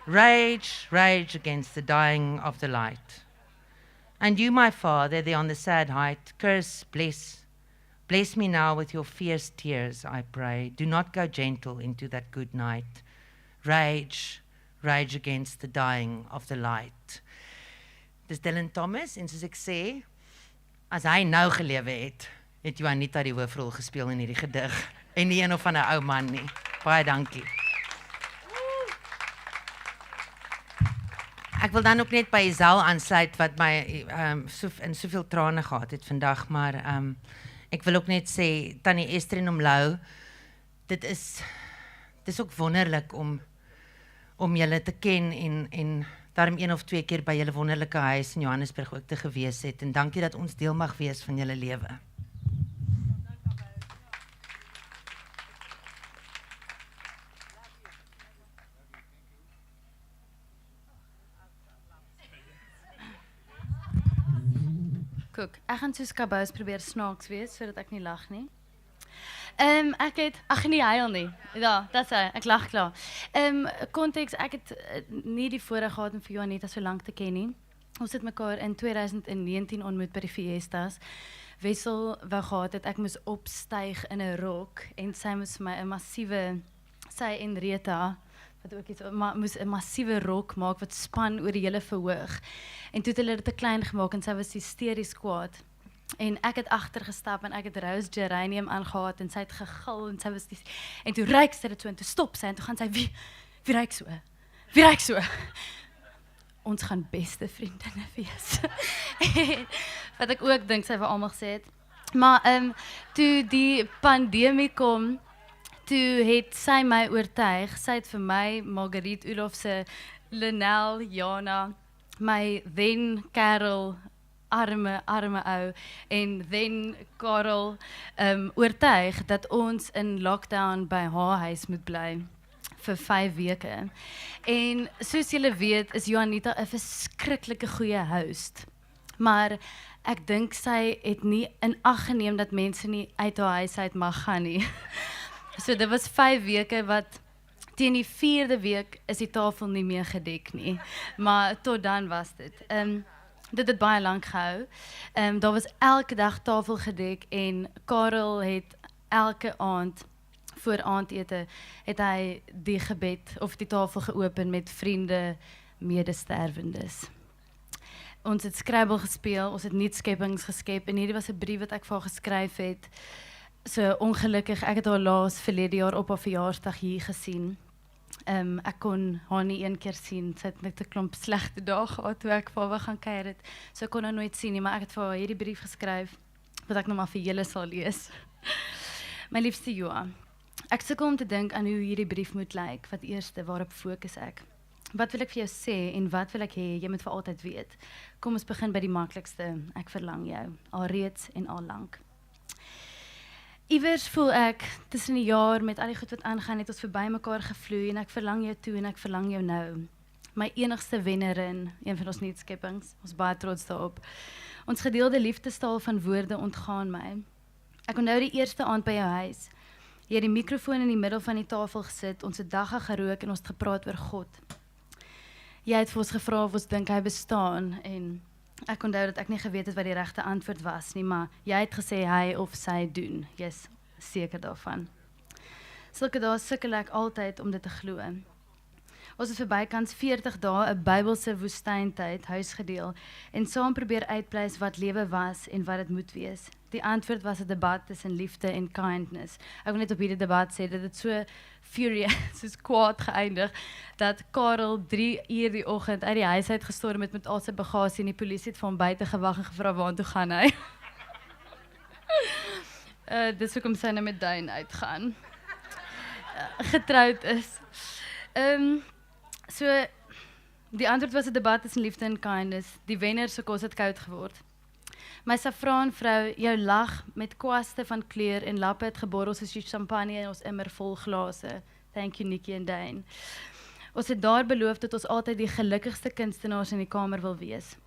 Rage against the dying of the light. And you, my Father, there on the sad height, curse, bless me now with your fierce tears, I pray. Do not go gentle into that good night. Rage against the dying of the light. Dis Dylan Thomas, en soos ek sê, as hy nou gelewe het Juanita die hoofrol gespeel in hierdie gedig, en nie een of ander ou man nie. Baie dankie. Ek wil dan ook net by Isel aansluit, wat my in soveel trane gehad het vandag, maar ek wil ook net sê, Tannie Esther en Omlou, dit is ook wonderlik om julle te ken, en daarom 1 of 2 keer by julle wonderlike huis in Johannesburg ook te gewees het, en dankie dat ons deel mag wees van julle lewe. Koek, ek gaan soos kabous probeer snaaks wees, sodat ek nie lag nie. Ek het, nie huil nie. Ja, dat is hy, ek lag klaar. Konteks, ek het nie die voorreg gehad om vir Juanita so lank te ken nie. Ons het mekaar in 2019 ontmoet by die Fiestas. Wessel wou gehad het, ek moes opstyg in 'n rok, en sy moes vir my 'n massiewe, sy en Rita, wat ook iets, moes 'n massiewe rok maak, wat span oor die hele verhoog. En toe het hulle dit te klein gemaak, en sy was hysteries kwaad. En ek het agtergestap, en ek het rose geranium aangehad, en sy het gegil, en sy was die, en toe ruik sy dit so, en toe stop sy, en toe gaan sy, wie ruik so? Wie ruik so? Ons gaan beste vriendinne wees. Wat ek ook dink, sy vir almal gesê het. Maar toe die pandemie kom, toe het sy my oortuig, sy het vir my, Marguerite Ulof se Lenel, Jana, my then Karel, arme ou, en then Karel, oortuig dat ons in lockdown by haar huis moet bly vir 5 weke. En soos julle weet, is Juanita 'n verskriklike goeie host. Maar ek dink sy het nie in ag geneem dat mense nie uit haar huis uit mag gaan nie. So dit was 5 weke wat teen die 4de week is die tafel nie meer gedek nie. Maar tot dan was dit. Dit het baie lank gehou. Daar was elke dag tafel gedek, en Karel het elke aand voor aandete het hy die gebed of die tafel geopen met vriende, medesterwendes. Ons het Scrabble gespeel, ons het nuutskeppings geskep, en hierdie was 'n brief wat ek vir haar geskryf het. So ongelukkig, ek het haar laas verlede jaar op haar verjaarsdag hier gesien. Ek kon haar nie een keer sien, sy het net 'n klomp slegte dae gehad toe ek vir haar wou gaan kuier het. So ek kon haar nooit sien nie, maar ek het vir haar hierdie brief geskryf, wat ek nou maar vir julle sal lees. My liefste Joa, ek sukkel om te dink aan hoe hierdie brief moet lyk. Wat eerste, waarop fokus ek? Wat wil ek vir jou sê, en wat wil ek hê, jy moet vir altyd weet? Kom ons begin by die maklikste, ek verlang jou, alreeds en al lank. Iewers voel ek, tussen die jaar met al die goed wat aangaan, het ons verby mekaar gevloei, en ek verlang jou toe, en ek verlang jou nou. My enigste wennerin, een van ons nuutskeppings, ons baie trots daarop. Ons gedeelde liefdestaal van woorde ontgaan my. Ek onthou die eerste aand by jou huis. Jy het die mikrofoon in die middel van die tafel gesit, ons het dagga gerook en ons het gepraat oor God. Jy het vir ons gevra of ons dink hy bestaan en ek onthou dat ek nie geweet het wat die regte antwoord was nie, maar jy het gesê hy of sy doen. Jy's seker daarvan. Sulke dae sukkel ek altyd om dit te glo. Ons het vir bykans 40 dae 'n Bybelse woestyntyd huisgedeel en saam probeer uitpleis wat lewe was en wat dit moet wees. Die antwoord was 'n debat tussen liefde en kindness. Ek wil net op hierdie debat sê dat dit so furious, soos kwaad geëindig, dat Karel 3 uur die oggend uit die huis uit gestorm het met al sy bagasie en die polisie het vir hom buite gewag en gevra waartoe gaan hy. Dis hoekom sy nou met Duin uitgaan. Getroud is. So, die antwoord was 'n debat tussen liefde en kindness. Die wenner se kos het koud geword. My saffraanvrou, jou lag met kwaste van kleur en lappe het geborrel soos die champagne in ons immer vol glase. Thank you Nikki en Dane. Ons het daar beloof dat ons altyd die gelukkigste kunstenaars in die kamer wil wees.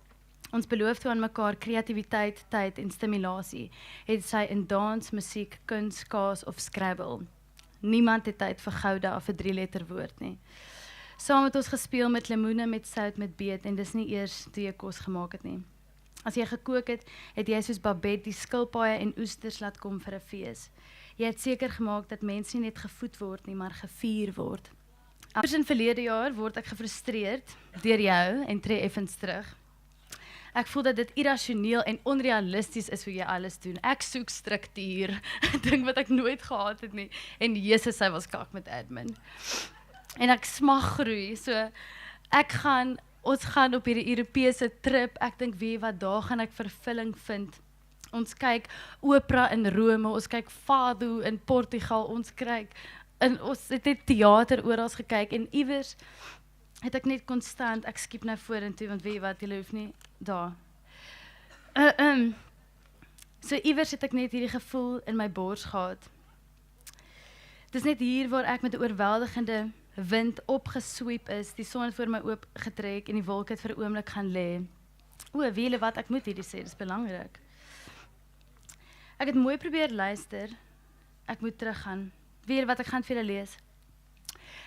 Ons beloof toe aan mekaar kreatiwiteit, tyd en stimulasie. Het sy in dans, musiek, kuns, kaas of Scrabble. Niemand het tyd vir gouda of 'n 3-letter woord nie. Saam het ons gespeel met lemoene, met sout, met beet en dis nie eers toe jy kos gemaak het nie. As jy gekook het, het jy soos Babette die skilpaaie en oesters laat kom vir 'n fees. Jy het seker gemaak dat mense nie net gevoed word nie, maar gevier word. Anders in verlede jaar word ek gefrustreerd deur jou en tree effens terug. Ek voel dat dit irrasioneel en onrealisties is hoe jy alles doen. Ek soek struktuur, ding wat ek nooit gehad het nie. En Jesus, hy was kak met admin. En ek smag groei, so ons gaan op hierdie Europese trip, ek dink wat daar gaan ek vervulling vind. Ons kyk opera in Rome, ons kyk Fado in Portugal, ons het net theater oral gekyk en iewers het ek net konstant, ek skiep nou vorentoe, want wat, julle hoef nie daar. So iewers het ek net hierdie gevoel in my bors gehad. Dis net hier waar ek met 'n oorweldigende wind opgesweep is, die son het voor my oop getrek en die wolke het vir 'n oomblik gaan lê. Wiele wat, ek moet hierdie sê, dis belangrik. Ek het mooi probeer luister, ek moet teruggaan. Wiele wat, ek gaan vir julle lees.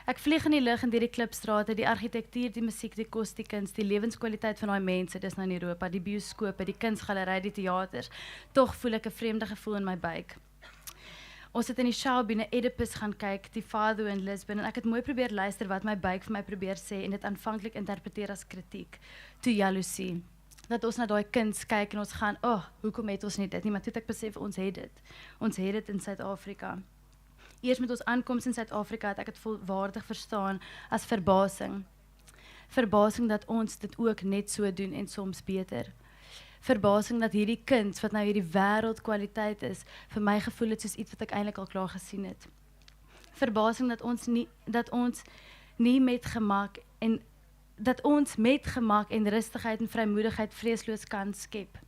Ek vlieg in die lug en deur die klipstrate, die argitektuur, die musiek, die kos, die kuns, die lewenskwaliteit van daai mense, dis nou in Europa, die bioskope, die kunsgalery, die teaters. Tog voel ek 'n vreemde gevoel in my buik. Ons het in die Shelby Oedipus gaan kyk, die Fado in Lisbon, en ek het mooi probeer luister wat my buik vir my probeer sê en dit aanvanklik interpreteer as kritiek, toe jaloesie. Dat ons na daai kuns kyk en ons gaan, hoekom het ons nie dit nie, maar toe het ek besef, ons het dit. Ons het dit in Suid-Afrika. Eers met ons aankoms in Suid-Afrika het ek dit volwaardig verstaan as verbasing. Verbasing dat ons dit ook net so doen en soms beter. Verbasing dat hierdie kuns, wat nou hierdie wêreldkwaliteit is, vir my gevoel het soos iets wat ek eintlik al klaar gesien het. Verbasing dat ons met gemak en rustigheid en vrymoedigheid vreesloos kan skep.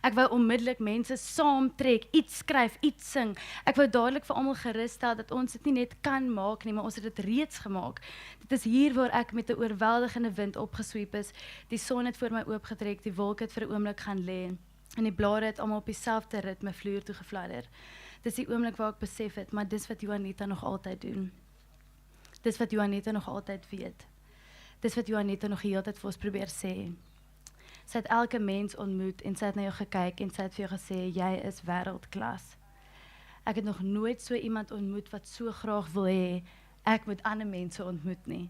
Ek wou onmiddellik mense saamtrek, iets skryf, iets sing. Ek wou dadelik vir almal gerus-stel dat ons dit nie net kan maak nie, maar ons het dit reeds gemaak. Dit is hier waar ek met 'n oorweldigende wind opgesweep is. Die son het voor my oopgetrek, die wolke het vir 'n oomblik gaan lê en die blare het almal op dieselfde ritme vloer toe gefladder. Dis die oomblik waar ek besef het, maar dis wat Juanita nog altyd doen. Dis wat Juanita nog altyd weet. Dis wat Juanita nog die hele tyd vir ons probeer sê. Sy het elke mens ontmoet en sy het na jou gekyk en sy het vir jou gesê, jy is wêreldklas. Ek het nog nooit so iemand ontmoet wat so graag wil hê, ek moet ander mense ontmoet nie.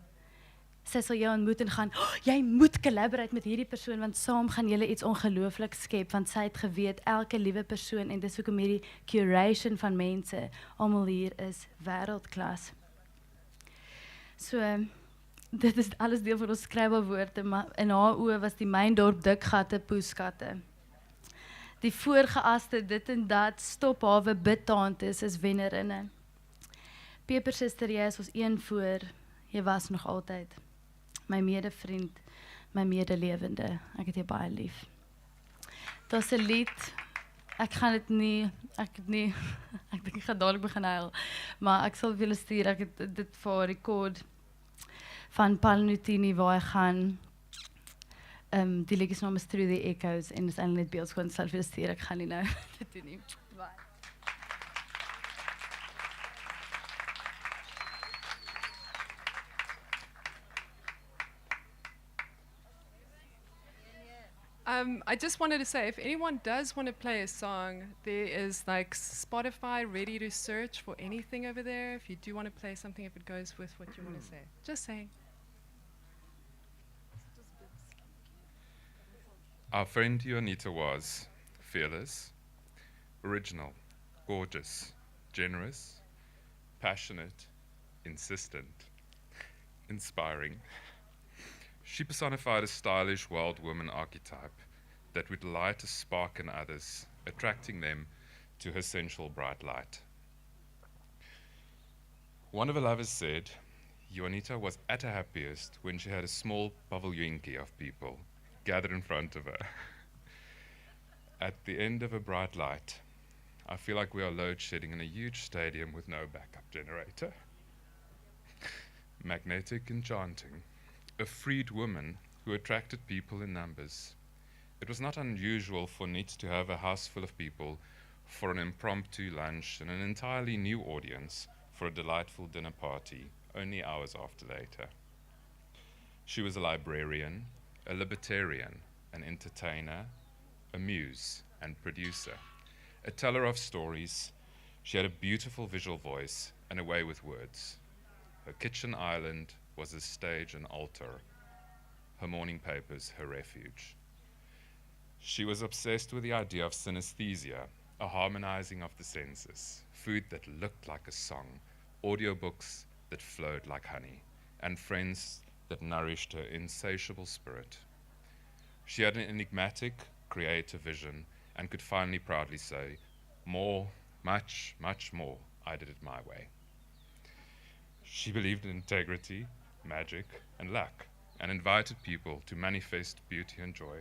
Sy sal jou ontmoet en gaan, jy moet collaborate met hierdie persoon, want saam gaan julle iets ongelooflik skep, want sy het geweet, elke liewe persoon, en dis hoekom hierdie curation van mense, almal hier is wêreldklas. So, dit is alles deel van ons skryfwoorde, maar in haar oë was die myndorp dik gatte, poeskatte. Die voorgeaste dit en dat, stophawe bidtaantes is wennerinne. Pepersuster, jy is ons een voor, jy was nog altyd. My medevriend, my medelewende, ek het jou baie lief. Daar's 'n lied, ek dink ek gaan dadelik begin huil, maar ek sal vir julle stuur, ek het dit vir haar rekord, van Paul Nutini waar hy gaan, die liedjie se naam is Through the Echoes en is eintlik net beeldskoon, sal vir julle stuur, ek gaan nie nou dit doen nie. Bye. I just wanted to say, if anyone does want to play a song, there is like Spotify ready to search for anything over there. If you do want to play something, if it goes with what you want to say. Just saying. Our friend Juanita was fearless, original, gorgeous, generous, passionate, insistent, inspiring. She personified a stylish wild woman archetype that would light a spark in others, attracting them to her sensual bright light. One of her lovers said, Juanita was at her happiest when she had a small paviljoenkie of people gathered in front of her. At the end of a bright light, I feel like we are load shedding in a huge stadium with no backup generator. Magnetic, enchanting, a freed woman who attracted people in numbers. It was not unusual for Nit to have a house full of people for an impromptu lunch and an entirely new audience for a delightful dinner party only hours after later. She was a librarian, a libertarian, an entertainer, a muse and producer, a teller of stories. She had a beautiful visual voice and a way with words. Her kitchen island was a stage and altar, her morning papers her refuge. She was obsessed with the idea of synesthesia, a harmonizing of the senses, food that looked like a song, audiobooks that flowed like honey, and friends that nourished her insatiable spirit. She had an enigmatic, creative vision and could finally proudly say, more, much, much more, I did it my way. She believed in integrity, magic, and luck, and invited people to manifest beauty and joy.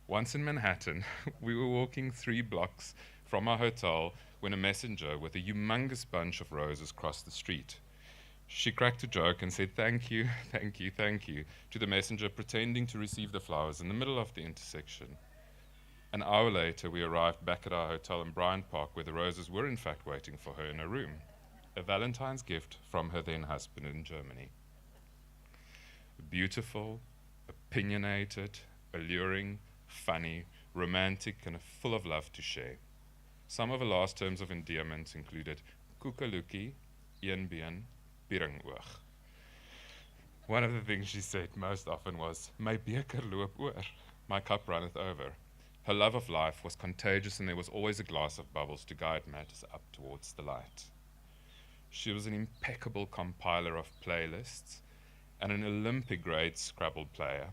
Once in Manhattan, we were walking 3 blocks from our hotel when a messenger with a humongous bunch of roses crossed the street. She cracked a joke and said, thank you, thank you, thank you, to the messenger, pretending to receive the flowers in the middle of the intersection. An hour later, we arrived back at our hotel in Bryant Park, where the roses were in fact waiting for her in her room, a Valentine's gift from her then husband in Germany. Beautiful, opinionated, alluring, funny, romantic, and full of love to share. Some of her last terms of endearment included Kukaluki, Ienbeen, Piringoog. One of the things she said most often was, my beker loop oor, my cup runneth over. Her love of life was contagious, and there was always a glass of bubbles to guide matters up towards the light. She was an impeccable compiler of playlists and an Olympic-grade Scrabble player.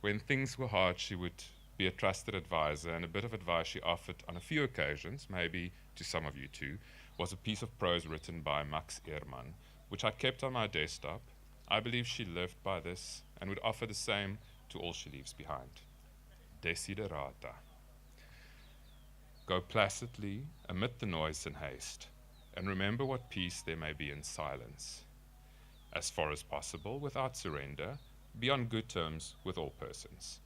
When things were hard, she would be a trusted advisor, and a bit of advice she offered on a few occasions, maybe to some of you too, was a piece of prose written by Max Ehrmann, which I kept on my desktop. I believe she lived by this and would offer the same to all she leaves behind. Desiderata. Go placidly amid the noise and haste, and remember what peace there may be in silence. As far as possible, without surrender, be on good terms with all persons.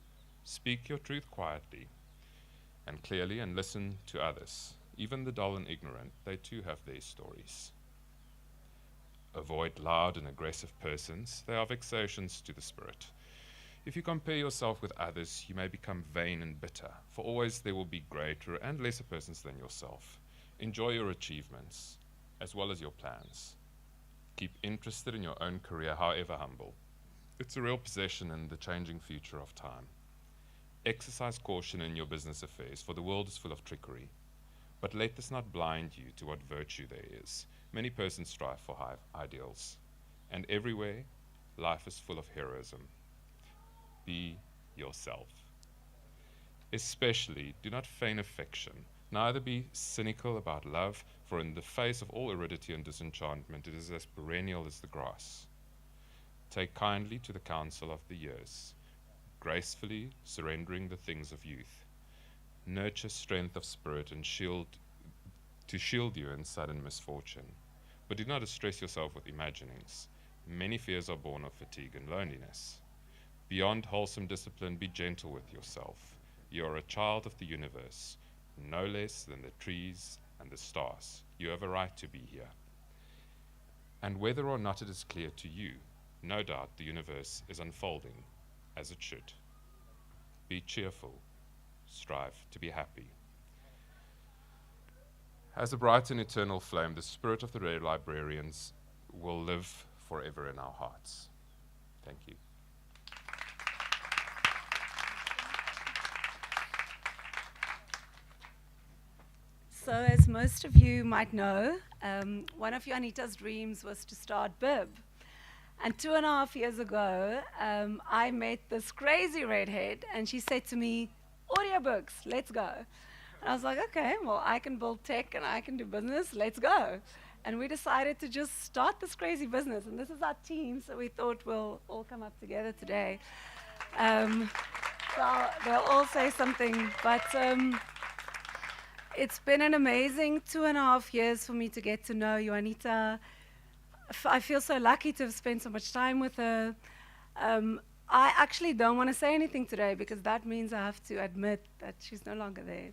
Speak your truth quietly and clearly, and listen to others. Even the dull and ignorant, they too have their stories. Avoid loud and aggressive persons. They are vexations to the spirit. If you compare yourself with others, you may become vain and bitter, for always there will be greater and lesser persons than yourself. Enjoy your achievements, as well as your plans. Keep interested in your own career, however humble. It's a real possession in the changing future of time. Exercise caution in your business affairs, for the world is full of trickery. But let this not blind you to what virtue there is. Many persons strive for high ideals, and everywhere life is full of heroism. Be yourself. Especially, do not feign affection, neither be cynical about love, for in the face of all aridity and disenchantment, it is as perennial as the grass. Take kindly to the counsel of the years, gracefully surrendering the things of youth. Nurture strength of spirit and shield you in sudden misfortune. But do not distress yourself with imaginings. Many fears are born of fatigue and loneliness. Beyond wholesome discipline, be gentle with yourself. You are a child of the universe, no less than the trees and the stars. You have a right to be here. And whether or not it is clear to you, no doubt the universe is unfolding as it should. be cheerful, strive to be happy. As a bright and eternal flame, the spirit of the Rare Librarians will live forever in our hearts. Thank you. So, as most of you might know, one of Janita's dreams was to start Bib. And 2.5 years ago, I met this crazy redhead, and she said to me, audiobooks, let's go. And I was like, okay, well, I can build tech and I can do business, let's go. And we decided to just start this crazy business. And this is our team, so we thought we'll all come up together today. So they'll all say something, but it's been an amazing 2.5 years for me to get to know Juanita. I feel so lucky to have spent so much time with her. I actually don't want to say anything today because that means I have to admit that she's no longer there.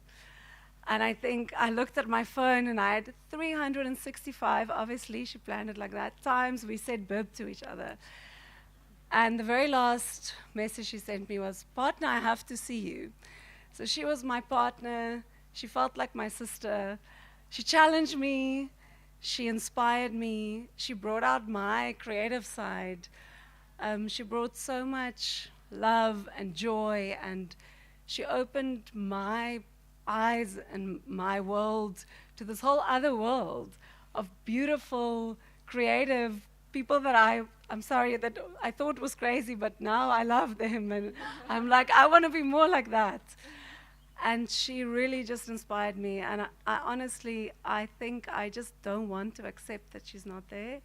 And I think I looked at my phone and I had 365, obviously she planned it like that, times we said Bib to each other. And the very last message she sent me was, partner, I have to see you. So she was my partner. She felt like my sister. She challenged me. She inspired me. She brought out my creative side. She brought so much love and joy, and she opened my eyes and my world to this whole other world of beautiful, creative people that I'm sorry, that I thought was crazy, but now I love them, and I'm like, I want to be more like that. And she really just inspired me, and I honestly, I think I just don't want to accept that she's not there.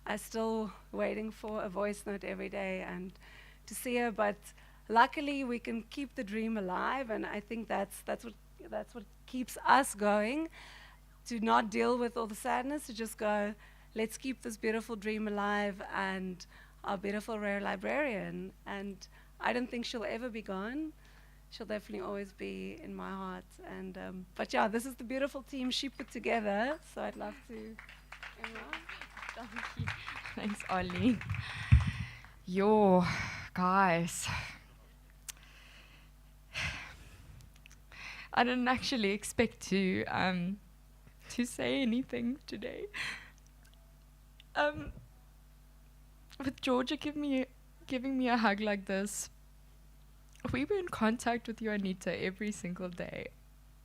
I'm still waiting for a voice note every day and to see her, but luckily we can keep the dream alive, and I think that's what keeps us going, to not deal with all the sadness, to just go, let's keep this beautiful dream alive and our beautiful rare librarian. And I don't think she'll ever be gone. She'll definitely always be in my heart. And but yeah, this is the beautiful team she put together, so I'd love to. Thank you. Thanks, Arlene. Yo, guys. I didn't actually expect to say anything today. With Georgia giving me a hug like this, we were in contact with you, Anita, every single day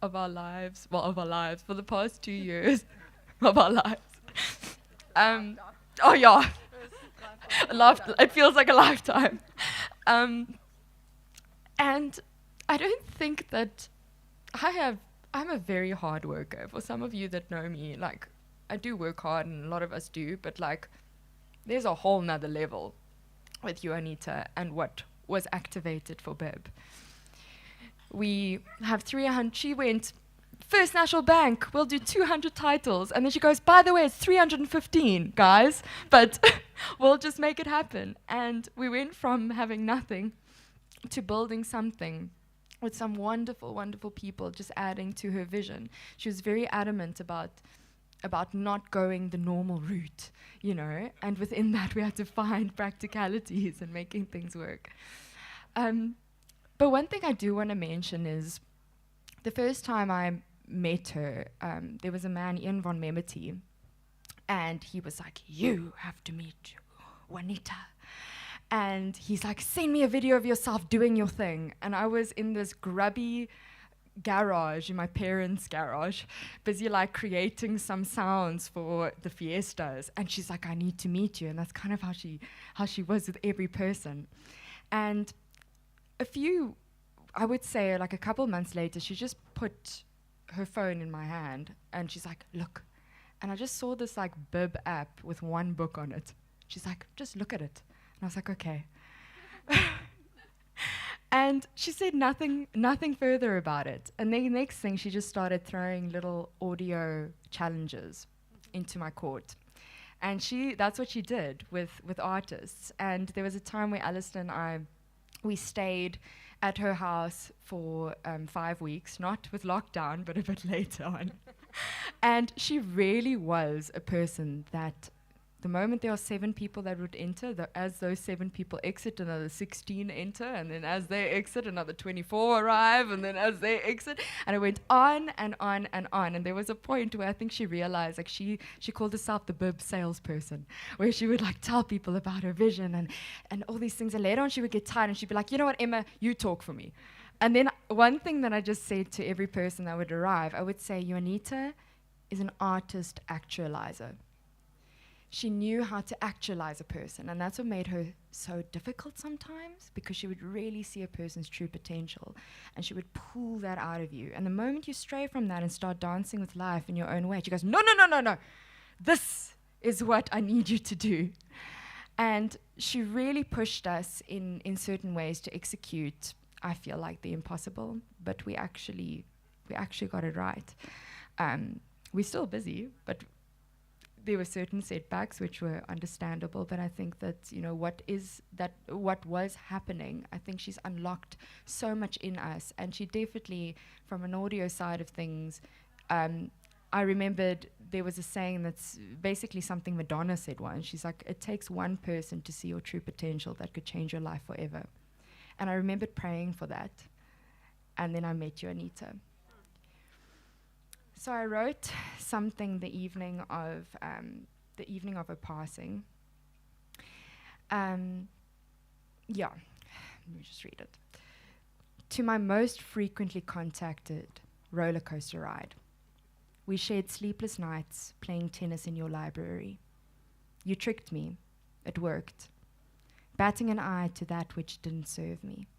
of our lives. Well, of our lives for the past 2 years of our lives. Oh yeah, it feels like a lifetime. And I don't think that I'm a very hard worker. For some of you that know me, like, I do work hard, and a lot of us do, but like, there's a whole nother level with you, Anita, and what was activated for Bib. We have 300, she went, First National Bank, we'll do 200 titles, and then she goes, by the way, it's 315, guys, but we'll just make it happen. And we went from having nothing to building something with some wonderful, wonderful people just adding to her vision. She was very adamant about not going the normal route, you know, and within that we had to find practicalities and making things work. But one thing I do want to mention is the first time I met her, there was a man, Ian von Memety, and he was like, you have to meet Juanita. And he's like, send me a video of yourself doing your thing. And I was in this grubby garage, in my parents' garage, busy like creating some sounds for the fiestas. And she's like, I need to meet you. And that's kind of how she was with every person. And I would say like a couple months later, she just put her phone in my hand and she's like, look. And I just saw this like Bib app with one book on it. She's like, just look at it. And I was like, okay. And she said nothing further about it. And then the next thing, she just started throwing little audio challenges into my court. And that's what she did with artists. And there was a time where Alistair and we stayed at her house for 5 weeks, not with lockdown, but a bit later on. And she really was a person that the moment there are 7 people that would enter, as those 7 people exit, another 16 enter, and then as they exit, another 24 arrive, and then as they exit, and it went on and on and on. And there was a point where I think she realized, like she called herself the bib salesperson, where she would like tell people about her vision and all these things. And later on, she would get tired, and she'd be like, you know what, Emma, you talk for me. And then one thing that I just said to every person that would arrive, I would say, Juanita is an artist actualizer. She knew how to actualize a person, and that's what made her so difficult sometimes, because she would really see a person's true potential, and she would pull that out of you. And the moment you stray from that and start dancing with life in your own way, she goes, no, this is what I need you to do. And she really pushed us in certain ways to execute, I feel like, the impossible, but we actually got it right. We're still busy, but there were certain setbacks which were understandable, but I think that, what was happening, I think she's unlocked so much in us, and she definitely, from an audio side of things, I remembered there was a saying that's basically something Madonna said once. She's like, it takes one person to see your true potential that could change your life forever. And I remembered praying for that, and then I met Juanita. So I wrote something the evening of her passing. Let me just read it. To my most frequently contacted roller coaster ride. We shared sleepless nights playing tennis in your library. You tricked me. It worked. Batting an eye to that which didn't serve me.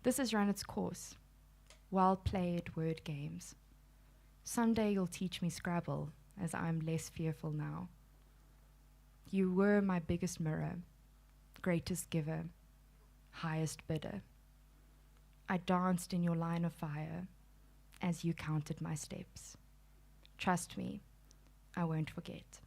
This has run its course. Well-played word games. Someday you'll teach me Scrabble, as I'm less fearful now. You were my biggest mirror, greatest giver, highest bidder. I danced in your line of fire as you counted my steps. Trust me, I won't forget.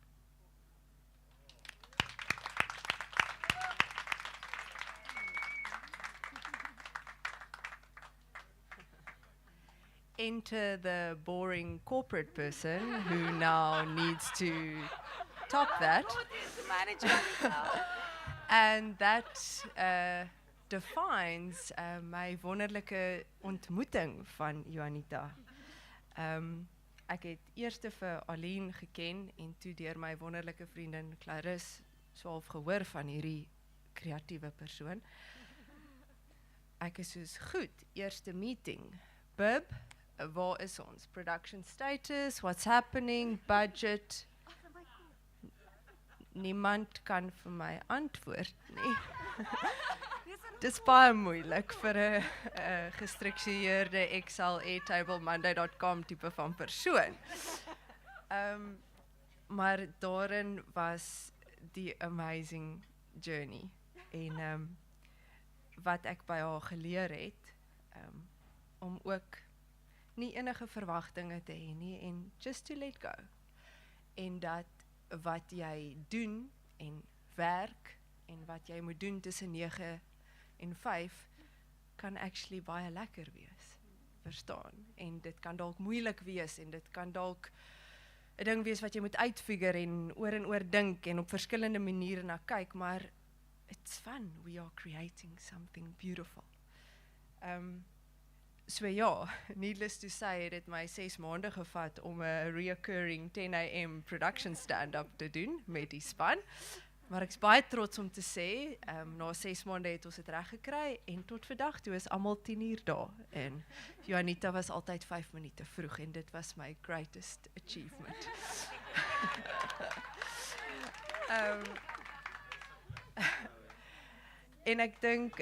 Enter the boring corporate person who now needs to top that. And that defines my wonderlike ontmoeting van Juanita. Ek het eers vir Aline geken en toe deur my wonderlike vriendin Clarisse swaalf gehoor van hierdie kreatiewe persoon. Ek is soos goed, eerste meeting. Bib, waar is ons? Production status, what's happening, budget. Niemand kan vir my antwoord nie. Dis baie moeilik vir 'n gestruktureerde Excel Airtable Monday.com tipe van persoon. Maar daarin was die amazing journey. En wat ek by haar geleer het, om ook nie enige verwagtinge te hê nie en just to let go. En dat wat jy doen en werk en wat jy moet doen tussen 9 en 5 kan actually baie lekker wees. Verstaan? En dit kan dalk moeilik wees en dit kan dalk 'n ding wees wat jy moet uitfigure en oor dink en op verskillende maniere na kyk, maar it's fun. We are creating something beautiful. So ja, needless to say, het dit my 6 maande gevat om 'n reoccurring 10 AM production stand-up te doen met die span. Maar ek's baie trots om te sê, na 6 maande het ons dit reg gekry en tot vandag toe is almal 10 uur daar. En Juanita was altyd 5 minute vroeg en dit was my greatest achievement. En ek dink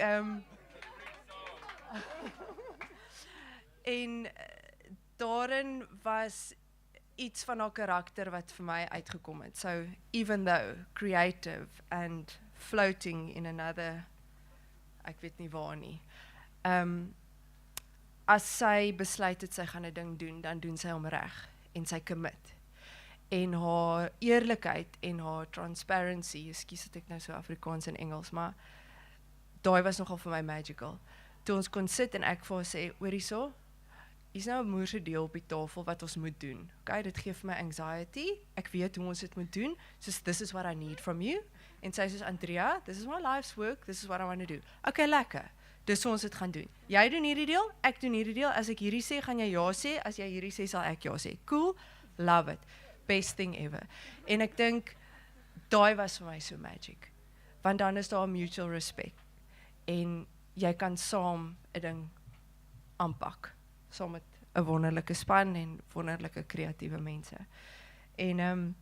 en daarin was iets van haar karakter wat vir my uitgekom het. So even though creative and floating in another, ek weet nie waar nie. As sy besluit het sy gaan 'n ding doen, dan doen sy hom reg en sy commit. En haar eerlikheid en haar transparency, ekskuus dat ek nou so Afrikaans en Engels, maar daai was nogal vir my magical. Toe ons kon sit en ek vir haar sê, hoor hierso, hier's nou 'n moerse deel op die tafel wat ons moet doen. Okay, dit gee vir my anxiety. Ek weet hoe ons dit moet doen. Soos this is what I need from you. En sy sê Andrea, this is my life's work. This is what I want to do. Okay, lekker. Dis hoe ons dit gaan doen. Jy doen hierdie deel, ek doen hierdie deel. As ek hierdie sê, gaan jy ja sê. As jy hierdie sê, sal ek ja sê. Cool. Love it. Best thing ever. En ek dink daai was vir my so magic. Want dan is daar mutual respect. En jy kan saam 'n ding aanpak. Saam met 'n wonderlike span en wonderlike kreatiewe mense. En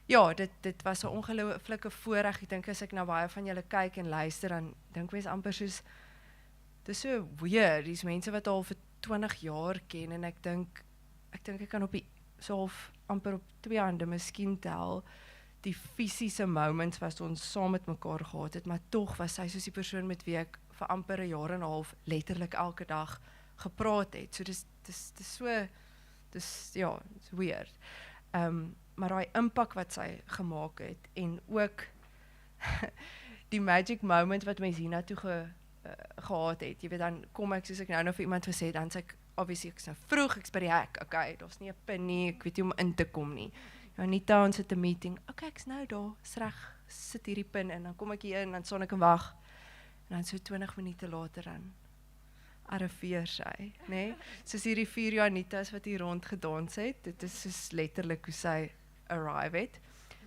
ja, dit was 'n ongelooflike voorreg. Ek dink as ek na baie van julle kyk en luister, dan dink mens amper soos dis so weird, dis mense wat al vir 20 jaar ken en ek dink ek kan op die so half amper op 2 hande miskien tel die fisiese moments wat ons saam met mekaar gehad het, maar tog was sy soos die persoon met wie ek vir amper 'n jaar en 'n half letterlik elke dag gepraat het. So dis so ja, it's weird. Maar daai impak wat sy gemaak het en ook die magic moment wat mens hiernatoe gehad het. Jy weet, dan kom ek soos ek nou vir iemand gesê het, dan sê ek obviously ek's nou vroeg, ek's by die hek. Okay, daar's nie 'n pin nie, ek weet nie om in te kom nie. Anita, ons het 'n meeting. Okay, ek's nou daar, is reg, sit hierdie pin in, dan kom ek hier in, dan staan ek en wag. En dan so 20 minute later dan arriveer sy, nê? Soos hierdie 4 Janitas wat hier rond gedans het, dit is soos letterlik hoe sy arrive het.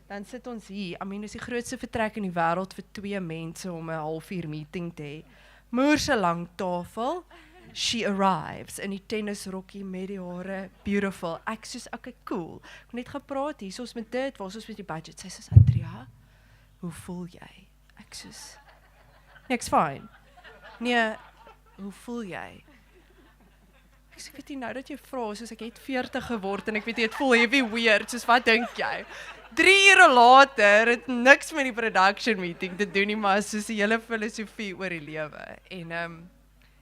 Dan sit ons hier, I mean, dis die grootste vertrek in die wêreld vir 2 mense om 'n halfuur meeting te hê. Moerse lang tafel. She arrives in die tennisrokkie met die hare, beautiful. Ek soos, okay, cool. Ek het net gepraat hier, soos met dit, waar soos met die budget. Sy soos, Andrea, hoe voel jy? Ek soos, niks fine. Nee, hoe voel jy? Ek sê, ek weet nie nou dat jy vra, soos ek het 40 geword en ek weet jy, het voel heavy weird, soos wat dink jy? 3 ure later, het niks met die production meeting te doen nie, maar soos die hele filosofie oor die lewe. En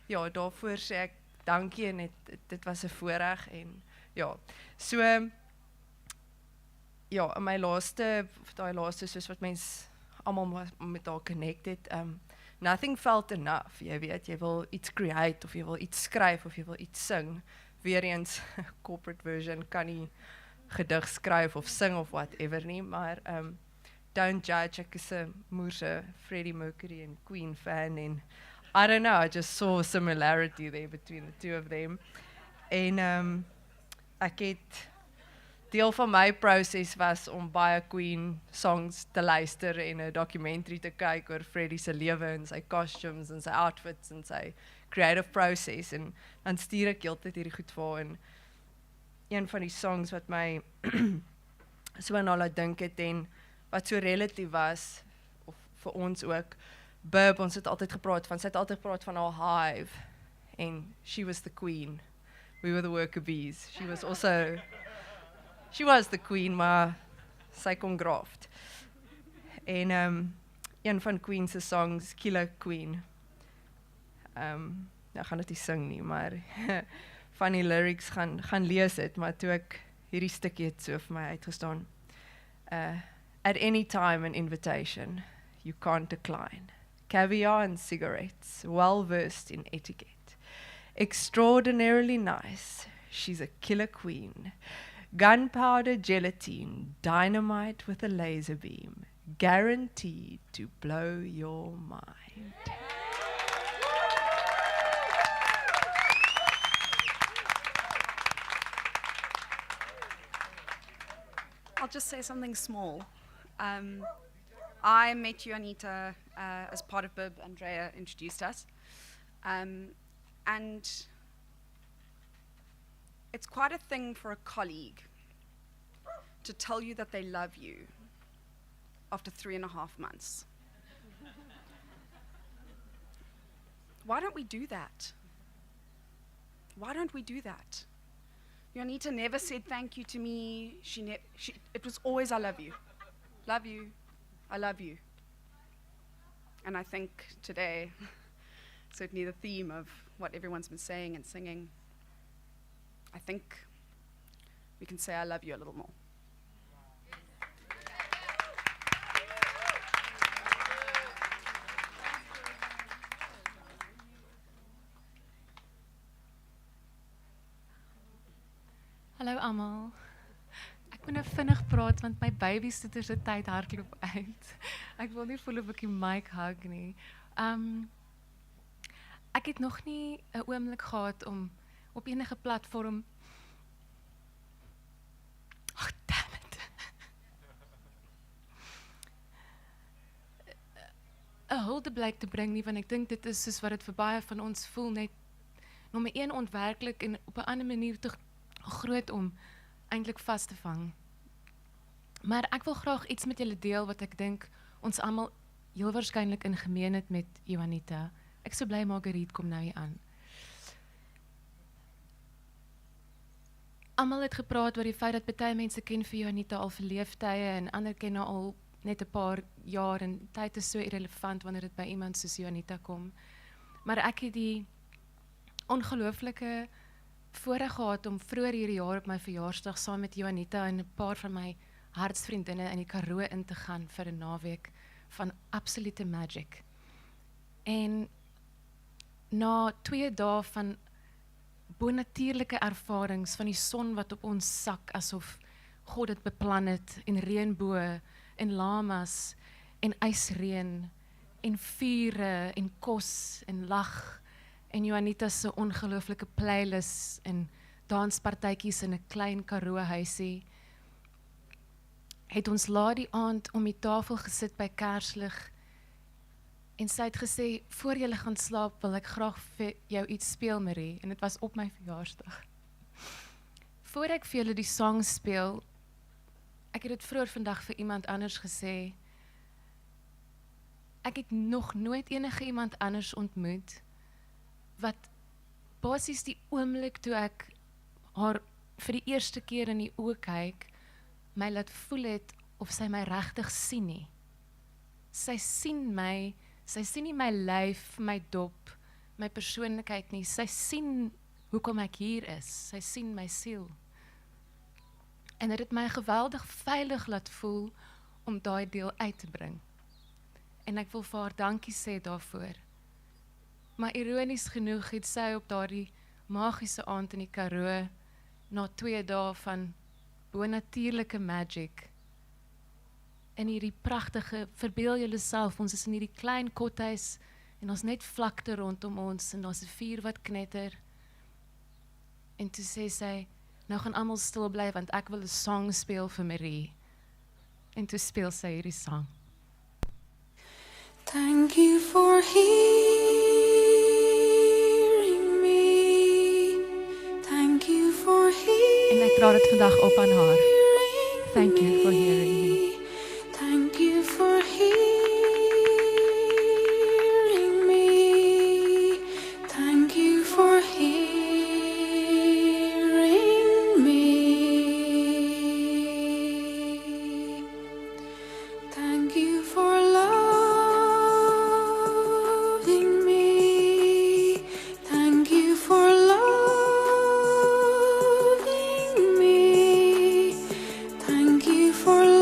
ja, daarvoor sê ek dankie en dit was 'n voorreg en ja. So ja, in my daai laaste soos wat mens almal met haar connect het, nothing felt enough. Jy weet, jy wil iets create of jy wil iets skryf of jy wil iets sing. Weereens corporate version kan nie gedig skryf of sing of whatever nie, maar don't judge, ek is 'n moerse Freddie Mercury en Queen fan en I don't know, I just saw a similarity there between the two of them. En ek het deel van my proses was om baie Queen songs te luister en 'n documentary te kyk oor Freddie se lewe en sy costumes en sy outfits en sy creative process en dan stuur ek heeltyd hierdie goed vir haar en een van die songs wat my so aan haar laat dink het en wat so relatief was of vir ons ook Bub, ons het altyd gepraat van, sy het altyd gepraat van haar hive en she was the queen, we were the worker bees, she was the queen, maar sy kon graft. En een van Queen se songs, Killer Queen, nou gaan dit nie sing nie, maar van die lyrics gaan lees het, maar toe ek hierdie stukkie het so vir my uitgestaan. At any time an invitation, you can't decline. Caviar and cigarettes, well versed in etiquette. Extraordinarily nice, she's a killer queen. Gunpowder gelatine, dynamite with a laser beam, guaranteed to blow your mind. I'll just say something small. I met you, Anita, as part of Bib. Andrea introduced us. And it's quite a thing for a colleague to tell you that they love you after 3.5 months. Why don't we do that? Why don't we do that? Anita never said thank you to me. It was always I love you. Love you. I love you. And I think today, certainly the theme of what everyone's been saying and singing, I think we can say I love you a little more. Hallo almal. Ek moet nou vinnig praat want my babysitter se tyd hardloop uit. Ek wil nie voel of ek die mic hug nie. Ek het nog nie 'n oomblik gehad om op enige platform damn it. 'n huldeblyk te bring nie, want ek dink dit is soos wat dit vir baie van ons voel, net nommer 1 ontwerklik en op 'n ander manier te groot om eintlik vas te vang. Maar ek wil graag iets met julle deel wat ek dink ons almal heel waarskynlik in gemeen het met Juanita. Ek sou bly Marguerite kom nou hier aan. Almal het gepraat oor die feit dat baie mense ken vir Juanita al vir leeftye en ander ken haar al net 'n paar jaar en tyd is so irrelevant wanneer dit by iemand soos Juanita kom. Maar ek het die ongelooflike voorreg gehad om vroeër hierdie jaar op my verjaarsdag saam met Juanita en 'n paar van my hartsvriendinne in die Karoo in te gaan vir 'n naweek van absolute magic. En na 2 dae van bonatuurlike ervarings van die son wat op ons sak asof God dit beplan het en reënboë en lamas en ysreën en vure en kos en lag en Juanita se ongelooflike playlist en danspartytjies in 'n klein Karoo huisie, het ons laat die aand om die tafel gesit by kerslig en sy het gesê, voor julle gaan slaap wil ek graag vir jou iets speel, Marie, en dit was op my verjaarsdag. Voor ek vir julle die song speel, ek het dit vroeër vandag vir iemand anders gesê, ek het nog nooit enige iemand anders ontmoet wat basies die oomblik toe ek haar vir die eerste keer in die oë kyk, my laat voel het of sy my regtig sien nie. Sy sien my, sy sien nie my lyf, my dop, my persoonlikheid nie, sy sien hoekom ek hier is, sy sien my siel. En dit het my geweldig veilig laat voel om daai deel uit te bring. En ek wil vir haar dankie sê daarvoor. Maar ironies genoeg het sy op daardie magiese aand in die Karoo, na 2 dae van bonatuurlike magic, in hierdie pragtige, verbeel julle self, ons is in hierdie klein kothuis, en ons net vlakte rondom ons, en ons 'n vuur wat knetter, en toe sê sy, nou gaan almal stil bly, want ek wil 'n song speel vir Marie, en toe speel sy hierdie song. Thank you for hearing me. Thank you for hearing me. En ek dra dit vandag op aan haar. Thank you for hearing me. Thank you for hearing me. Thank you for hearing me. Thank you for loving me. Thank you for loving me. Thank you for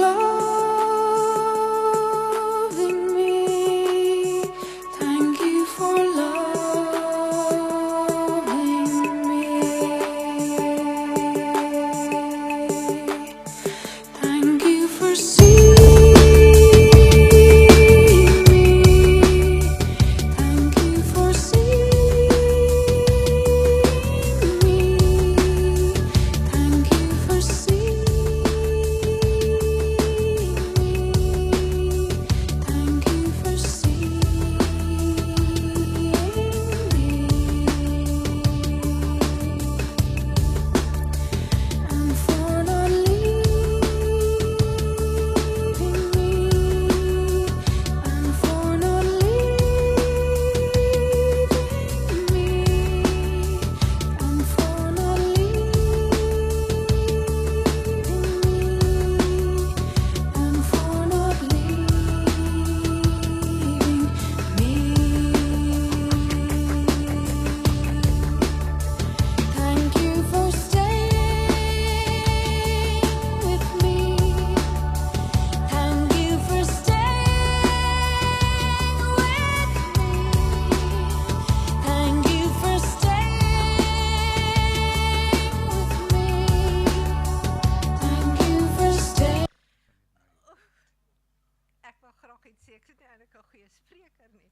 iets sê, ek is nie eintlik 'n goeie spreker nie.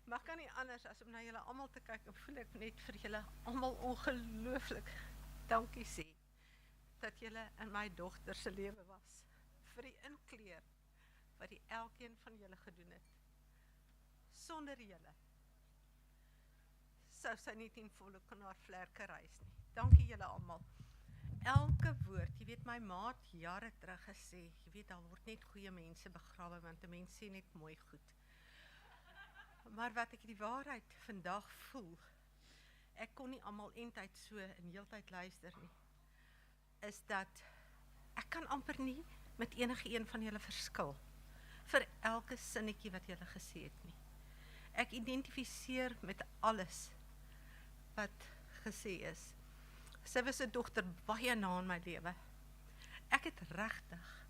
Maar kan nie anders as om na julle almal te kyk en voel ek net vir julle almal ongelooflik dankie sê dat julle in my dogter se lewe was. Vir die inkleer wat die elkeen van julle gedoen het. Sonder julle sou sy nie ten volle kon haar vlerke reis nie. Dankie julle almal. Elke woord, jy weet my ma het jare terug gesê, jy weet daar word net goeie mense begrawe want 'n mens sê net mooi goed. Maar wat ek die waarheid vandag voel, ek kon nie almal eintyd so in heeltyd luister nie, is dat ek kan amper nie met enige een van julle verskil vir elke sinnetjie wat julle gesê het nie. Ek identifiseer met alles wat gesê is. Sy was 'n dogter baie na in my lewe. Ek het regtig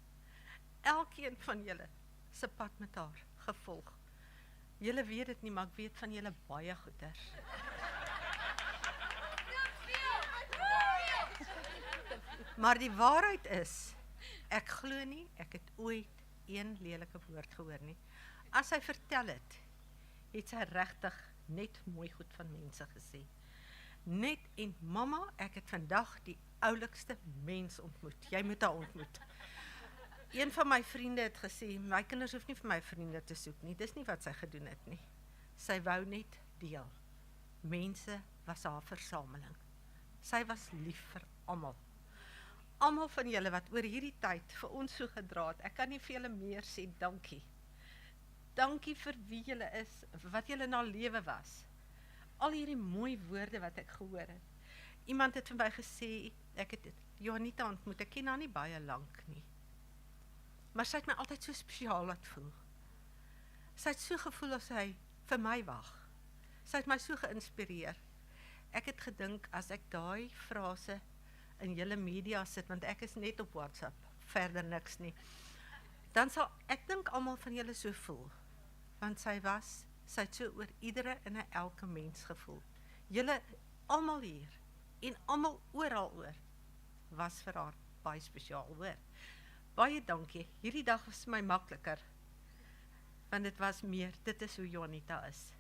elkeen van julle se pad met haar gevolg. Julle weet dit nie, maar ek weet van julle baie goeders. Maar die waarheid is, ek glo nie, ek het ooit een lelike woord gehoor nie. As sy vertel het, het sy regtig net mooi goed van mense gesê. Net en mamma, ek het vandag die oulikste mens ontmoet. Jy moet haar ontmoet. Een van my vriende het gesê, my kinders hoef nie vir my vriende te soek nie, dis nie wat sy gedoen het nie. Sy wou net deel. Mense was haar versameling. Sy was lief vir almal. Almal van julle wat oor hierdie tyd vir ons so gedra het, ek kan nie vir julle meer sê dankie. Dankie vir wie julle is, wat julle na lewe was. Al hierdie mooi woorde wat ek gehoor het. Iemand het vir my gesê, ek het Juanita ontmoet, ek ken haar nie baie lank nie. Maar sy het my altyd so spesiaal laat voel. Sy het so gevoel as sy vir my wag. Sy het my so geïnspireer. Ek het gedink, as ek daai frase in julle media sit, want ek is net op WhatsApp, verder niks nie, dan sal ek dink almal van julle so voel. Want sy het so oor iedere en elke mens gevoel. Julle almal hier, en almal oral oor, was vir haar baie spesiaal hoor. Baie dankie, hierdie dag was my makliker, want dit was meer, dit is hoe Juanita is.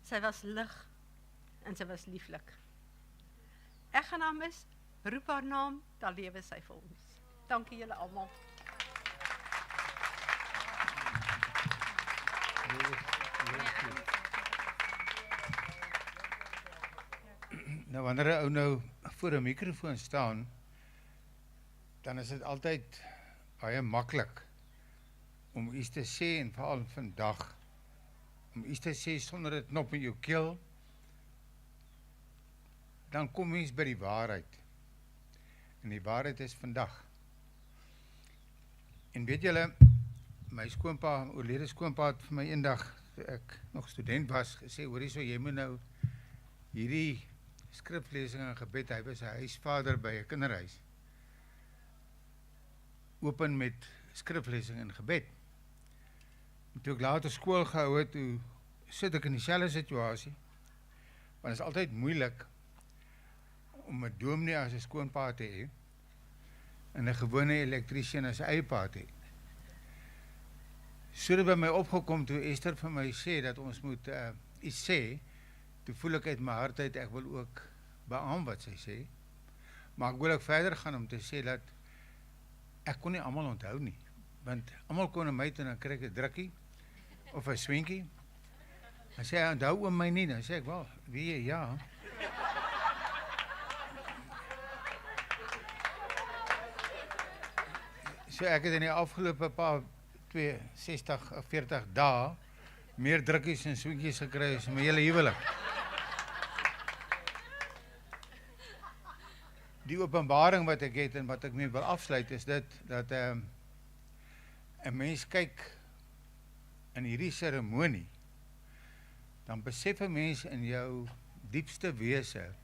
Sy was lig, en sy was lieflik. Ek gaan haar mis, roep haar naam, dan lewe sy vir ons. Dankie julle almal. Nou wanneer 'n ou nou voor 'n mikrofoon staan, dan is dit altyd baie maklik om iets te sê, en veral vandag, om iets te sê sonder 'n knop in jou keel, dan kom mens by die waarheid. En die waarheid is vandag. En weet julle, my skoonpa, oorlede skoonpa het vir my eendag, toe ek nog student was, gesê, hoorie so, jy moet nou hierdie skriflesing en gebed, hy was 'n huisvader by 'n kinderhuis, open met skriflesing en gebed. En toe ek later skool gehou het, toe sit ek in dieselfde situasie, want het is altyd moeilik om 'n dominee as 'n skoonpa te hê, en 'n gewone elektriesien as 'n eiepa te hê. So het by my opgekom toe Esther vir my sê dat ons moet iets sê, toe voel ek uit my hart uit, ek wil ook beamoen wat sy sê, maar ek wil ook verder gaan om te sê dat ek kon nie almal onthou nie, want almal kon na my toe, dan kry ek 'n drukkie, of 'n swinkie, en sê, onthou oom my nie, dan sê ek, wel, wie jy, ja. So ek het in die afgelope paar 62 of 40 dae meer drukkies en swinkies gekry as my hele huwelik. Die openbaring wat ek het en wat ek mee wil afsluit is dit, dat 'n mens kyk in hierdie seremonie, dan besef 'n mens in jou diepste wese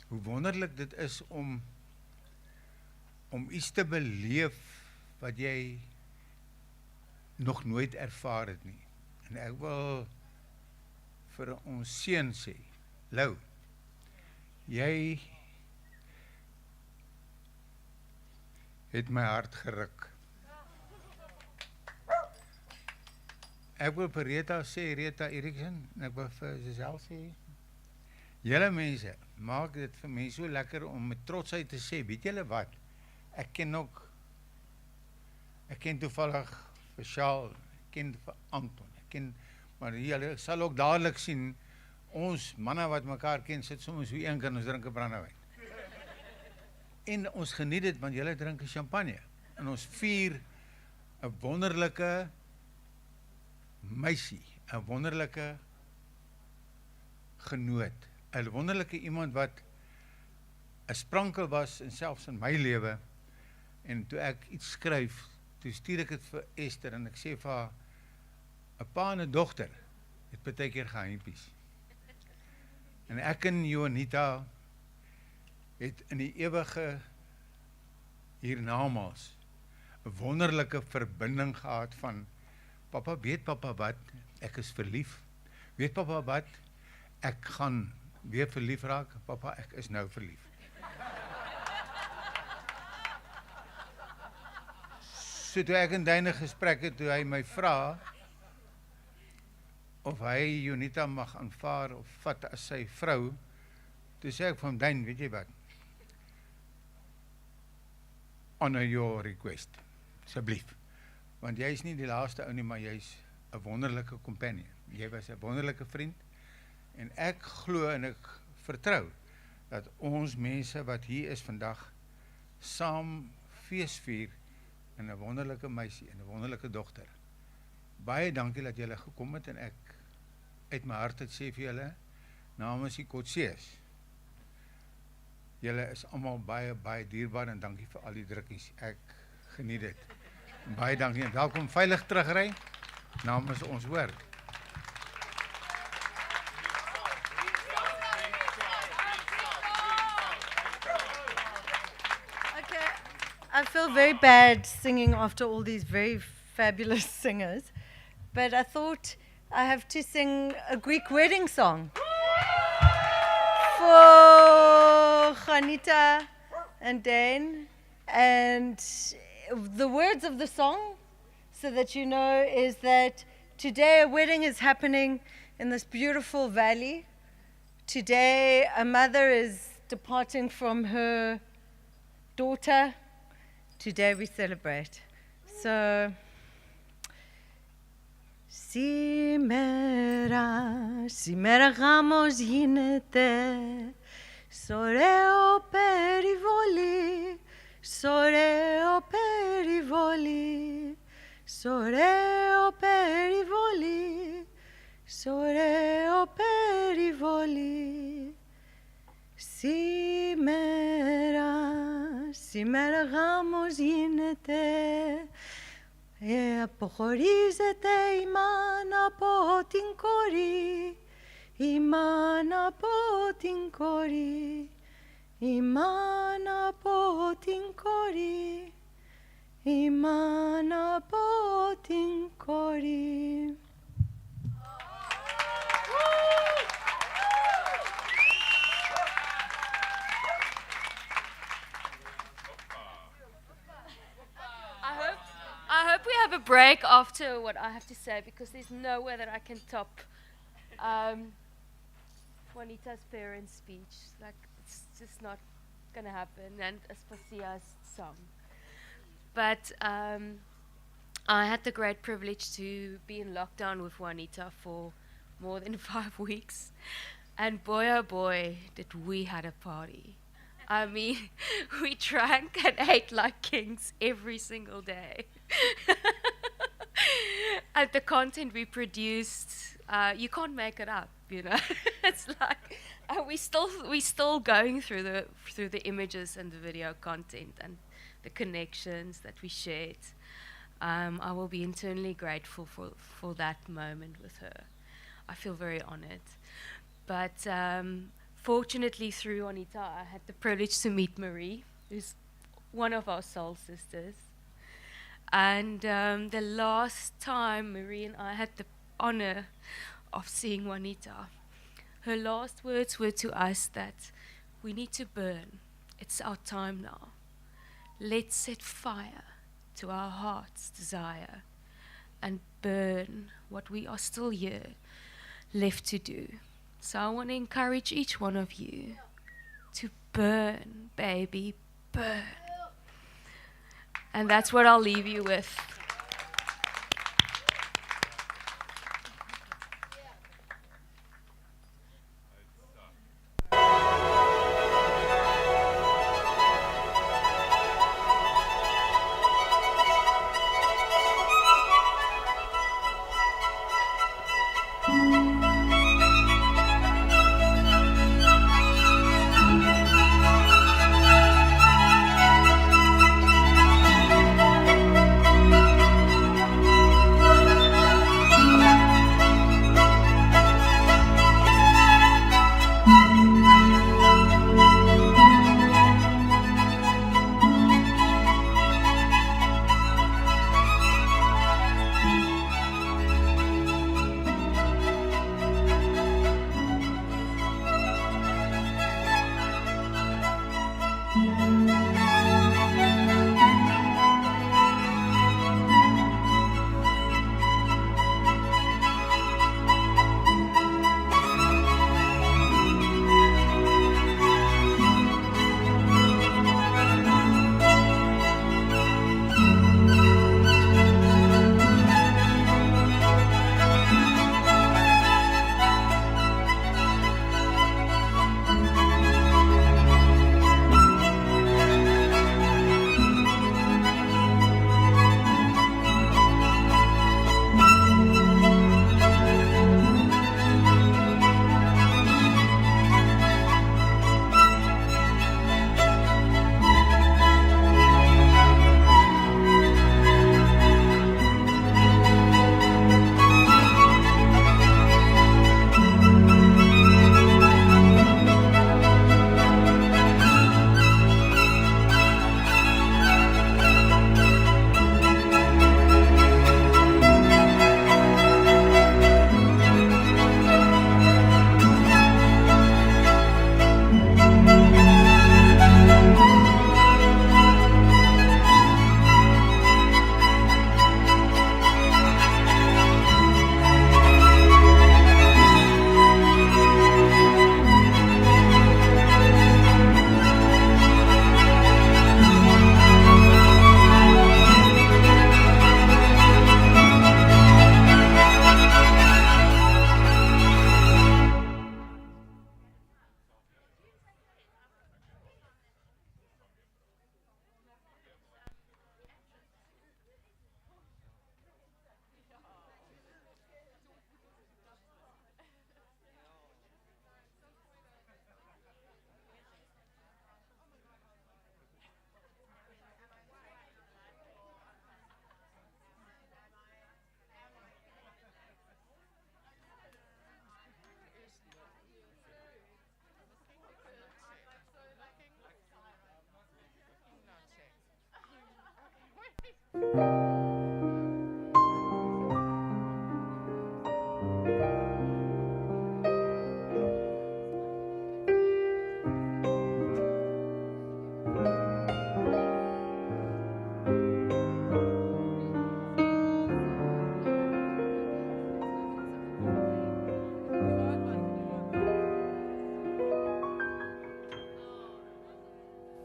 hoe wonderlik dit is om iets te beleef wat jy nog nooit ervaar het nie. En ek wil vir ons seun sê, Lou, jy het my hart geruk. Ek wil vir Rita sê, Rita Eriksen, en ek wil vir Giselle sê, julle mense, maak dit vir my so lekker om met trotsheid te sê, weet julle wat, ek ken toevallig vir Charles, ek ken vir Anton, maar julle sal ook dadelik sien, ons manne wat mekaar ken, sit soms hoe een kan ons drink 'n brandewyn. En ons geniet dit, want julle drink 'n champagne, en ons vier 'n wonderlike meisie, 'n wonderlike genoot, 'n wonderlike iemand wat 'n sprankel was, en selfs in my lewe, en toe ek iets skryf, toe stuur ek dit vir Esther, en ek sê vir haar, 'n pa en 'n dogter, het baie keer geheimpies. En ek en Jonita het in die ewige hiernamaals 'n wonderlike verbinding gehad van, papa, weet papa wat, ek is verlief, weet papa wat, ek gaan weer verlief raak, papa, ek is nou verlief. So toe ek in Duine gesprek het, toe hy my vra, of hy Jonita mag aanvaar of vat as sy vrou, toe sê ek van Duin, weet jy wat, honor your request, asseblief, want jy is nie die laaste ou nie, maar jy is 'n wonderlike companion, jy was 'n wonderlike vriend, en ek glo en ek vertrou, dat ons mense wat hier is vandag, saam feesvier, en 'n wonderlike meisie, en 'n wonderlike dogter. Baie dankie dat julle gekom het, en ek uit my hart het sê vir julle, namens die Kotsees, julle is almal baie, baie dierbaar, en dankie vir al die drukkies, ek geniet dit. En baie dankie, en welkom veilig terugry, namens ons hoor. Okay, I feel very bad singing after all these very fabulous singers, but I thought I have to sing a Greek wedding song for Janita and Dane, and the words of the song, so that you know, is that today a wedding is happening in this beautiful valley. Today a mother is departing from her daughter. Today we celebrate. So, σήμερα γάμος γίνεται, σ' ωραίο περιβόλι, σ' ωραίο περιβόλι, σ' ωραίο περιβόλι, σ' ωραίο περιβόλι. Σήμερα γάμος γίνεται, αποχωρίζεται η μάνα από την κόρη, η μάνα από την κόρη, η μάνα από την κόρη, η μάνα από την κόρη. I hope we have a break after what I have to say, because there's no way that I can top Juanita's parents' speech. Like, it's just not going to happen, and Aspasia's song. But I had the great privilege to be in lockdown with Juanita for more than 5 weeks, and boy oh boy did we had a party. I mean, we drank and ate like kings every single day. And the content we produced, you can't make it up, you know. It's like we still going through the images and the video content and the connections that we shared. I will be internally grateful for that moment with her. I feel very honored. But fortunately, through Juanita, I had the privilege to meet Marie, who's one of our soul sisters. And the last time Marie and I had the honor of seeing Juanita, her last words were to us that we need to burn. It's our time now. Let's set fire to our heart's desire. and burn what we are still here left to do. So I want to encourage each one of you to burn, baby, burn. And that's what I'll leave you with.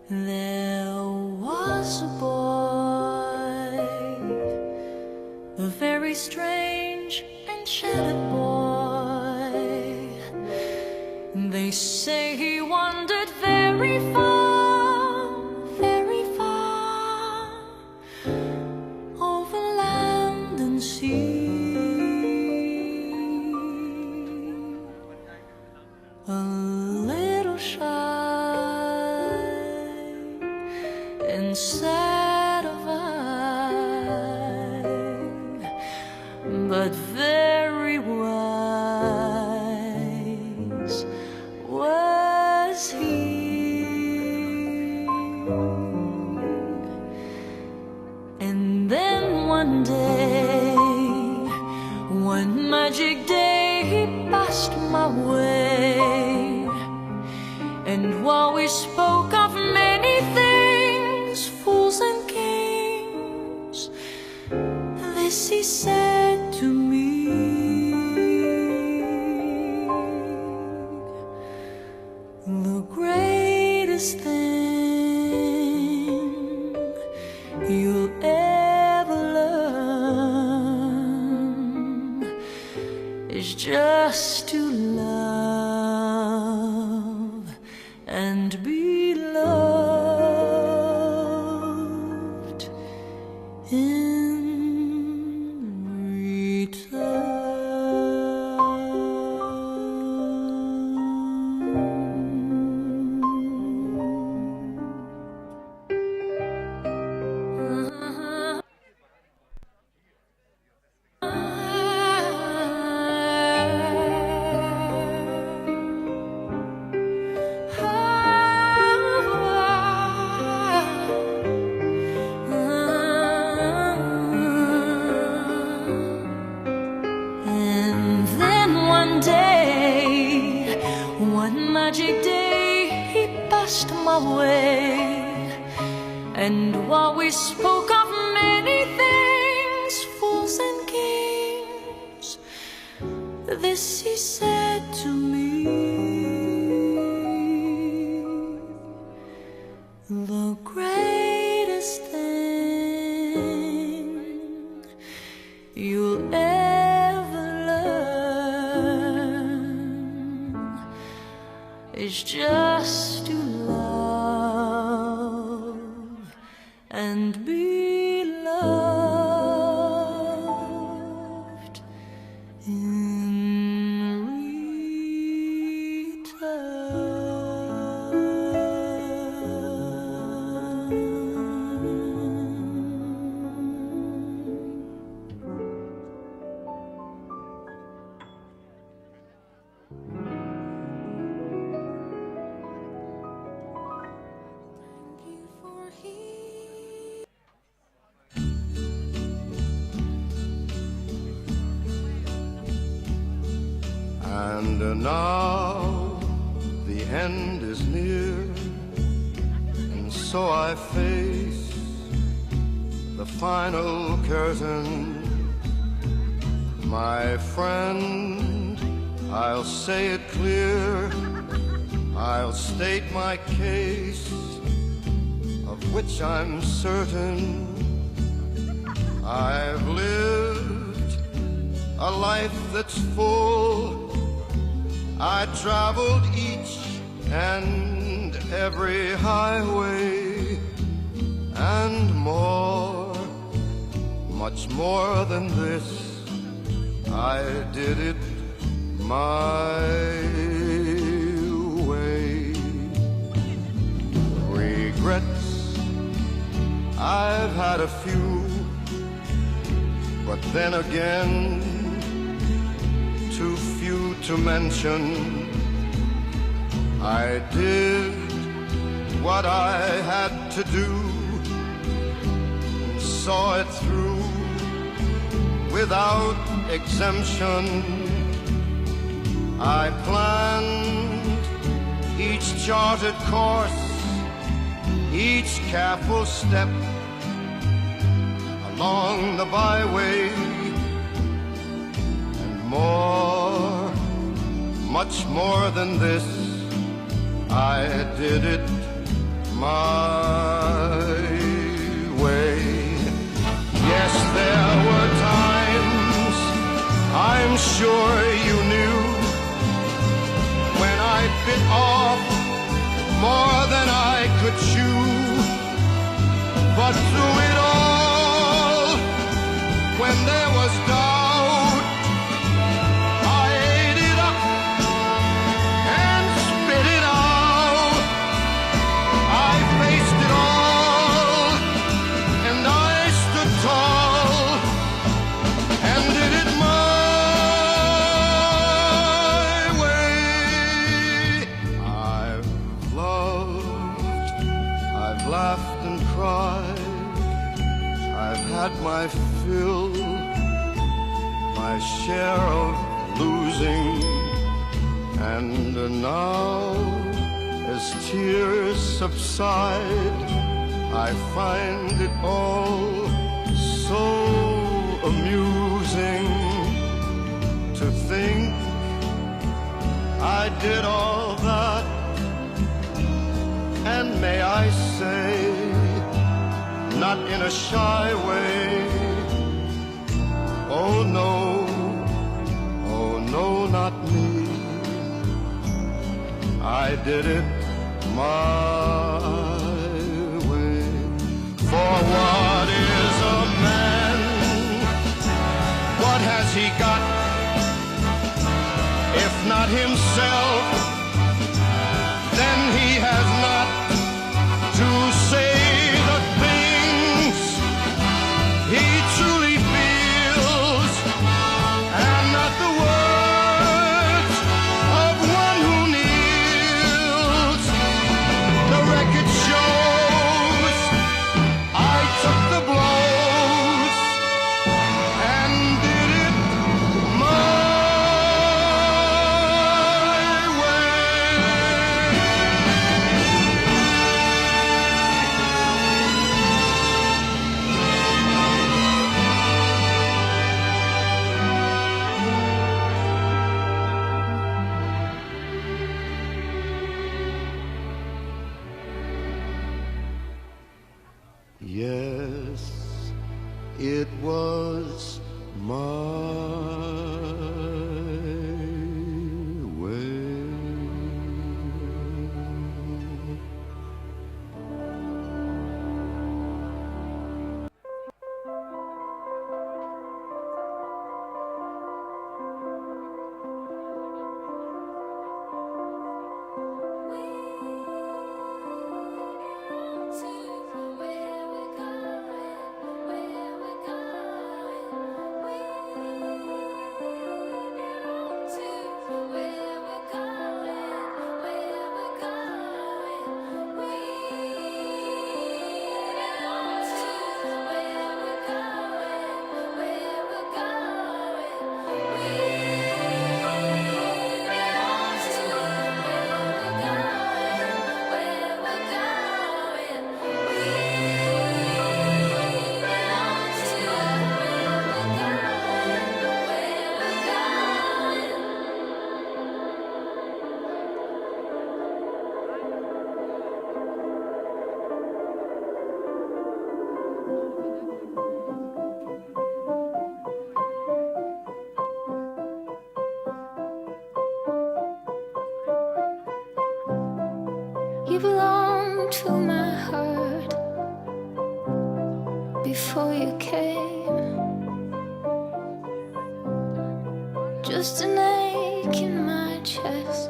There was a boy, a very strange and shattered boy. They say he wandered very far over land and sea. A little shy and sad of eye, but very wise was he. And then one day, one magic day, he passed my way, and while we spoke of many things, fools and kings, this he said. is just to love and be loved in return. And then one day, one magic day, he passed my way. And while we spoke of many things, fools and kings, this he said to me: the greatest thing you'll ever learn is just to love and be loved in And now the end is near, and so I face the final curtain. My friend, I'll say it clear, I'll state my case, of which I'm certain. I've lived a life that's full. I traveled each and every highway, and more, much more than this, I did it my way. Regrets, I've had a few, but then again, too few to mention. I did what I had to do, and saw it through without exemption. I planned each charted course, each careful step along the byway, and more, much more than this, I did it my way. Yes, there were times, I'm sure you knew, when I bit off more than I could chew. But through it all, when there was doubt, I ate it up and spit it out. I faced it all, and I stood tall, and did it my way. I've loved, I've laughed and cried, I've had my fill, my share of losing, and now, as tears subside, I find it all so amusing to think I did all that, and may I say, not in a shy way, oh no, I did it my way. For what is a man? What has he got? If not himself, then he has not to say the things he truly feels, and not the words of one who kneels. The record shows I took the blows and did it my Yes, it was my way. You belonged to my heart before you came. Just an ache in my chest,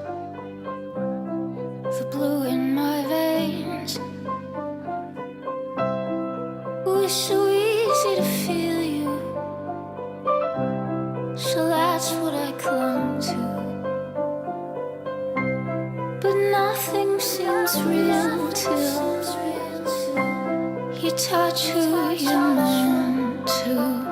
the blue in my veins. It was so easy to feel you, so that's what I clung to. But nothing seems real till you touch who you're meant to.